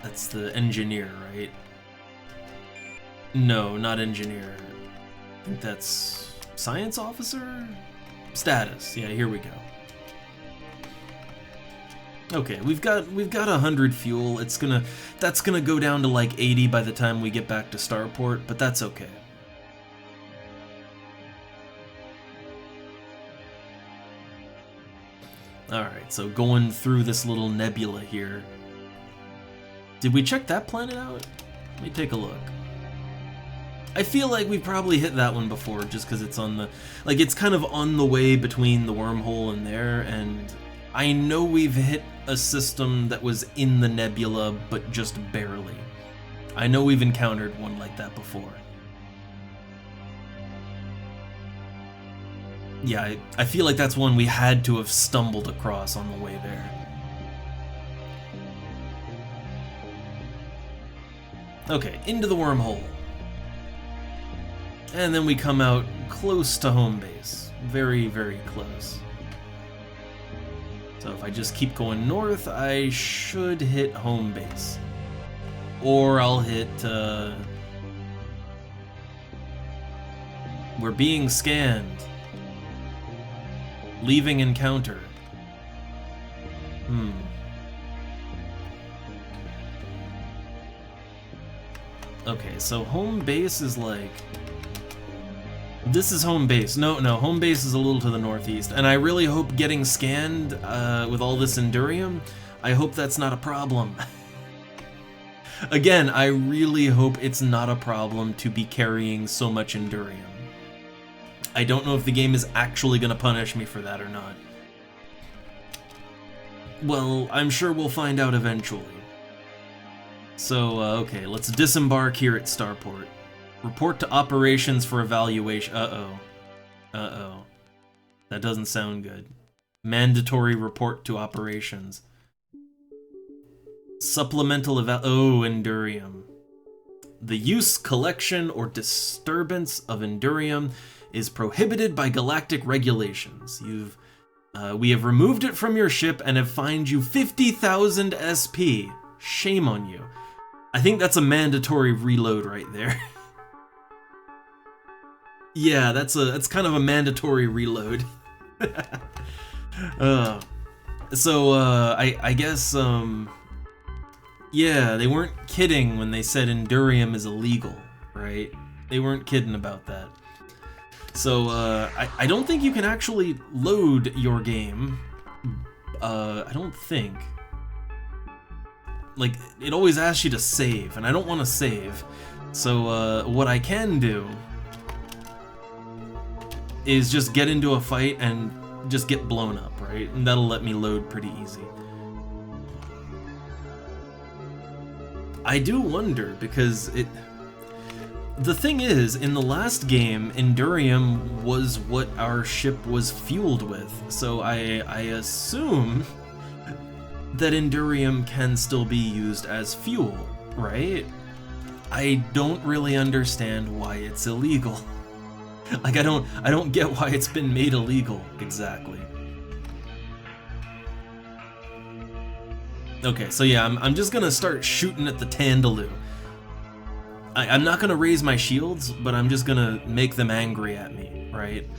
That's the engineer, right? No, not engineer. I think that's science officer? Status. Yeah, here we go. Okay, we've got 100 fuel. That's gonna go down to like 80 by the time we get back to Starport, but that's okay. Alright, so going through this little nebula here. Did we check that planet out? Let me take a look. I feel like we've probably hit that one before, just because it's on the... Like, it's kind of on the way between the wormhole and there, and I know we've hit a system that was in the nebula, but just barely. I know we've encountered one like that before. Yeah, I feel like that's one we had to have stumbled across on the way there. Okay, into the wormhole. And then we come out close to home base. Very, very close. So if I just keep going north, I should hit home base. Or I'll hit, we're being scanned. Leaving encounter. Okay, so home base is like... This is home base. No, home base is a little to the northeast. And I really hope getting scanned with all this Endurium, I hope that's not a problem. Again, I really hope it's not a problem to be carrying so much Endurium. I don't know if the game is actually going to punish me for that or not. Well, I'm sure we'll find out eventually. So, okay, let's disembark here at Starport. Report to operations for evaluation. Uh-oh. That doesn't sound good. Mandatory report to operations. Supplemental Endurium. The use, collection, or disturbance of Endurium is prohibited by galactic regulations. We have removed it from your ship and have fined you 50,000 SP. Shame on you. I think that's a mandatory reload right there. Yeah, that's kind of a mandatory reload. I guess, yeah, they weren't kidding when they said Endurium is illegal, right? They weren't kidding about that. So, I don't think you can actually load your game. I don't think. Like, it always asks you to save, and I don't want to save. So, what I can do is just get into a fight and just get blown up, right? And that'll let me load pretty easy. I do wonder, because the thing is, in the last game, Endurium was what our ship was fueled with, so I assume that Endurium can still be used as fuel, right? I don't really understand why it's illegal. Like, I don't get why it's been made illegal, exactly. Okay, so yeah, I'm just gonna start shooting at the Tandaloo. I'm not gonna raise my shields, but I'm just gonna make them angry at me, right?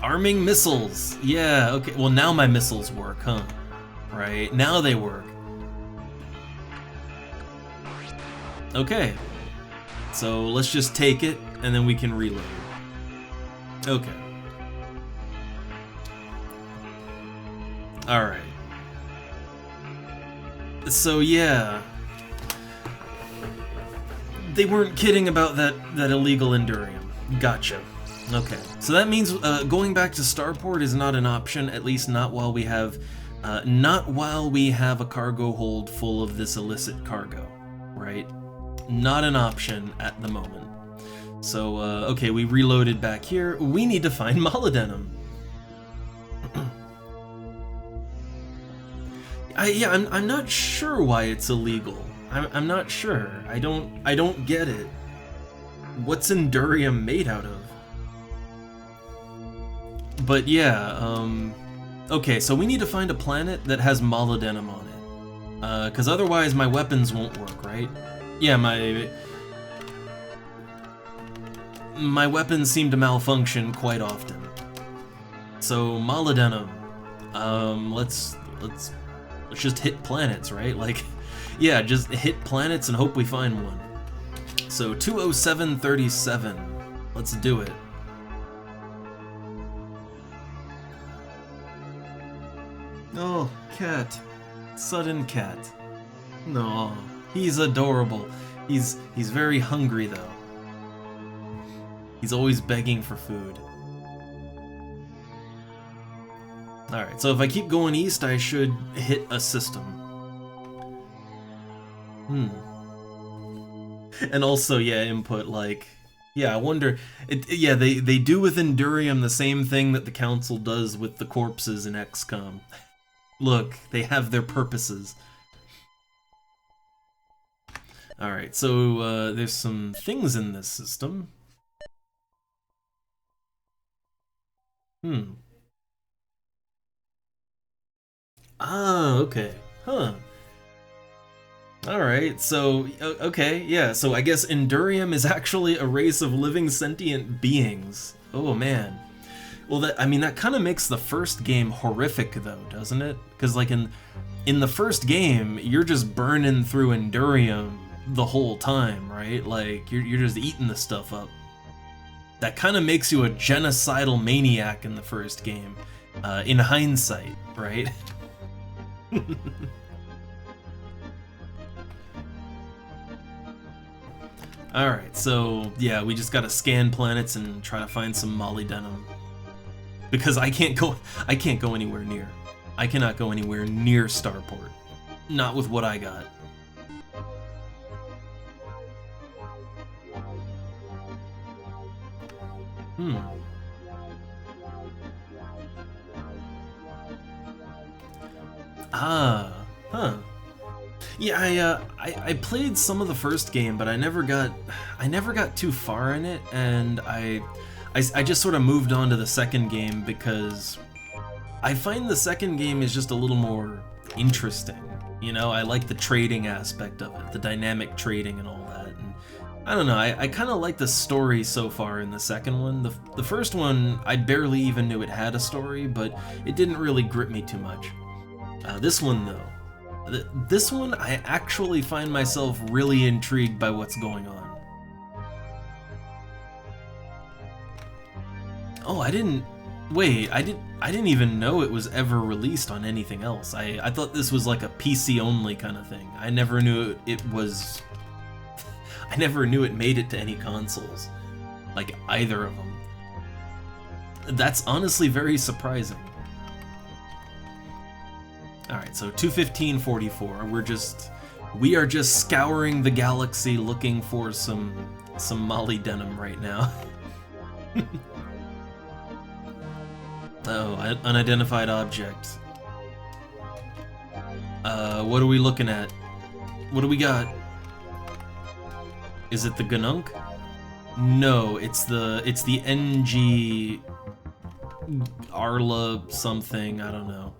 Arming missiles! Yeah, okay, well now my missiles work, huh? Right, now they work. Okay. So let's just take it, and then we can reload. Okay. Alright. So yeah. They weren't kidding about that illegal Endurium. Gotcha. Okay. So that means going back to Starport is not an option, at least not while we have a cargo hold full of this illicit cargo, right? Not an option at the moment. So, okay, we reloaded back here. We need to find molybdenum. I'm not sure why it's illegal. I'm not sure. I don't get it. What's Endurium made out of? But yeah, okay, so we need to find a planet that has molybdenum on it. Because otherwise my weapons won't work, right? Yeah, my weapons seem to malfunction quite often. So molybdenum, let's just hit planets, right? Like, yeah, just hit planets and hope we find one. So 20737. Let's do it. Oh, cat. Sudden cat. No, he's adorable. He's very hungry though. He's always begging for food. Alright, so if I keep going east, I should hit a system. And also, yeah, input, like... Yeah, I wonder... yeah, they do with Endurium the same thing that the Council does with the corpses in XCOM. Look, they have their purposes. Alright, so there's some things in this system. Ah, okay. Huh. Alright, so, okay, yeah, so I guess Endurium is actually a race of living sentient beings. Oh, man. Well, that kind of makes the first game horrific, though, doesn't it? Because, like, in the first game, you're just burning through Endurium the whole time, right? Like, you're just eating the stuff up. That kind of makes you a genocidal maniac in the first game, in hindsight, right? Alright, so, yeah, we just gotta scan planets and try to find some molybdenum. Because I can't go anywhere near. I cannot go anywhere near Starport. Not with what I got. Ah, huh. Yeah, I played some of the first game, but I never got too far in it, and I just sort of moved on to the second game because I find the second game is just a little more interesting. You know, I like the trading aspect of it, the dynamic trading and all that. And I don't know, I kind of like the story so far in the second one. The first one, I barely even knew it had a story, but it didn't really grip me too much. This one, though. This one, I actually find myself really intrigued by what's going on. Oh, I didn't even know it was ever released on anything else. I thought this was like a PC only kind of thing. I never knew it was... I never knew it made it to any consoles. Like, either of them. That's honestly very surprising. Alright, so 215.44. We are just scouring the galaxy looking for some molybdenum right now. Oh, unidentified object. What are we looking at? What do we got? Is it the Ganunk? No, it's the NG Arla something, I don't know.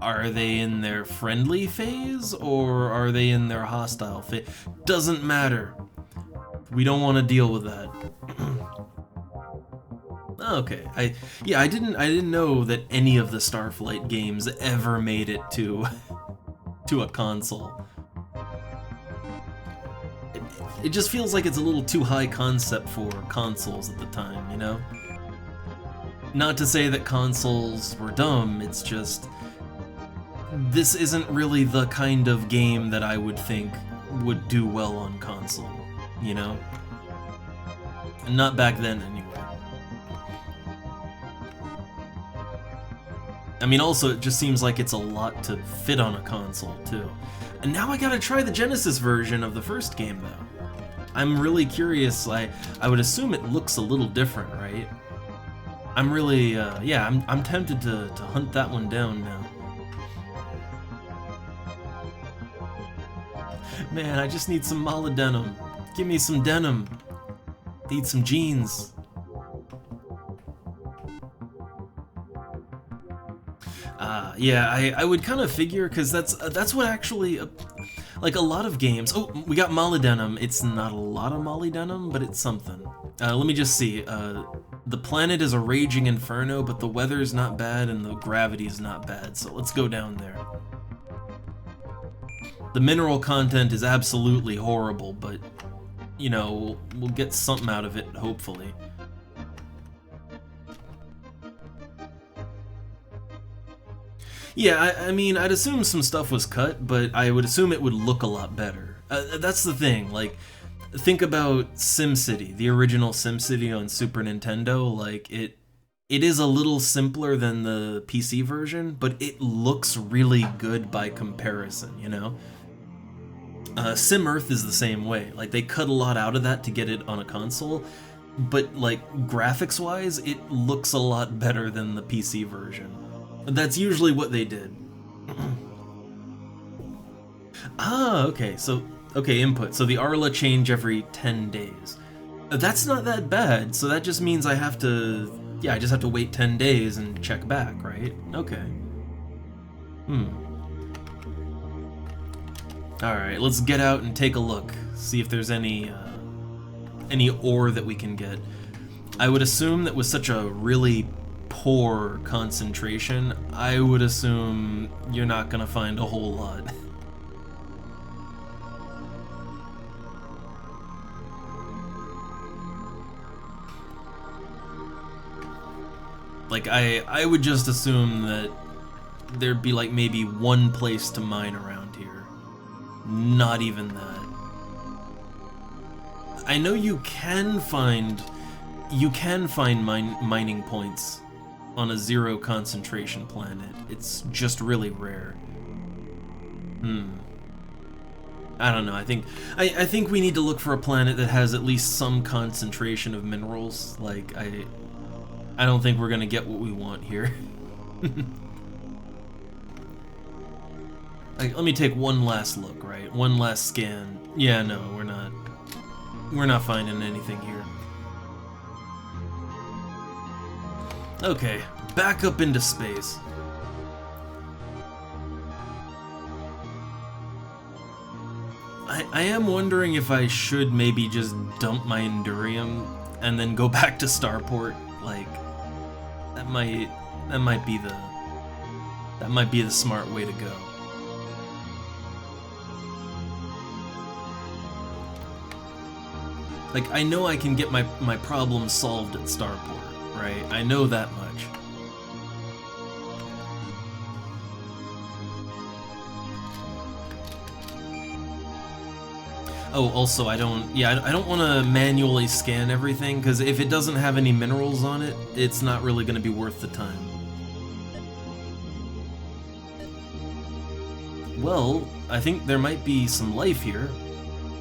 Are they in their friendly phase, or are they in their hostile phase? Doesn't matter. We don't want to deal with that. Okay, I didn't know that any of the Starflight games ever made it to a console. It just feels like it's a little too high concept for consoles at the time, you know? Not to say that consoles were dumb, it's just... This isn't really the kind of game that I would think would do well on console, you know? And not back then, anyway. I mean, also, it just seems like it's a lot to fit on a console, too. And now I gotta try the Genesis version of the first game, though. I'm really curious. I would assume it looks a little different, right? I'm really, yeah, I'm tempted to hunt that one down now. Man, I just need some molybdenum. Give me some denim. Need some jeans. Yeah, I would kind of figure, because that's what actually, like a lot of games. Oh, we got molybdenum. It's not a lot of molybdenum, but it's something. Let me just see. The planet is a raging inferno, but the weather's not bad and the gravity's not bad. So let's go down there. The mineral content is absolutely horrible, but you know, we'll get something out of it, hopefully. Yeah, I mean, I'd assume some stuff was cut, but I would assume it would look a lot better. That's the thing, like, think about SimCity, the original SimCity on Super Nintendo, like, it is a little simpler than the PC version, but it looks really good by comparison, you know? Sim Earth is the same way. Like, they cut a lot out of that to get it on a console, but, like, graphics-wise, it looks a lot better than the PC version. That's usually what they did. Ah, okay, so, okay, input. So the Arla change every 10 days. That's not that bad, so that just means I have to... Yeah, I just have to wait 10 days and check back, right? Okay. Alright, let's get out and take a look. See if there's any ore that we can get. I would assume that with such a really poor concentration, I would assume you're not gonna find a whole lot. Like, I would just assume that there'd be like maybe one place to mine around here. Not even that. I know you can find mining points on a zero concentration planet. It's just really rare. I don't know. I think we need to look for a planet that has at least some concentration of minerals. Like, I don't think we're gonna get what we want here. Like, let me take one last look, right? One last scan. Yeah, no, we're not finding anything here. Okay, back up into space. I am wondering if I should maybe just dump my Endurium and then go back to Starport. Like, that might be the smart way to go. Like, I know I can get my problems solved at Starport, right? I know that much. Oh, also, I don't want to manually scan everything, because if it doesn't have any minerals on it, it's not really going to be worth the time. Well, I think there might be some life here.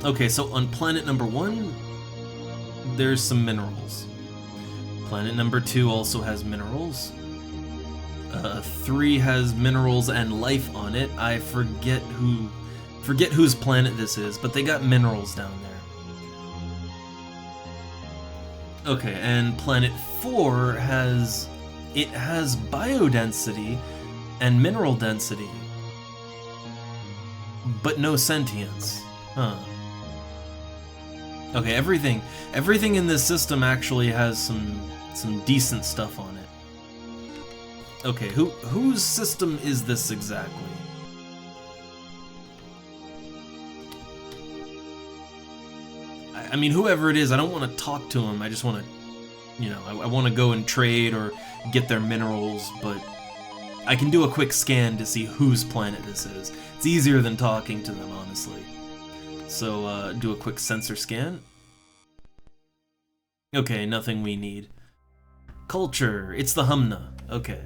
Okay, so on planet number 1, there's some minerals. Planet number 2 also has minerals. 3 has minerals and life on it. I forget whose planet this is, but they got minerals down there. Okay, and planet 4 has biodensity and mineral density, but no sentience. Huh. Okay, everything in this system actually has some decent stuff on it. Okay, whose system is this exactly? I mean, whoever it is, I don't want to talk to him. I just want to, you know, I want to go and trade or get their minerals, but I can do a quick scan to see whose planet this is. It's easier than talking to them, honestly. So, do a quick sensor scan. Okay, nothing we need. Culture, it's the Humna. Okay.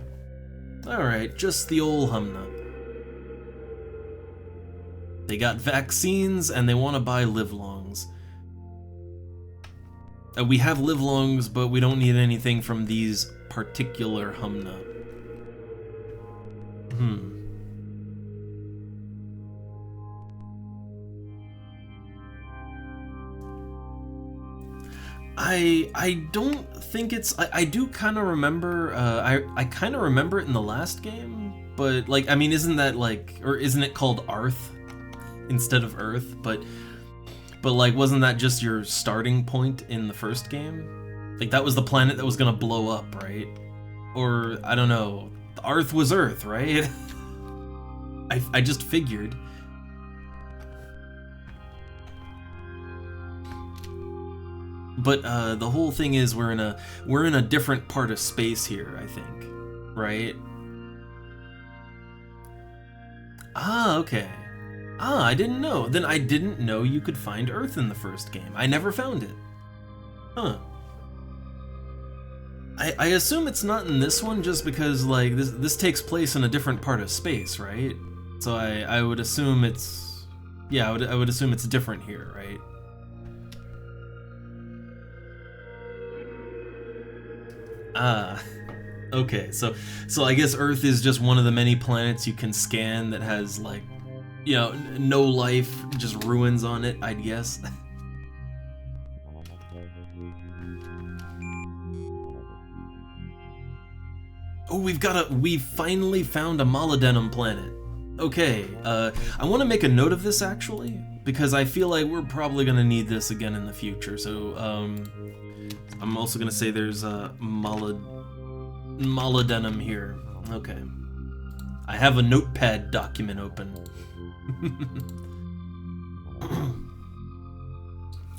Alright, just the old Humna. They got vaccines, and they want to buy livelongs. We have livelongs, but we don't need anything from these particular Humna. I don't think it's... I do kind of remember... I kind of remember it in the last game, but, like, I mean, isn't that, like... Or isn't it called Arth instead of Earth? But like, wasn't that just your starting point in the first game? Like, that was the planet that was gonna blow up, right? Or, I don't know. Arth was Earth, right? I just figured. But the whole thing is we're in a different part of space here, I think, right? Ah, okay. Ah, I didn't know. Then I didn't know you could find Earth in the first game. I never found it. Huh. I assume it's not in this one just because, like, this takes place in a different part of space, right? So I would assume it's... Yeah, I would assume it's different here, right? Ah, okay. So I guess Earth is just one of the many planets you can scan that has, like, you know, no life, just ruins on it, I'd guess. Oh, we finally found a molybdenum planet. Okay, I want to make a note of this actually, because I feel like we're probably gonna need this again in the future. So, I'm also gonna say there's a molybdenum here. Okay, I have a notepad document open.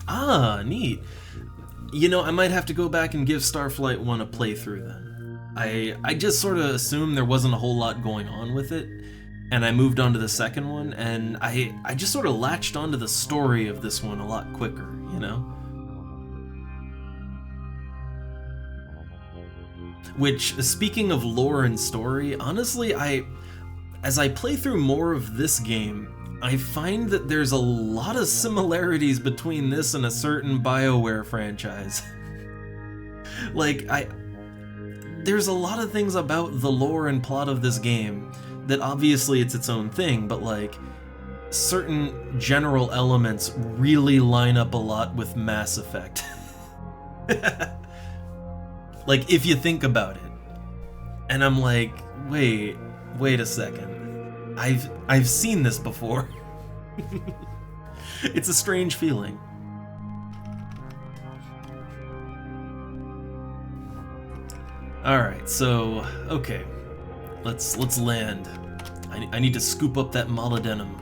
Ah, neat. You know, I might have to go back and give Starflight 1 a playthrough then. I just sort of assumed there wasn't a whole lot going on with it, and I moved on to the second one, and I just sort of latched onto the story of this one a lot quicker, you know? Which, speaking of lore and story, honestly, as I play through more of this game, I find that there's a lot of similarities between this and a certain BioWare franchise. Like, there's a lot of things about the lore and plot of this game that obviously it's its own thing, but like, certain general elements really line up a lot with Mass Effect. Like, if you think about it. And I'm like, wait a second. I've seen this before. It's a strange feeling. Alright, so, okay. Let's land. I need to scoop up that molybdenum.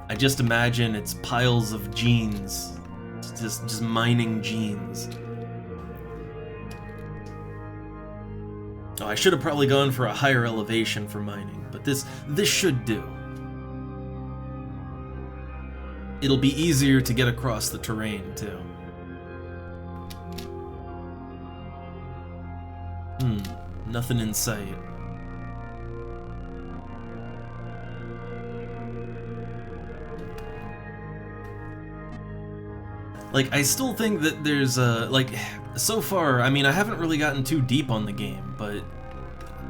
I just imagine it's piles of genes. Just mining genes. Oh, I should have probably gone for a higher elevation for mining, but this should do. It'll be easier to get across the terrain, too. Nothing in sight. Like, I still think that there's like, so far, I mean, I haven't really gotten too deep on the game, but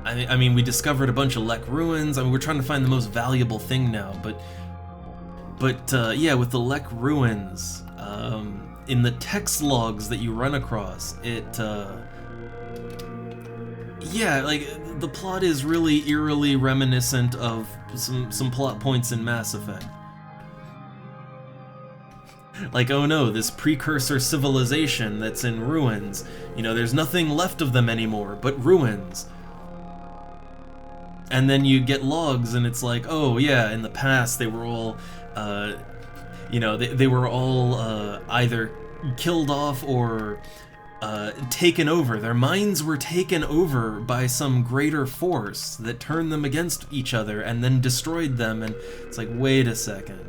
I mean, we discovered a bunch of Lek ruins. I mean, we're trying to find the most valuable thing now, but yeah, with the Lek ruins, in the text logs that you run across, yeah, like, the plot is really eerily reminiscent of some plot points in Mass Effect. Like, oh no, this precursor civilization that's in ruins, you know, there's nothing left of them anymore but ruins. And then you get logs and it's like, oh yeah, in the past they were all, you know, they were all either killed off or taken over. Their minds were taken over by some greater force that turned them against each other and then destroyed them. And it's like, wait a second.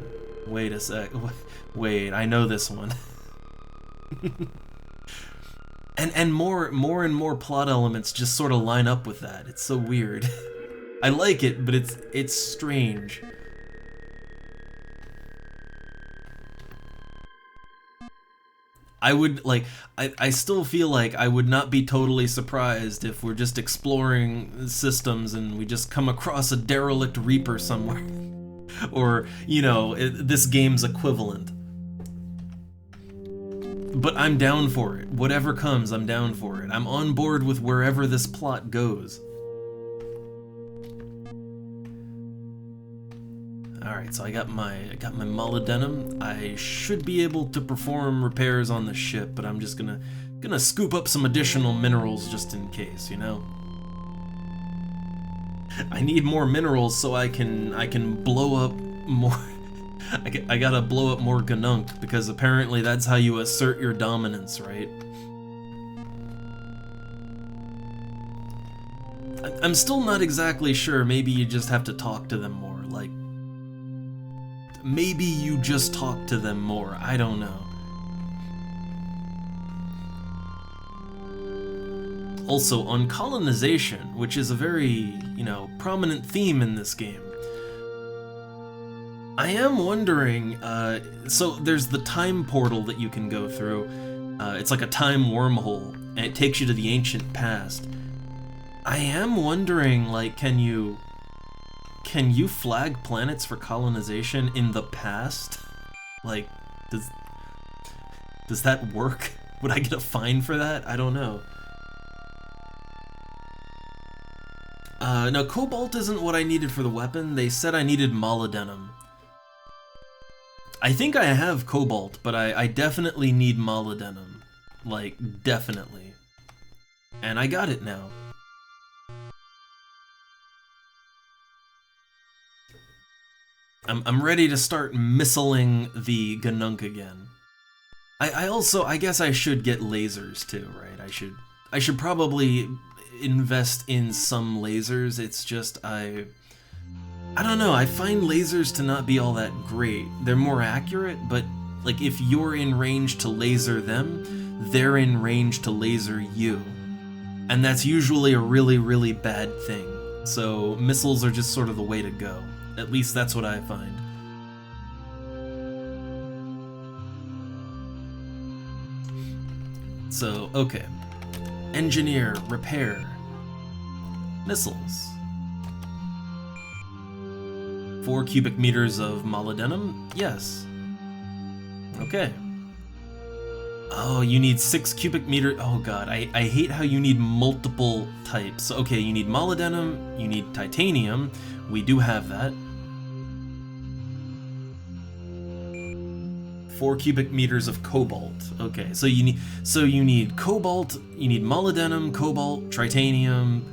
Wait, I know this one. and more and more plot elements just sort of line up with that. It's so weird. I like it, but it's strange. I still feel like I would not be totally surprised if we're just exploring systems and we just come across a derelict Reaper somewhere. Or, you know, this game's equivalent. But I'm down for it. Whatever comes, I'm down for it. I'm on board with wherever this plot goes. Alright, so I got my molybdenum. I should be able to perform repairs on the ship, but I'm just gonna scoop up some additional minerals just in case, you know? I need more minerals so I can blow up I gotta blow up more Ganunk, because apparently that's how you assert your dominance, right? I'm still not exactly sure. Maybe you just have to talk to them more. Like, maybe you just talk to them more. I don't know. Also, on colonization, which is a very, prominent theme in this game, I am wondering, so there's the time portal that you can go through. It's like a time wormhole, and it takes you to the ancient past. I am wondering, like, can you flag planets for colonization in the past? Like, does that work? Would I get a fine for that? I don't know. No, cobalt isn't what I needed for the weapon. They said I needed molybdenum. I think I have cobalt, but I definitely need molybdenum. Like, definitely. And I got it now. I'm ready to start missiling the Ganunk again. I guess I should get lasers too, right? I should probably invest in some lasers. It's just I don't know, I find lasers to not be all that great. They're more accurate, but like if you're in range to laser them, they're in range to laser you. And that's usually a really, really bad thing. So missiles are just sort of the way to go. At least that's what I find. So, okay. Engineer, repair. Missiles. 4 cubic meters of molybdenum? Yes. Okay. Oh, you need 6 cubic meters. Oh god, I hate how you need multiple types. Okay, you need molybdenum, you need titanium. We do have that. 4 cubic meters of cobalt. Okay, so you need cobalt, you need molybdenum, cobalt, titanium.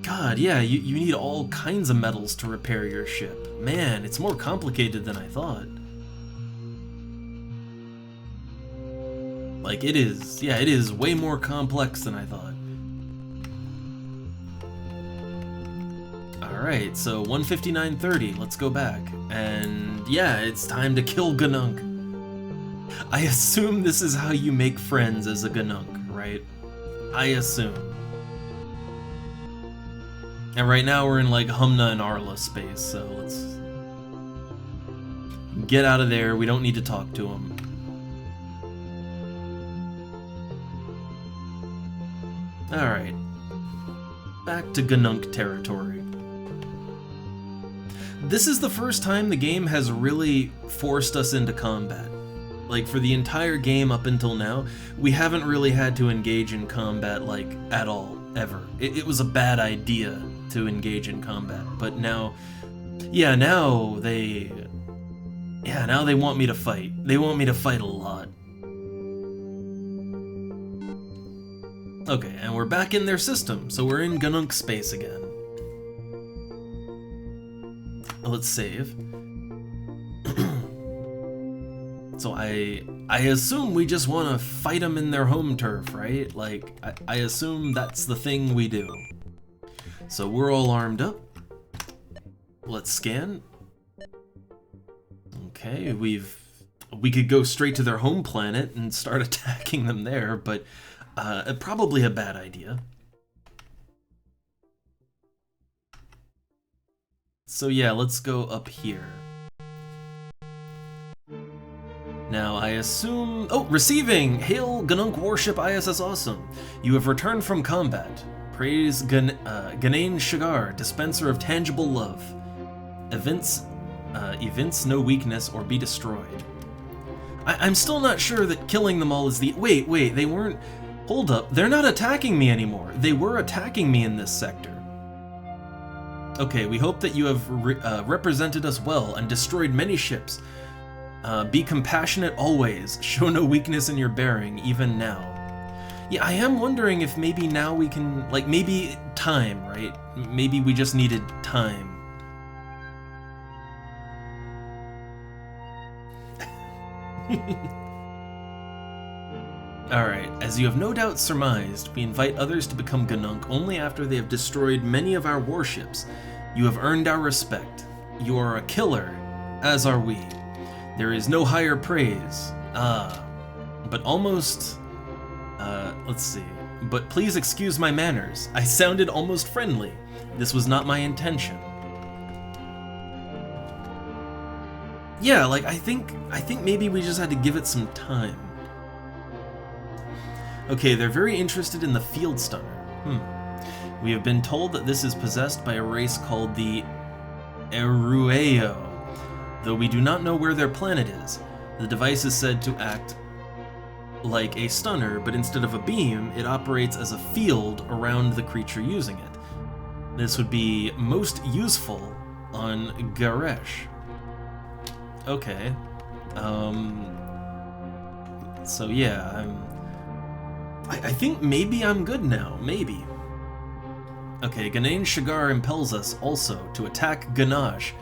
God, yeah, you need all kinds of metals to repair your ship. Man, it's more complicated than I thought. Like, it is. Yeah, it is way more complex than I thought. Alright, so 159.30, let's go back. And yeah, it's time to kill Ganunk. I assume this is how you make friends as a Ganunk, right? I assume. And right now we're in like Humna and Arla space, so let's get out of there. We don't need to talk to him. Alright. Back to Ganunk territory. This is the first time the game has really forced us into combat. Like, for the entire game up until now, we haven't really had to engage in combat, like, at all, ever. It was a bad idea to engage in combat, but now... Yeah, now they want me to fight. They want me to fight a lot. Okay, and we're back in their system, so we're in Ganunk space again. Let's save. So I assume we just want to fight them in their home turf, right? Like, I assume that's the thing we do. So we're all armed up. Let's scan. Okay, we could go straight to their home planet and start attacking them there, but probably a bad idea. So yeah, let's go up here. Now, I assume... Oh, receiving! Hail, Ganunk Warship ISS Awesome. You have returned from combat. Praise Ganain Shigar, dispenser of tangible love. Events no weakness or be destroyed. I'm still not sure that killing them all is the... Wait, they weren't... Hold up, they're not attacking me anymore. They were attacking me in this sector. Okay, we hope that you have represented us well and destroyed many ships. Be compassionate always. Show no weakness in your bearing, even now. Yeah, I am wondering if maybe now we can, like, maybe time, right? Maybe we just needed time. Alright, as you have no doubt surmised, we invite others to become Ganunk only after they have destroyed many of our warships. You have earned our respect. You are a killer, as are we. There is no higher praise. But almost... let's see. But please excuse my manners. I sounded almost friendly. This was not my intention. Yeah, like, I think maybe we just had to give it some time. Okay, they're very interested in the field stunner. We have been told that this is possessed by a race called the Erueo, though we do not know where their planet is. The device is said to act like a stunner, but instead of a beam, it operates as a field around the creature using it. This would be most useful on Garesh. Okay. So yeah, I think maybe I'm good now, maybe. Okay, Ganain Shigar impels us also to attack Ganache,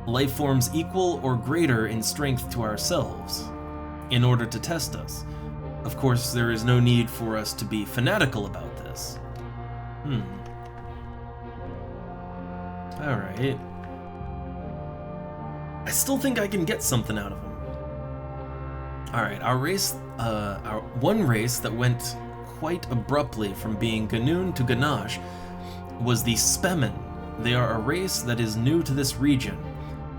life forms equal or greater in strength to ourselves, in order to test us. Of course, there is no need for us to be fanatical about this. Alright. I still think I can get something out of him. Alright, our race, our one race that went quite abruptly from being Ganoon to Ganache was the Spemen. They are a race that is new to this region,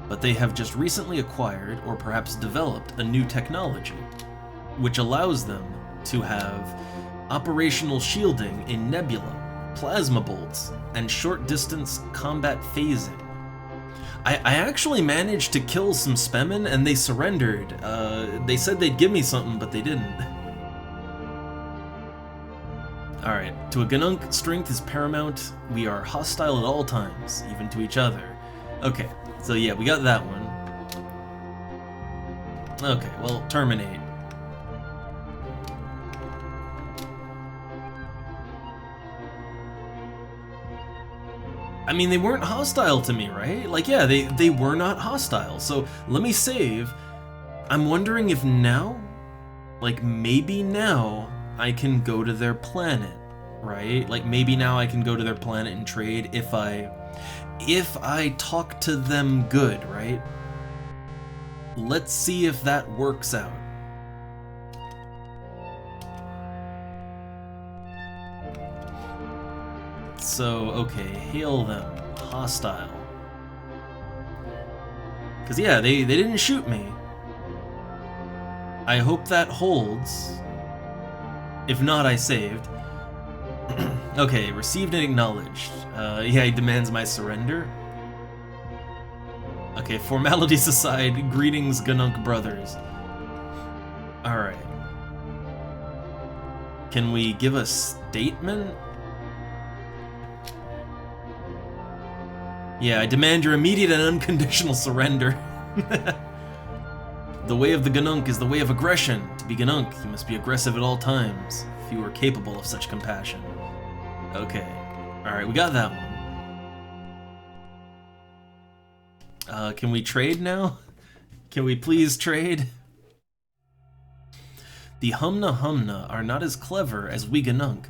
but they have just recently acquired, or perhaps developed, a new technology, which allows them to have operational shielding in nebula, plasma bolts, and short-distance combat phasing. I actually managed to kill some Spemen, and they surrendered. They said they'd give me something, but they didn't. Alright, to a Ganunk, strength is paramount. We are hostile at all times, even to each other. Okay, so yeah, we got that one. Okay, well, terminate. I mean, they weren't hostile to me, right? Like, yeah, they were not hostile. So let me save. I'm wondering if now, like maybe now, I can go to their planet, right? Like maybe now I can go to their planet and trade if I talk to them good, right? Let's see if that works out. So, okay, hail them. Hostile. Because, yeah, they didn't shoot me. I hope that holds. If not, I saved. Okay, received and acknowledged. Yeah, he demands my surrender. Okay, formalities aside, greetings, Ganunk brothers. Alright. Can we give a statement? Yeah, I demand your immediate and unconditional surrender. The way of the Ganunk is the way of aggression. To be Ganunk, you must be aggressive at all times, if you are capable of such compassion. Okay. Alright, we got that one. Can we trade now? Can we please trade? The Humna Humna are not as clever as we Ganunk,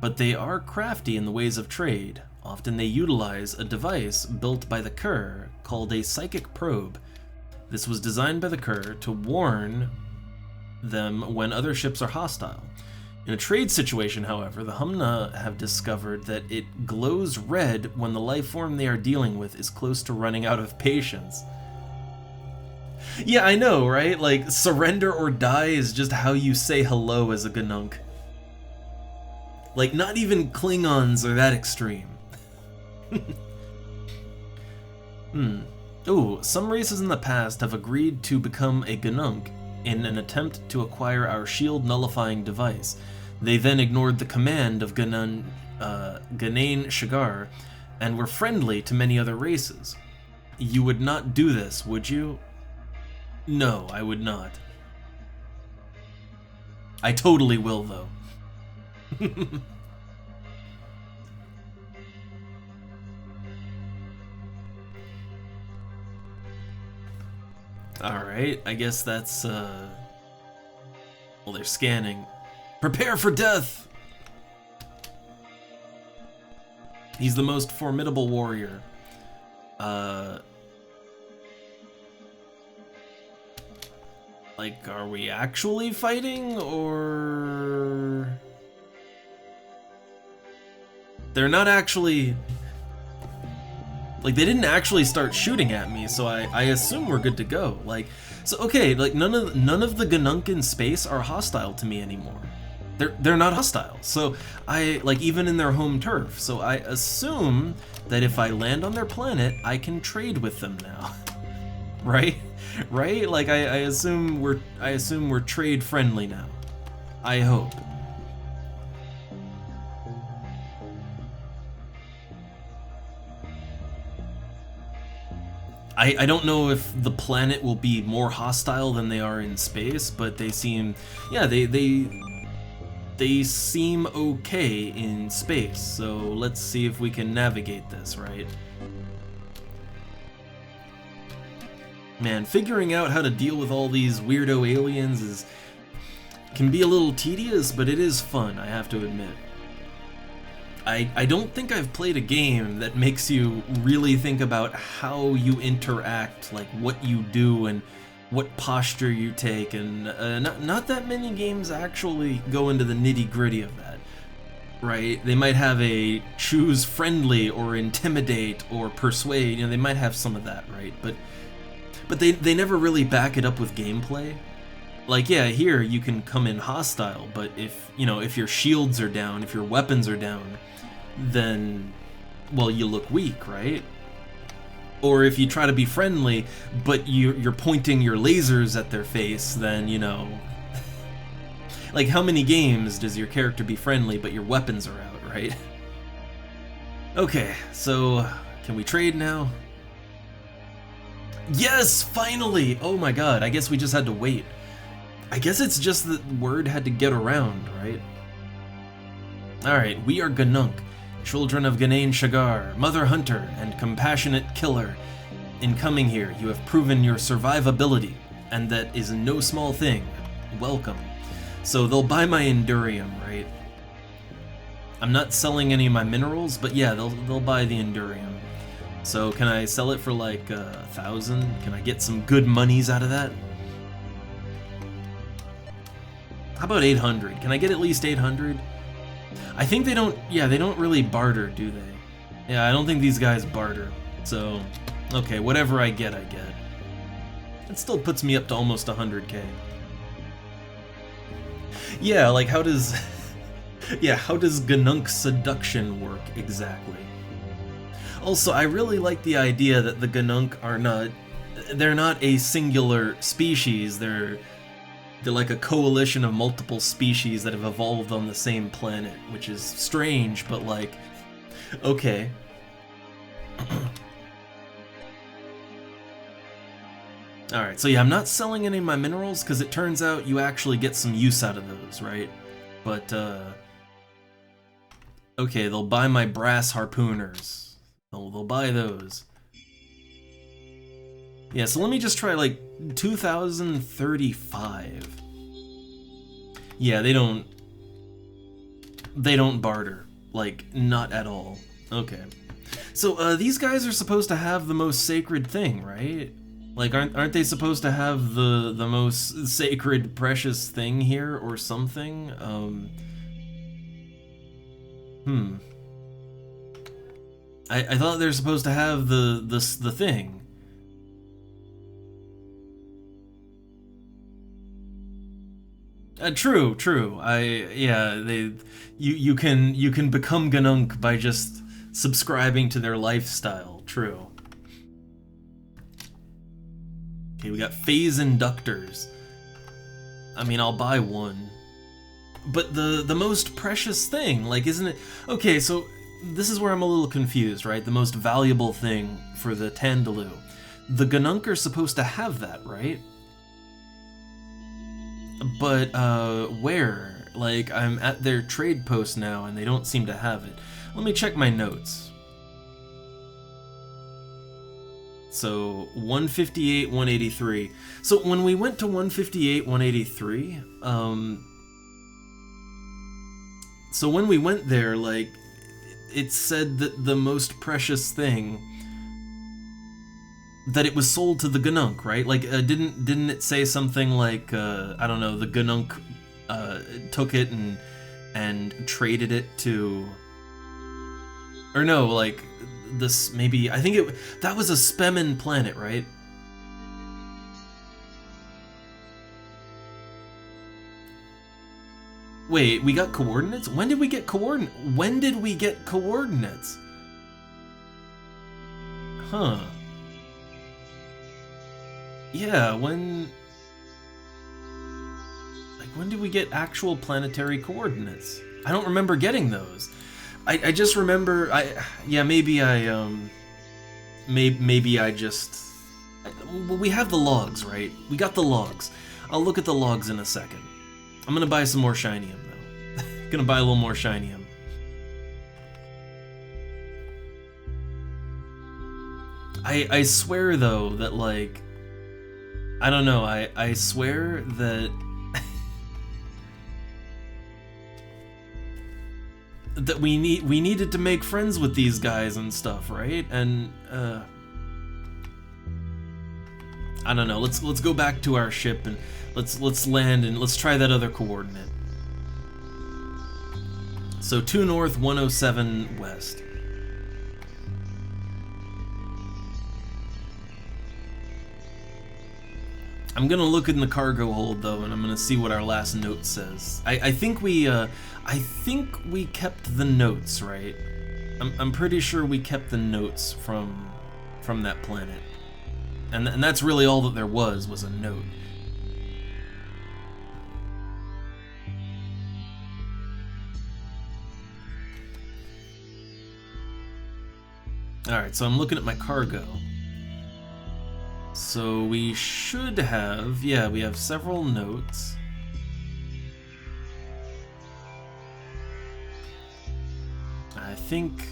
but they are crafty in the ways of trade. Often they utilize a device built by the Kerr called a psychic probe. This was designed by the Kerr to warn them when other ships are hostile. In a trade situation, however, the Humna have discovered that it glows red when the life form they are dealing with is close to running out of patience. Yeah, I know, right? Like, surrender or die is just how you say hello as a Ganunk. Like, not even Klingons are that extreme. Ooh, some races in the past have agreed to become a Ganunk in an attempt to acquire our shield nullifying device. They then ignored the command of Ganain Shigar and were friendly to many other races. You would not do this, would you? No, I would not. I totally will, though. Alright, I guess that's, well, they're scanning. Prepare for death! He's the most formidable warrior. Like, are we actually fighting, or... They're not actually... Like, they didn't actually start shooting at me, so I assume we're good to go. Like, so okay, like none of the Ganunk in space are hostile to me anymore. They're not hostile. So like even in their home turf. So I assume that if I land on their planet, I can trade with them now. Right? Right? Like I assume we're trade friendly now. I hope. I don't know if the planet will be more hostile than they are in space, but they seem, yeah, they seem okay in space. So let's see if we can navigate this, right? Man, figuring out how to deal with all these weirdo aliens can be a little tedious, but it is fun, I have to admit. I don't think I've played a game that makes you really think about how you interact, like what you do and what posture you take, and not that many games actually go into the nitty-gritty of that, right? They might have a choose friendly or intimidate or persuade, you know, they might have some of that, right? But they never really back it up with gameplay. Like, yeah, here you can come in hostile, but if, you know, if your shields are down, if your weapons are down, then, well, you look weak, right? Or if you try to be friendly, but you're pointing your lasers at their face, then, you know... Like, how many games does your character be friendly, but your weapons are out, right? Okay, so, can we trade now? Yes, finally! Oh my god, I guess we just had to wait. I guess it's just that word had to get around, right? Alright, we are Ganunk, children of Ganain Shagar, mother hunter and compassionate killer. In coming here, you have proven your survivability, and that is no small thing. Welcome. So they'll buy my Endurium, right? I'm not selling any of my minerals, but yeah, they'll buy the Endurium. So can I sell it for like 1,000? Can I get some good monies out of that? How about 800? Can I get at least 800? I think they don't, yeah, they don't really barter, do they? Yeah, I don't think these guys barter. So, okay, whatever I get, I get. It still puts me up to almost 100k. Yeah, like how does... yeah, how does Ganunk seduction work exactly? Also, I really like the idea that the Ganunk are not... They're not a singular species, they're like a coalition of multiple species that have evolved on the same planet, which is strange, but like, okay. Alright, so yeah, I'm not selling any of my minerals, because it turns out you actually get some use out of those, right? But, okay, they'll buy my brass harpooners. They'll buy those. Yeah, so let me just try, like, 2,035. Yeah, they don't barter. Like, not at all. Okay. So, these guys are supposed to have the most sacred thing, right? Like, aren't they supposed to have the most sacred, precious thing here, or something? I thought they were supposed to have the thing. True. You can become Ganunk by just subscribing to their lifestyle. True. Okay, we got phase inductors. I mean, I'll buy one. But the most precious thing, like, isn't it? Okay, so this is where I'm a little confused, right? The most valuable thing for the Tandaloo. The Ganunk are supposed to have that, right? But, where? Like, I'm at their trade post now, and they don't seem to have it. Let me check my notes. So 158, 183. So when we went to 158, 183, so when we went there, like, it said that the most precious thing, that it was sold to the Ganunk, right? Like, didn't it say something like, I don't know, the Ganunk took it and traded it to, or no, like, this, maybe, I think that was a Spemen planet, right? Wait, we got coordinates? When did we get coordinates? Huh. Yeah, when did we get actual planetary coordinates? I don't remember getting those. I just remember, maybe I just, well, we have the logs, right? We got the logs. I'll look at the logs in a second. I'm gonna buy some more shinium, though. Gonna buy a little more shinium. I swear, though, that, like, I don't know, I swear that that we needed to make friends with these guys and stuff, right? And I don't know. Let's go back to our ship and let's land and let's try that other coordinate. So 2 north, 107 west. I'm gonna look in the cargo hold though, and I'm gonna see what our last note says. I think we kept the notes, right? I'm pretty sure we kept the notes from that planet, and that's really all that there was a note. All right, so I'm looking at my cargo. So we should have, yeah, we have several notes. I think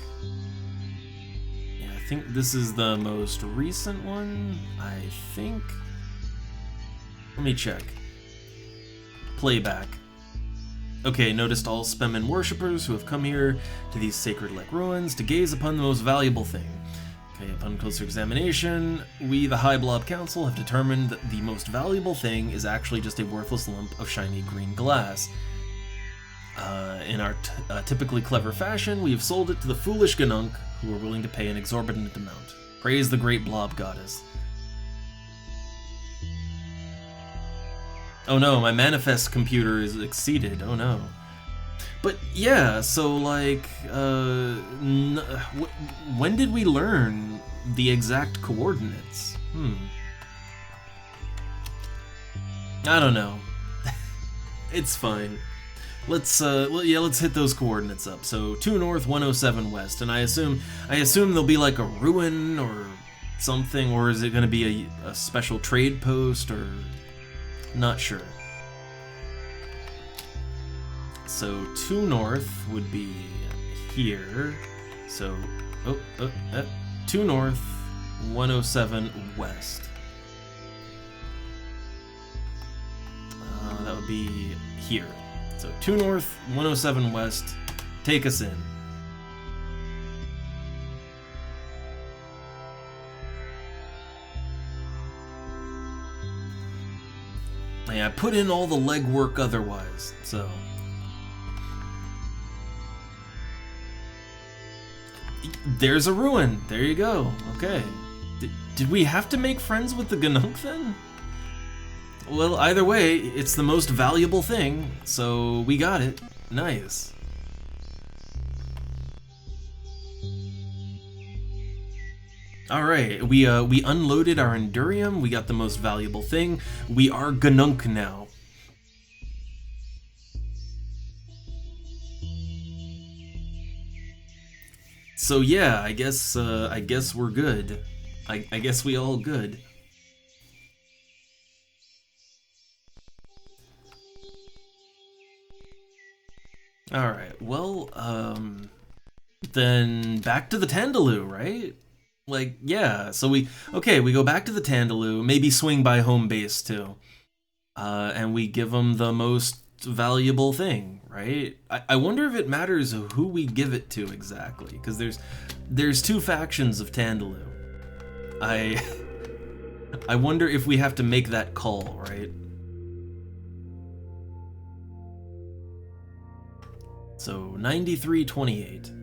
this is the most recent one, I think. Let me check. Playback. Okay, noticed all Spemen worshippers who have come here to these sacred lake ruins to gaze upon the most valuable thing. Okay, upon closer examination, we, the High Blob Council, have determined that the most valuable thing is actually just a worthless lump of shiny green glass. In our typically clever fashion, we have sold it to the foolish Ganunk, who are willing to pay an exorbitant amount. Praise the great blob goddess. Oh no, my manifest computer is exceeded. Oh no. But yeah, so like, when did we learn the exact coordinates? I don't know. It's fine. Let's hit those coordinates up. So 2 north, 107 west, and I assume there'll be like a ruin or something, or is it going to be a special trade post, or not sure. So 2 north would be here. So 2 north, 107 west. That would be here. So 2 north, 107 west, take us in. Yeah, I put in all the legwork otherwise, so. There's a ruin, there you go, okay. Did we have to make friends with the Ganunk then? Well, either way, it's the most valuable thing, so we got it. Nice. Alright, we unloaded our Endurium, we got the most valuable thing. We are Ganunk now. So yeah, I guess we're good. I guess we all good. Alright, well, then back to the Tandaloo, right? Like, yeah, so we go back to the Tandaloo, maybe swing by home base too. And we give them the most valuable thing, right? I wonder if it matters who we give it to exactly, because there's two factions of Tandaloo. I wonder if we have to make that call, right? So 9328.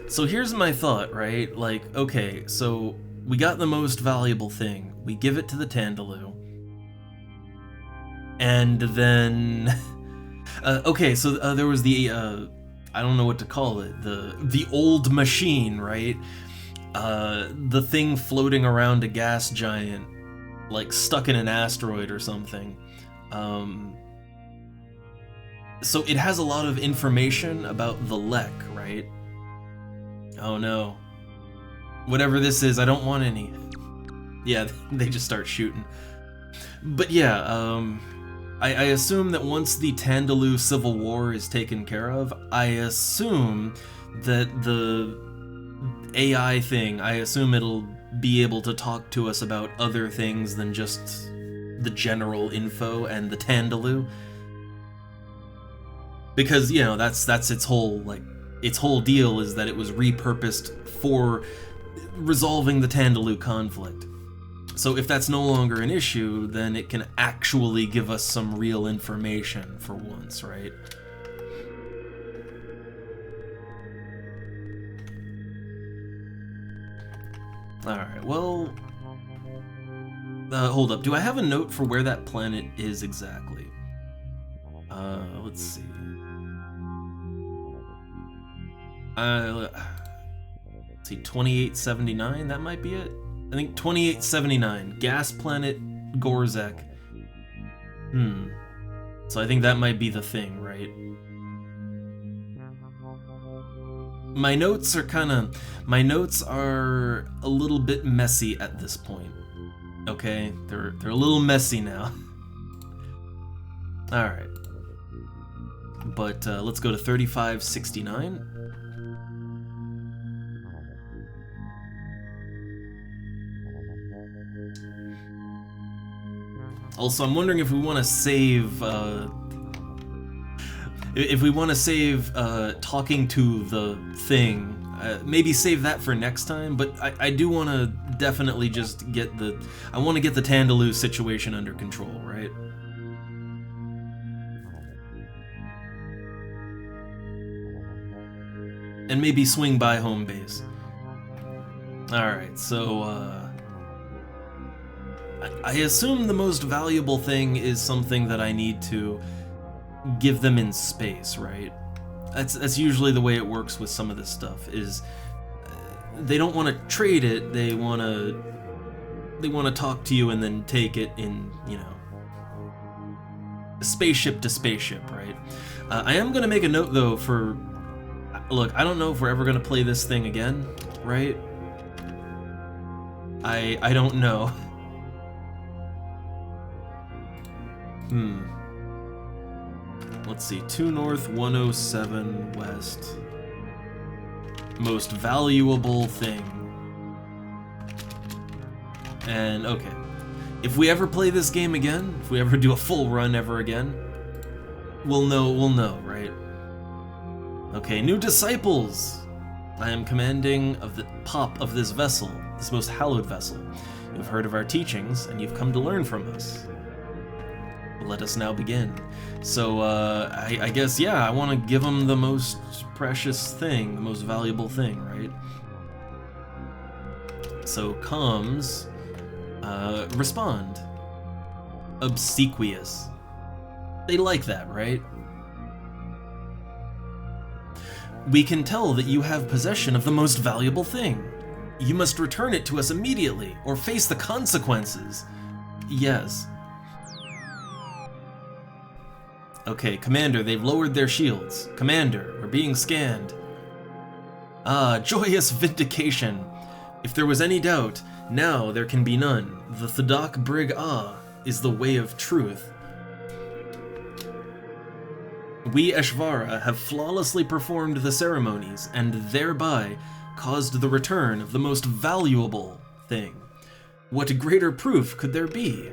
So here's my thought, right? Like, okay, so we got the most valuable thing. We give it to the Tandaloo. And then... okay, so there was the... I don't know what to call it. The old machine, right? The thing floating around a gas giant, like stuck in an asteroid or something. So it has a lot of information about the Lek, right? Oh no. Whatever this is, I don't want any. Yeah, they just start shooting. But yeah, I assume that once the Tandaloo Civil War is taken care of, I assume that the AI thing, I assume it'll be able to talk to us about other things than just the general info and the Tandaloo. Because, you know, that's its whole, like, its whole deal is that it was repurposed for resolving the Tandaloo conflict. So if that's no longer an issue, then it can actually give us some real information for once, right? Alright, well... hold up, do I have a note for where that planet is exactly? Let's see. Let's see, 2879, that might be it? I think 2879, gas planet Gorzek. So I think that might be the thing, right? My notes are a little bit messy at this point. Okay, they're a little messy now. All right. But let's go to 3569. Also, I'm wondering if we want to save, talking to the thing. Maybe save that for next time, but I do want to definitely just get I want to get the Tandaloo situation under control, right? And maybe swing by home base. Alright, so, I assume the most valuable thing is something that I need to give them in space, right? That's usually the way it works with some of this stuff, is they don't want to trade it, they want to talk to you and then take it in, you know, spaceship to spaceship, right? I am going to make a note, though, for... Look, I don't know if we're ever going to play this thing again, right? I don't know. Let's see, 2 north, 107 west. Most valuable thing. And, okay. If we ever play this game again, if we ever do a full run ever again, we'll know, right? Okay, new disciples! I am commanding of the pop of this vessel, this most hallowed vessel. You've heard of our teachings, and you've come to learn from us. Let us now begin. So, I guess, yeah, I want to give them the most precious thing, the most valuable thing, right? So, comms, respond. Obsequious. They like that, right? We can tell that you have possession of the most valuable thing. You must return it to us immediately, or face the consequences. Yes. Okay, Commander, they've lowered their shields. Commander, we're being scanned. Ah, joyous vindication. If there was any doubt, now there can be none. The Thadok Brig is the way of truth. We Eshvara have flawlessly performed the ceremonies, and thereby caused the return of the most valuable thing. What greater proof could there be?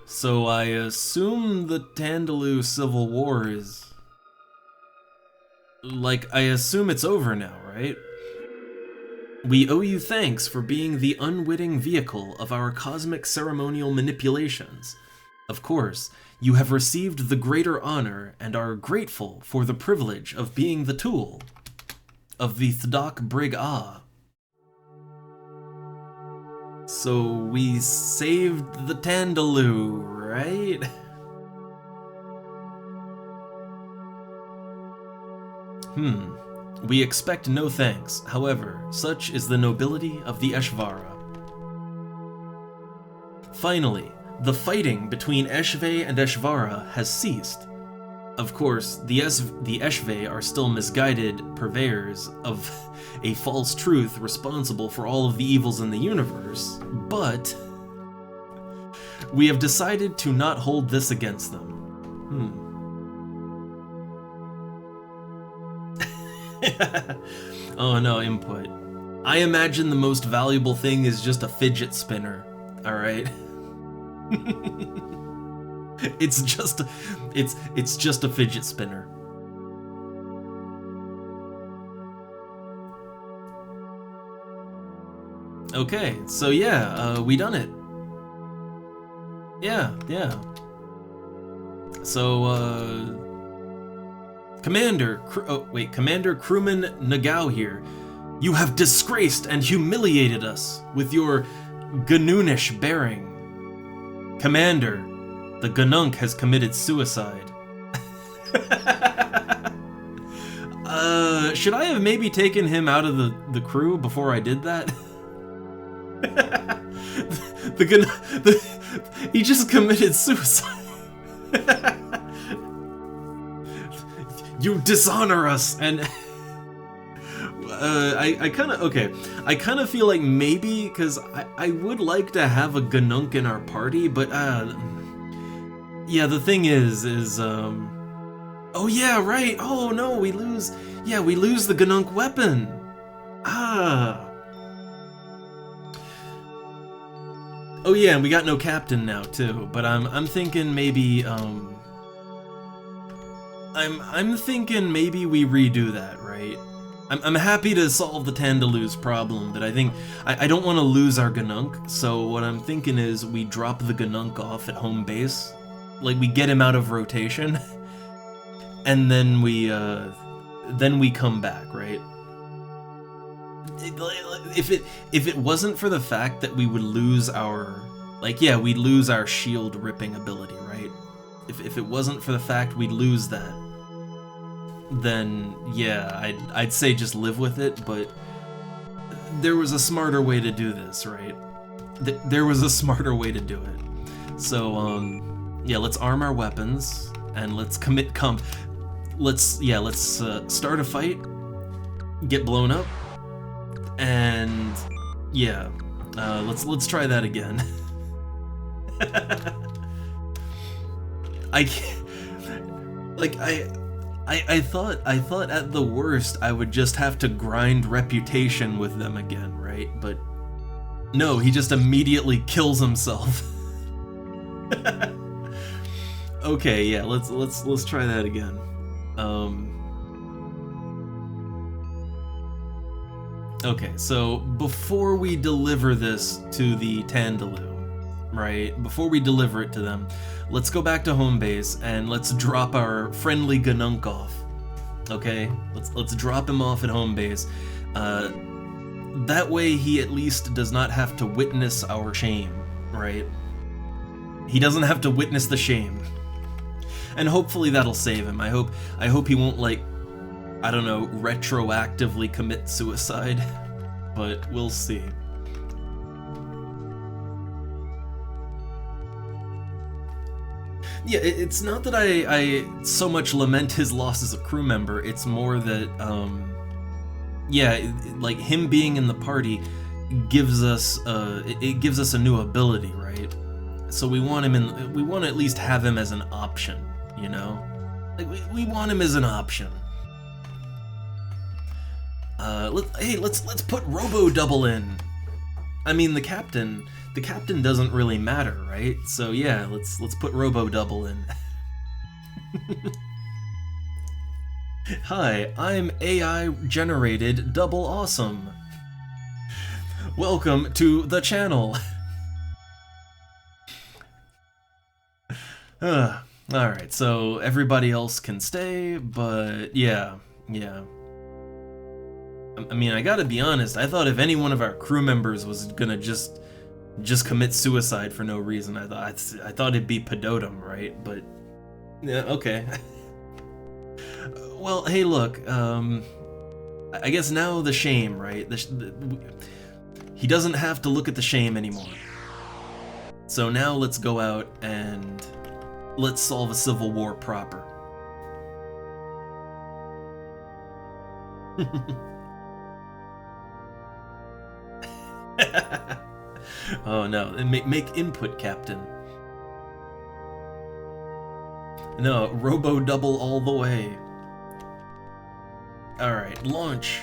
So I assume the Tandaloo Civil War is... like, I assume it's over now, right? We owe you thanks for being the unwitting vehicle of our cosmic ceremonial manipulations. Of course, you have received the greater honor and are grateful for the privilege of being the tool of the Thdak Brig Ah. So we saved the Tandaloo, right? We expect no thanks. However, such is the nobility of the Eshvara. Finally, the fighting between Eshve and Eshvara has ceased. Of course, the Eshve are still misguided purveyors of a false truth responsible for all of the evils in the universe, but we have decided to not hold this against them. Oh no, input. I imagine the most valuable thing is just a fidget spinner, alright? It's just a fidget spinner. Okay, so yeah, we done it. Yeah. So, Commander Crewman Nagao here. You have disgraced and humiliated us with your Ganoonish bearing. Commander, the Ganunk has committed suicide. Should I have maybe taken him out of the crew before I did that? He just committed suicide. You dishonor us, and I kind of feel like maybe, because I would like to have a Ganunk in our party, but yeah, the thing is oh yeah, right, oh no, we lose the Ganunk weapon. Oh yeah, and we got no captain now too, but I'm thinking maybe I'm thinking maybe we redo that, right? I'm happy to solve the Tandaloo's problem, but I think I don't want to lose our Ganunk, so what I'm thinking is we drop the Ganunk off at home base, like we get him out of rotation, and then we come back, right? If it wasn't for the fact that we would lose our, we'd lose our shield ripping ability, right? If it wasn't for the fact we'd lose that, then yeah, I'd say just live with it, but there was a smarter way to do this, right? There was a smarter way to do it. So, yeah, let's arm our weapons, and let's commit let's start a fight, get blown up, and yeah, let's try that again. I thought at the worst I would just have to grind reputation with them again, right? But no, he just immediately kills himself. Okay, yeah, let's try that again. Okay, so before we deliver this to the Tandaloo, right? Before we deliver it to them, let's go back to home base and let's drop our friendly Ganunk off. Okay? Let's drop him off at home base. That way he at least does not have to witness our shame, right? He doesn't have to witness the shame. And hopefully that'll save him. I hope he won't, like, I don't know, retroactively commit suicide, but we'll see. Yeah, it's not that I so much lament his loss as a crew member, it's more that, yeah, like, him being in the party gives us, it gives us a new ability, right? So we want to at least have him as an option, you know? Like, we want him as an option. Let's put Robo Double in. I mean, the captain doesn't really matter, right? So yeah, let's put Robo Double in. Hi, I'm AI generated Double Awesome. Welcome to the channel. Alright, so everybody else can stay, but yeah. I mean, I gotta be honest, I thought if any one of our crew members was gonna just commit suicide for no reason, I thought it'd be Pedotum, right? But yeah, okay. Well, hey, look, I guess now the shame, right? He doesn't have to look at the shame anymore. So now let's go out and let's solve a civil war proper. Oh no, make input, Captain. No, Robo Double all the way. Alright, launch.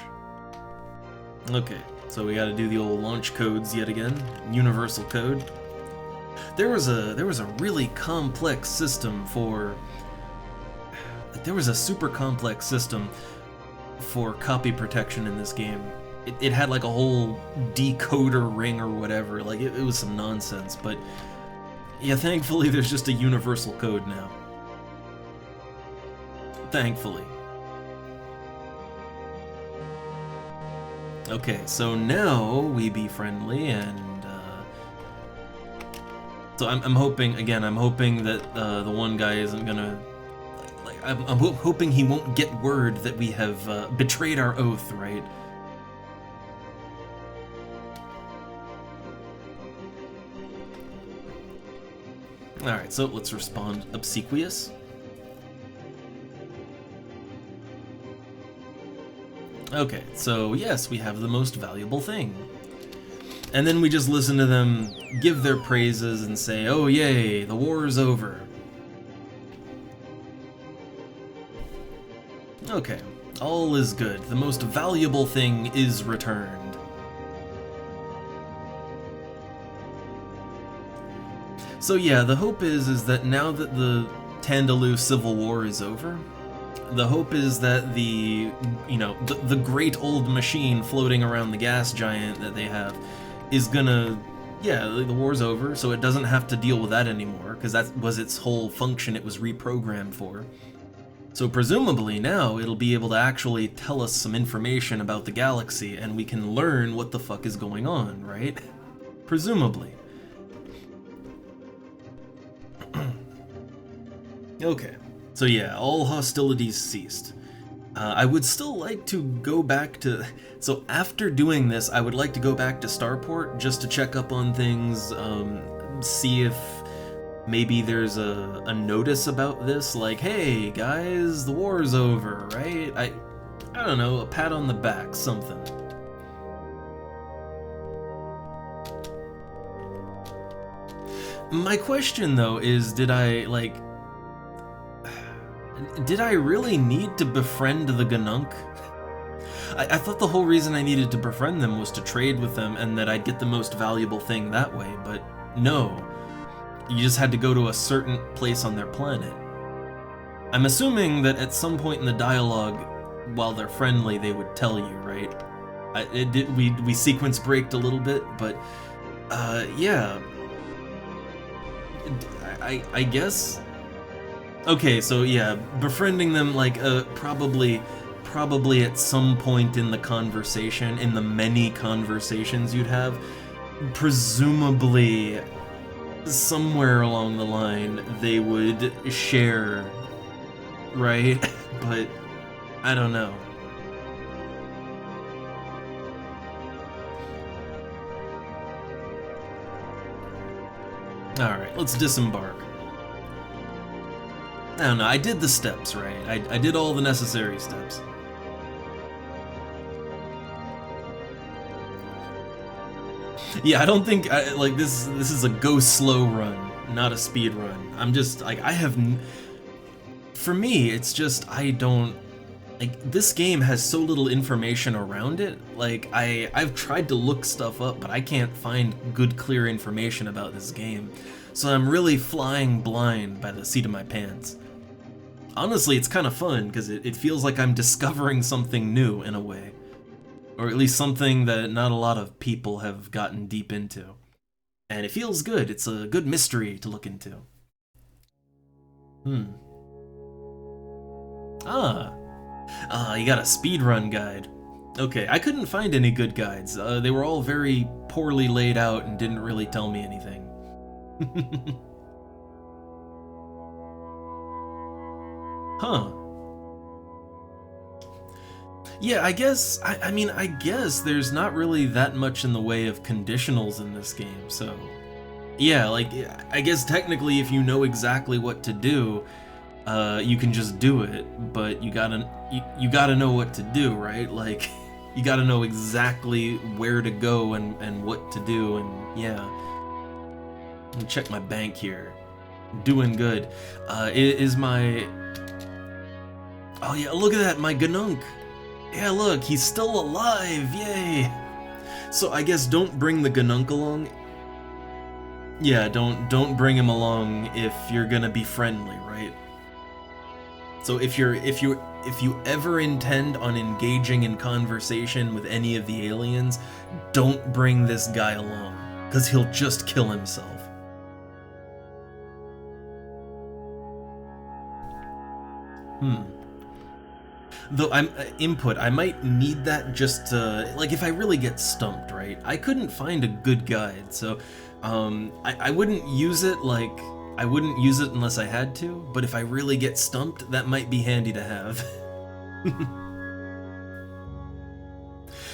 Okay, so we gotta do the old launch codes yet again. Universal code. There was a really complex system for... There was a super complex system for copy protection in this game. It had like a whole decoder ring or whatever, like it was some nonsense, but yeah, thankfully there's just a universal code now. Thankfully. Okay, so now we be friendly, and so I'm hoping, again, I'm hoping that the one guy isn't gonna, like, I'm hoping he won't get word that we have betrayed our oath, right? Alright, so let's respond obsequious. Okay, so yes, we have the most valuable thing. And then we just listen to them give their praises and say, oh yay, the war is over. Okay, all is good. The most valuable thing is returned. So yeah, the hope is that now that the Tandaloo Civil War is over, the hope is that the great old machine floating around the gas giant that they have is gonna, yeah, the war's over, so it doesn't have to deal with that anymore, because that was its whole function it was reprogrammed for. So presumably now it'll be able to actually tell us some information about the galaxy, and we can learn what the fuck is going on, right? Presumably. Okay, so yeah, all hostilities ceased. I would still like to go back to... So after doing this, I would like to go back to Starport just to check up on things, see if maybe there's a notice about this, like, hey, guys, the war's over, right? I don't know, a pat on the back, something. My question, though, is did I really need to befriend the Ganunk? I thought the whole reason I needed to befriend them was to trade with them and that I'd get the most valuable thing that way, but no. You just had to go to a certain place on their planet. I'm assuming that at some point in the dialogue, while they're friendly, they would tell you, right? We sequence braked a little bit, but yeah. I guess... Okay, so yeah, befriending them, like, probably at some point in the conversation, in the many conversations you'd have, presumably somewhere along the line they would share, right? But I don't know. Alright, let's disembark. I don't know, I did the steps, right? I did all the necessary steps. Yeah, I don't think, like, this is a go slow run, not a speed run. I'm just, like, for me, it's just, I don't Like, this game has so little information around it. Like, I've tried to look stuff up, but I can't find good, clear information about this game. So I'm really flying blind by the seat of my pants. Honestly, it's kind of fun, because it feels like I'm discovering something new in a way. Or at least something that not a lot of people have gotten deep into. And it feels good. It's a good mystery to look into. You got a speedrun guide. Okay, I couldn't find any good guides. They were all very poorly laid out and didn't really tell me anything. Huh. Yeah, I guess, I mean, I guess there's not really that much in the way of conditionals in this game, so... Yeah, like, I guess technically if you know exactly what to do, you can just do it, but you gotta know what to do, right? Like, you gotta know exactly where to go and what to do, and yeah. Let me check my bank here. Doing good. Is my... Oh yeah, look at that, my Ganunk! Yeah, look, he's still alive, yay! So I guess don't bring the Ganunk along. Yeah, don't bring him along if you're gonna be friendly, right? So if you ever intend on engaging in conversation with any of the aliens, don't bring this guy along, because he'll just kill himself. Though I'm input, I might need that just to, like, if I really get stumped, right? I couldn't find a good guide, so I wouldn't use it, like, I wouldn't use it unless I had to, but if I really get stumped, that might be handy to have.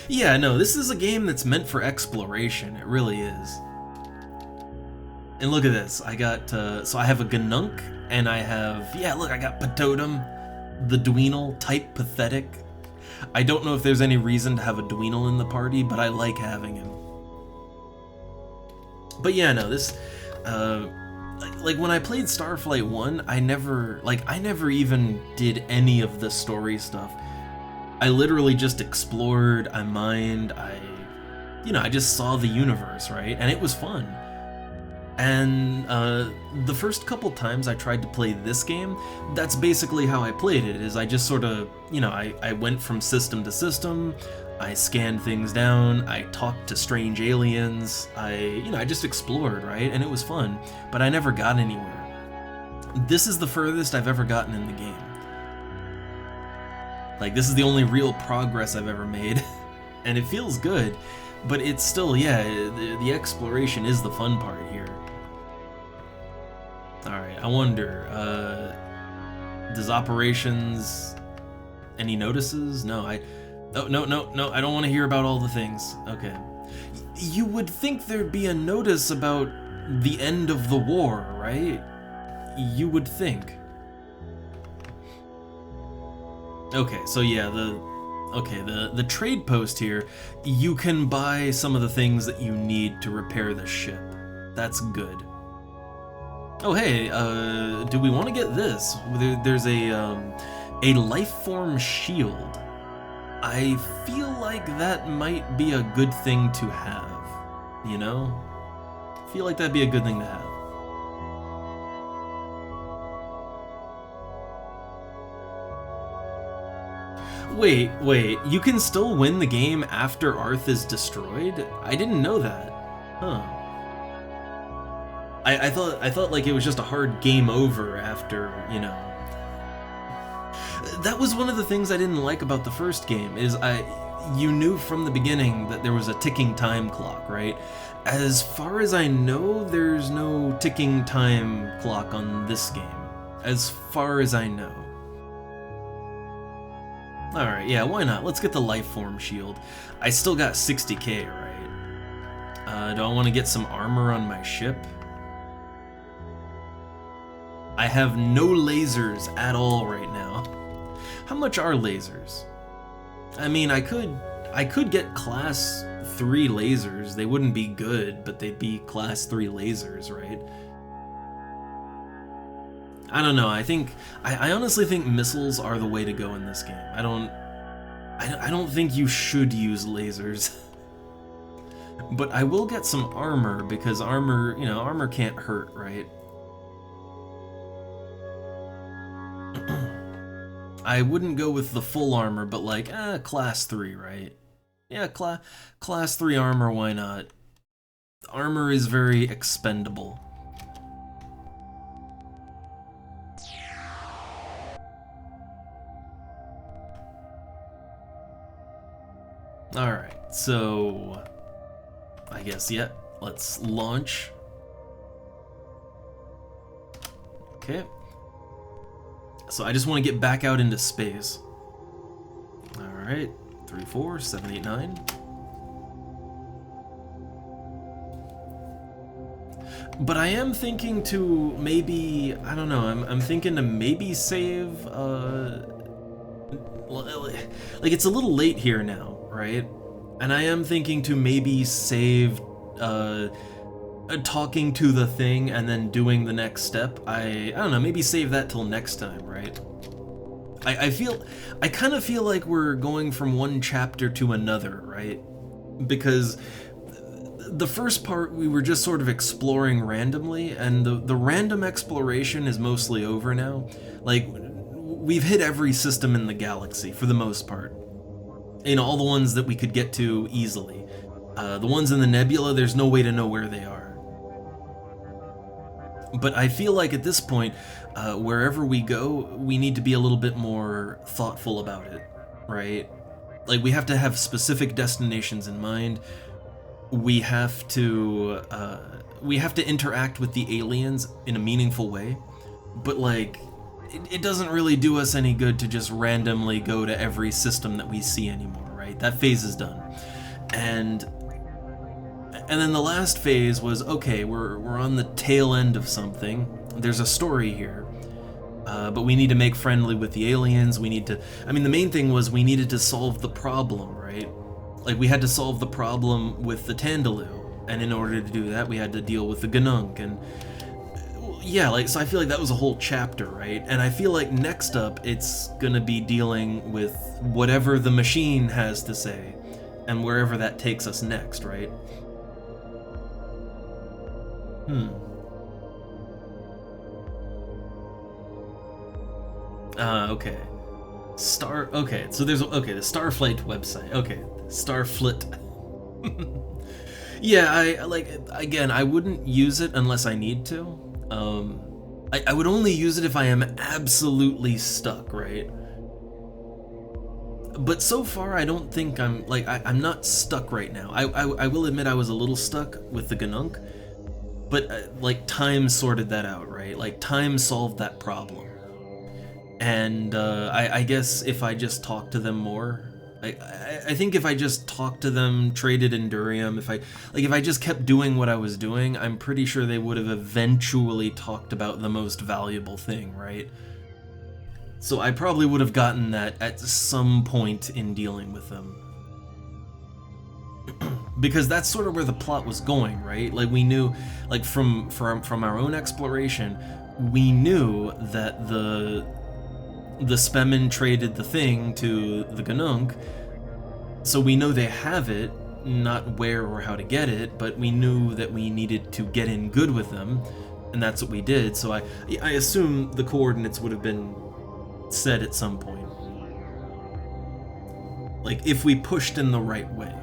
Yeah, no, this is a game that's meant for exploration, it really is. And look at this, I got, so I have a Ganunk, and I have, yeah, look, I got Patotem, the Dweenal, type pathetic. I don't know if there's any reason to have a Dweenal in the party, but I like having him. But yeah, no, this, like when I played Starflight 1, I never even did any of the story stuff. I literally just explored, I mined, I just saw the universe, right? And it was fun. And the first couple times I tried to play this game, that's basically how I played it, is I just sort of, I went from system to system, I scanned things down, I talked to strange aliens, I just explored, right? And it was fun, but I never got anywhere. This is the furthest I've ever gotten in the game. Like, this is the only real progress I've ever made, and it feels good, but it's still, yeah, the exploration is the fun part here. Alright, I wonder, does operations... any notices? No, oh, no, I don't want to hear about all the things. Okay. You would think there'd be a notice about the end of the war, right? You would think. Okay, so yeah, the trade post here, you can buy some of the things that you need to repair the ship. That's good. Oh hey, do we want to get this? There's a life form shield. I feel like that might be a good thing to have, you know? I feel like that'd be a good thing to have. Wait, you can still win the game after Arth is destroyed? I didn't know that. Huh. I thought like it was just a hard game over after, That was one of the things I didn't like about the first game, is you knew from the beginning that there was a ticking time clock, right? As far as I know, there's no ticking time clock on this game. As far as I know. Alright, yeah, why not? Let's get the life form shield. I still got 60k, right? Do I want to get some armor on my ship? I have no lasers at all right now. How much are lasers? I mean, I could get class 3 lasers. They wouldn't be good, but they'd be class 3 lasers, right? I don't know. I honestly think missiles are the way to go in this game. I don't think you should use lasers. But I will get some armor, because armor, you know, armor can't hurt, right? I wouldn't go with the full armor, but like, class 3, right? Yeah, class 3 armor, why not? Armor is very expendable. Alright, so I guess, yeah, let's launch. Okay. So I just want to get back out into space. Alright, 3, 4, 7, 8, 9. But I am thinking to maybe, I don't know, I'm thinking to maybe save, like it's a little late here now, right? And I am thinking to maybe save talking to the thing and then doing the next step. I don't know, maybe save that till next time, right? I kind of feel like we're going from one chapter to another, right? Because the first part we were just sort of exploring randomly, and the random exploration is mostly over now. Like, we've hit every system in the galaxy for the most part. You know, all the ones that we could get to easily. The ones in the nebula, there's no way to know where they are. But I feel like at this point, wherever we go, we need to be a little bit more thoughtful about it, right? Like, we have to have specific destinations in mind. We have to interact with the aliens in a meaningful way. But like, it doesn't really do us any good to just randomly go to every system that we see anymore, right? That phase is done. And then the last phase was, okay, we're on the tail end of something. There's a story here. But we need to make friendly with the aliens. We need to, I mean, the main thing was we needed to solve the problem, right? Like, we had to solve the problem with the Tandaloo. And in order to do that, we had to deal with the Ganunk. And yeah, like, so I feel like that was a whole chapter, right? And I feel like next up, it's gonna be dealing with whatever the machine has to say, and wherever that takes us next, right? Okay. Okay, so there's, okay, the Starflight website. Okay, Starflight. Yeah, I, like, again, I wouldn't use it unless I need to. I would only use it if I am absolutely stuck, right? But so far, I don't think I'm, like, I'm not stuck right now. I will admit I was a little stuck with the Ganunk, but, like, time sorted that out, right? Like, time solved that problem. And, I guess if I just talk to them more, I think if I just talked to them, traded Endurium, if I just kept doing what I was doing, I'm pretty sure they would have eventually talked about the most valuable thing, right? So I probably would have gotten that at some point in dealing with them. Because that's sort of where the plot was going, right? Like, we knew, like, from our own exploration, we knew that the Spemen traded the thing to the Ganunk, so we know they have it, not where or how to get it, but we knew that we needed to get in good with them, and that's what we did, so I assume the coordinates would have been said at some point. Like, if we pushed in the right way.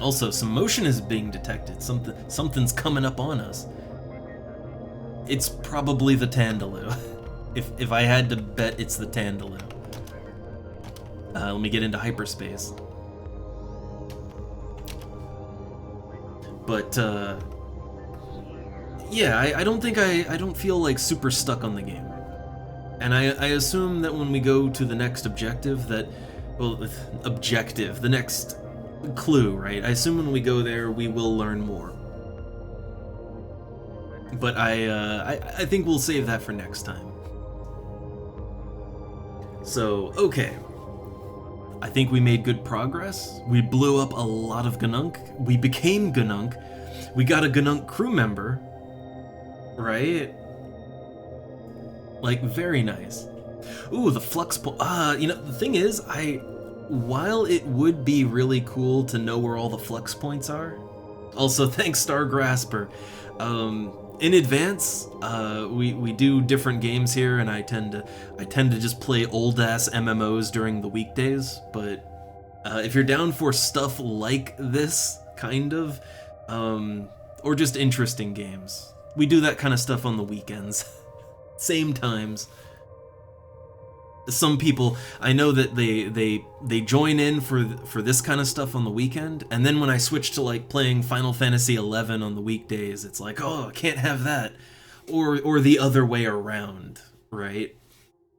Also, some motion is being detected. Something's coming up on us. It's probably the Tandaloo. If I had to bet, it's the Tandaloo. Let me get into hyperspace. But, yeah, I don't feel like super stuck on the game. And I assume that when we go to the next objective that, well, the next clue, right? I assume when we go there, we will learn more. But I think we'll save that for next time. So, okay. I think we made good progress. We blew up a lot of Ganunk. We became Ganunk. We got a Ganunk crew member, right? Like, very nice. Ooh, the flux point. You know, the thing is, while it would be really cool to know where all the flux points are, also thanks Star Grasper. In advance, we do different games here, and I tend to just play old ass MMOs during the weekdays. But if you're down for stuff like this, kind of, or just interesting games, we do that kind of stuff on the weekends, same times. Some people, I know that they join in for this kind of stuff on the weekend, and then when I switch to like playing Final Fantasy XI on the weekdays, it's like, oh, I can't have that, or the other way around, right?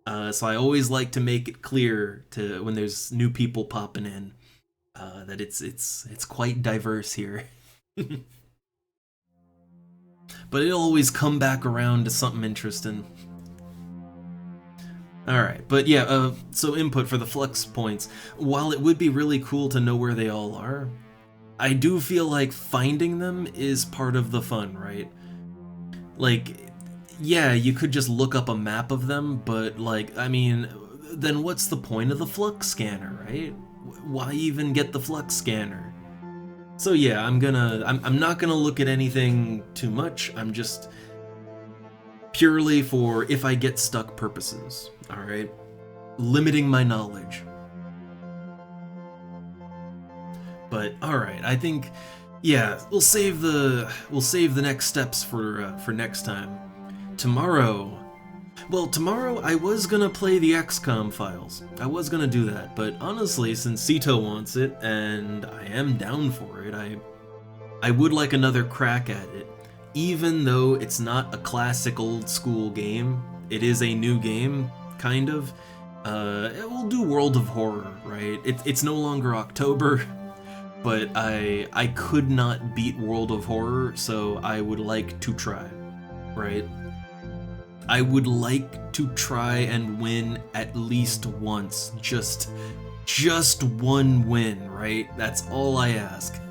So I always like to make it clear to when there's new people popping in that it's quite diverse here. But it'll always come back around to something interesting. Alright, but yeah, so input for the flux points. While it would be really cool to know where they all are, I do feel like finding them is part of the fun, right? Like, yeah, you could just look up a map of them, but like, I mean, then what's the point of the flux scanner, right? Why even get the flux scanner? So yeah, I'm not gonna look at anything too much. I'm just purely for if I get stuck purposes. Alright? Limiting my knowledge. But alright, I think, yeah, we'll save the next steps for next time. Tomorrow I was gonna play the XCOM files. I was gonna do that, but honestly, since Sito wants it, and I am down for it, I would like another crack at it. Even though it's not a classic old school game, it is a new game, kind of. We'll do World of Horror, right? It's no longer October, but I could not beat World of Horror, so I would like to try, right? I would like to try and win at least once, just one win, right? That's all I ask.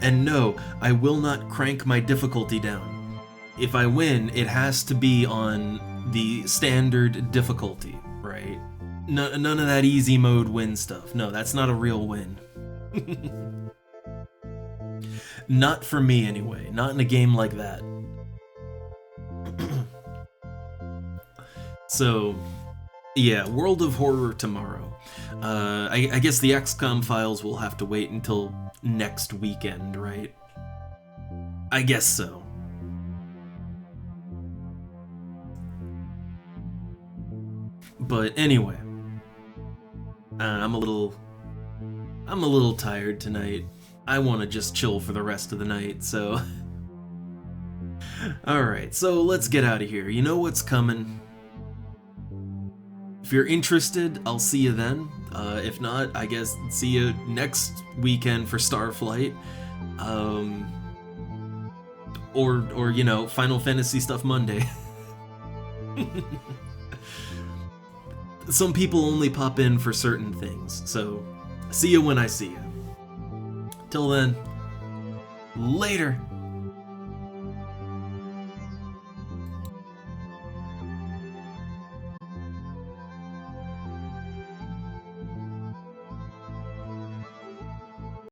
And no, I will not crank my difficulty down. If I win, it has to be on the standard difficulty, right? None of that easy mode win stuff. No, that's not a real win. Not for me anyway, not in a game like that. So, yeah, World of Horror tomorrow. I guess the XCOM files will have to wait until next weekend, right? I guess so. But anyway, I'm a little tired tonight. I want to just chill for the rest of the night, so... Alright, so let's get out of here. You know what's coming. If you're interested, I'll see you then. If not, I guess see you next weekend for Starflight. Or you know, Final Fantasy stuff Monday. Some people only pop in for certain things, so see you when I see you. Till then, later!